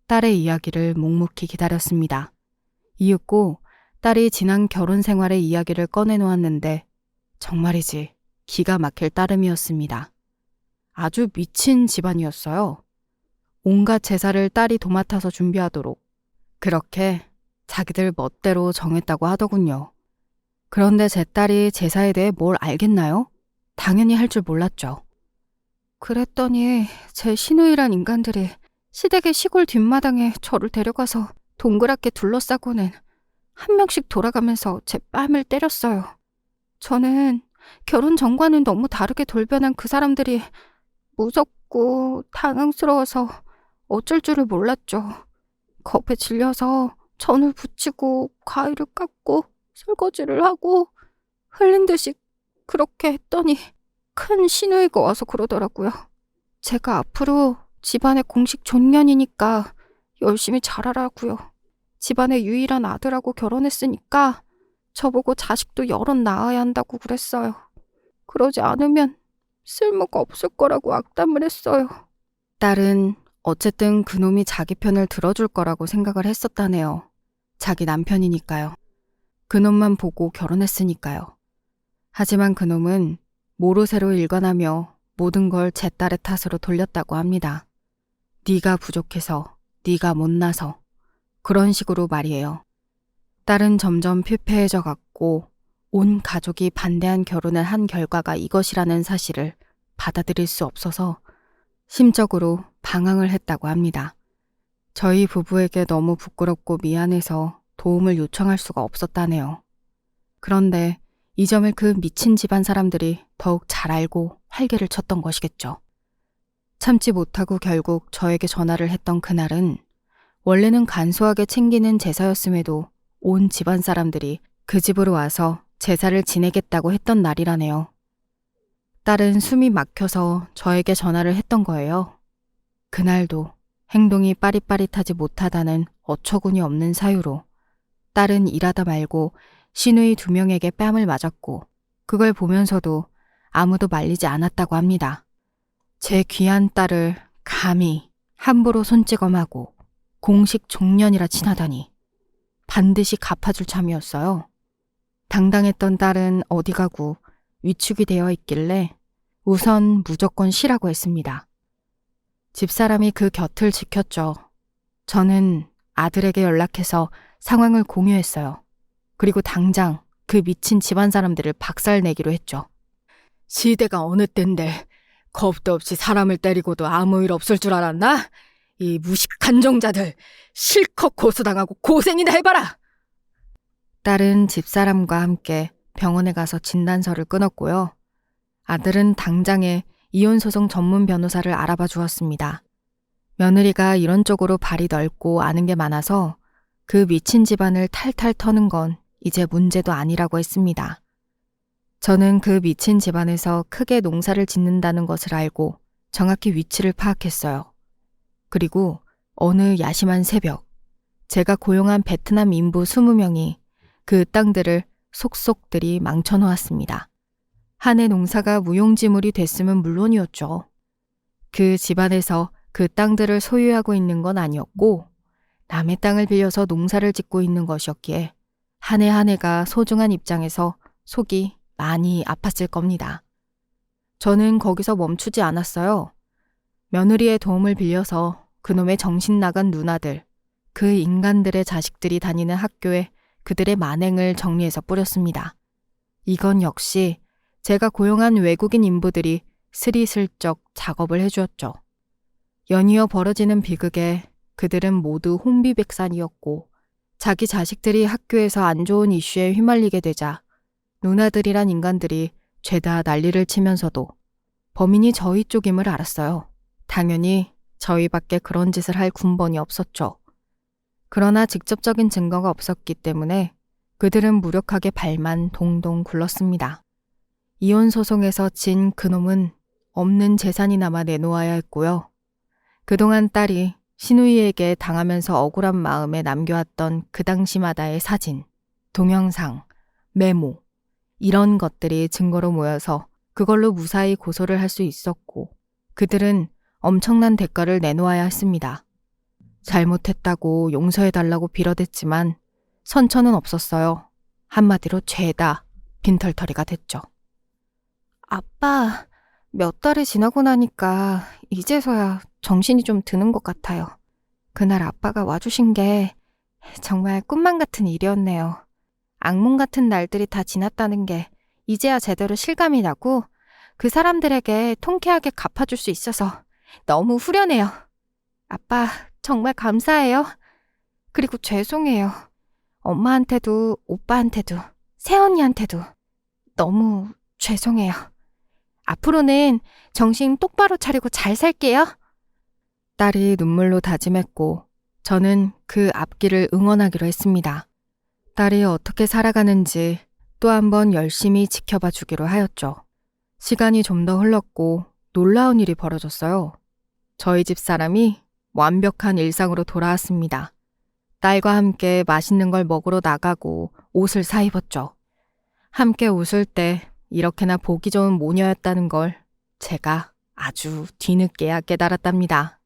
딸의 이야기를 묵묵히 기다렸습니다. 이윽고 딸이 지난 결혼 생활의 이야기를 꺼내놓았는데 정말이지 기가 막힐 따름이었습니다. 아주 미친 집안이었어요. 온갖 제사를 딸이 도맡아서 준비하도록 그렇게 자기들 멋대로 정했다고 하더군요. 그런데 제 딸이 제사에 대해 뭘 알겠나요? 당연히 할 줄 몰랐죠. 그랬더니 제 시누이란 인간들이 시댁의 시골 뒷마당에 저를 데려가서 동그랗게 둘러싸고는 한 명씩 돌아가면서 제 뺨을 때렸어요. 저는 결혼 전과는 너무 다르게 돌변한 그 사람들이 무섭고 당황스러워서 어쩔 줄을 몰랐죠. 겁에 질려서 전을 붙이고 과일을 깎고 설거지를 하고 흘린 듯이 그렇게 했더니 큰 시누이가 와서 그러더라고요. 제가 앞으로 집안의 공식 존년이니까 열심히 잘하라고요. 집안의 유일한 아들하고 결혼했으니까 저보고 자식도 여럿 낳아야 한다고 그랬어요. 그러지 않으면 쓸모가 없을 거라고 악담을 했어요. 딸은 어쨌든 그놈이 자기 편을 들어줄 거라고 생각을 했었다네요. 자기 남편이니까요. 그놈만 보고 결혼했으니까요. 하지만 그놈은 모르쇠로 일관하며 모든 걸 제 딸의 탓으로 돌렸다고 합니다. 네가 부족해서, 네가 못나서 그런 식으로 말이에요. 딸은 점점 피폐해져 갔고 온 가족이 반대한 결혼을 한 결과가 이것이라는 사실을 받아들일 수 없어서 심적으로 방황을 했다고 합니다. 저희 부부에게 너무 부끄럽고 미안해서 도움을 요청할 수가 없었다네요. 그런데 이 점을 그 미친 집안 사람들이 더욱 잘 알고 활개를 쳤던 것이겠죠. 참지 못하고 결국 저에게 전화를 했던 그날은 원래는 간소하게 챙기는 제사였음에도 온 집안 사람들이 그 집으로 와서 제사를 지내겠다고 했던 날이라네요. 딸은 숨이 막혀서 저에게 전화를 했던 거예요. 그날도 행동이 빠릿빠릿하지 못하다는 어처구니 없는 사유로 딸은 일하다 말고 시누이 2명에게 뺨을 맞았고 그걸 보면서도 아무도 말리지 않았다고 합니다. 제 귀한 딸을 감히 함부로 손찌검하고 공식 종년이라 친하다니 반드시 갚아줄 참이었어요. 당당했던 딸은 어디 가고 위축이 되어 있길래 우선 무조건 쉬라고 했습니다. 집사람이 그 곁을 지켰죠. 저는 아들에게 연락해서 상황을 공유했어요. 그리고 당장 그 미친 집안 사람들을 박살내기로 했죠. 시대가 어느 때인데 겁도 없이 사람을 때리고도 아무 일 없을 줄 알았나? 이 무식한 종자들 실컷 고소당하고 고생이나 해봐라! 딸은 집사람과 함께 병원에 가서 진단서를 끊었고요. 아들은 당장에 이혼소송 전문 변호사를 알아봐 주었습니다. 며느리가 이런 쪽으로 발이 넓고 아는 게 많아서 그 미친 집안을 탈탈 터는 건 이제 문제도 아니라고 했습니다. 저는 그 미친 집안에서 크게 농사를 짓는다는 것을 알고 정확히 위치를 파악했어요. 그리고 어느 야심한 새벽, 제가 고용한 베트남 인부 20명이 그 땅들을 속속들이 망쳐놓았습니다. 한 해 농사가 무용지물이 됐으면 물론이었죠. 그 집안에서 그 땅들을 소유하고 있는 건 아니었고 남의 땅을 빌려서 농사를 짓고 있는 것이었기에 한 해 한 해가 소중한 입장에서 속이 많이 아팠을 겁니다. 저는 거기서 멈추지 않았어요. 며느리의 도움을 빌려서 그놈의 정신 나간 누나들, 그 인간들의 자식들이 다니는 학교에 그들의 만행을 정리해서 뿌렸습니다. 이건 역시 제가 고용한 외국인 인부들이 스리슬쩍 작업을 해주었죠. 연이어 벌어지는 비극에 그들은 모두 혼비백산이었고 자기 자식들이 학교에서 안 좋은 이슈에 휘말리게 되자 누나들이란 인간들이 죄다 난리를 치면서도 범인이 저희 쪽임을 알았어요. 당연히 저희밖에 그런 짓을 할 군번이 없었죠. 그러나 직접적인 증거가 없었기 때문에 그들은 무력하게 발만 동동 굴렀습니다. 이혼 소송에서 진 그놈은 없는 재산이 남아 내놓아야 했고요. 그동안 딸이 시누이에게 당하면서 억울한 마음에 남겨왔던 그 당시마다의 사진, 동영상, 메모 이런 것들이 증거로 모여서 그걸로 무사히 고소를 할 수 있었고 그들은 엄청난 대가를 내놓아야 했습니다. 잘못했다고 용서해달라고 빌어댔지만 선처는 없었어요. 한마디로 죄다 빈털터리가 됐죠. 아빠, 몇 달이 지나고 나니까 이제서야 정신이 좀 드는 것 같아요. 그날 아빠가 와주신 게 정말 꿈만 같은 일이었네요. 악몽 같은 날들이 다 지났다는 게 이제야 제대로 실감이 나고 그 사람들에게 통쾌하게 갚아줄 수 있어서 너무 후련해요. 아빠, 정말 감사해요. 그리고 죄송해요. 엄마한테도 오빠한테도 새언니한테도 너무 죄송해요. 앞으로는 정신 똑바로 차리고 잘 살게요. 딸이 눈물로 다짐했고 저는 그 앞길을 응원하기로 했습니다. 딸이 어떻게 살아가는지 또 한 번 열심히 지켜봐 주기로 하였죠. 시간이 좀 더 흘렀고 놀라운 일이 벌어졌어요. 저희 집 사람이 완벽한 일상으로 돌아왔습니다. 딸과 함께 맛있는 걸 먹으러 나가고 옷을 사입었죠. 함께 웃을 때 이렇게나 보기 좋은 모녀였다는 걸 제가 아주 뒤늦게야 깨달았답니다.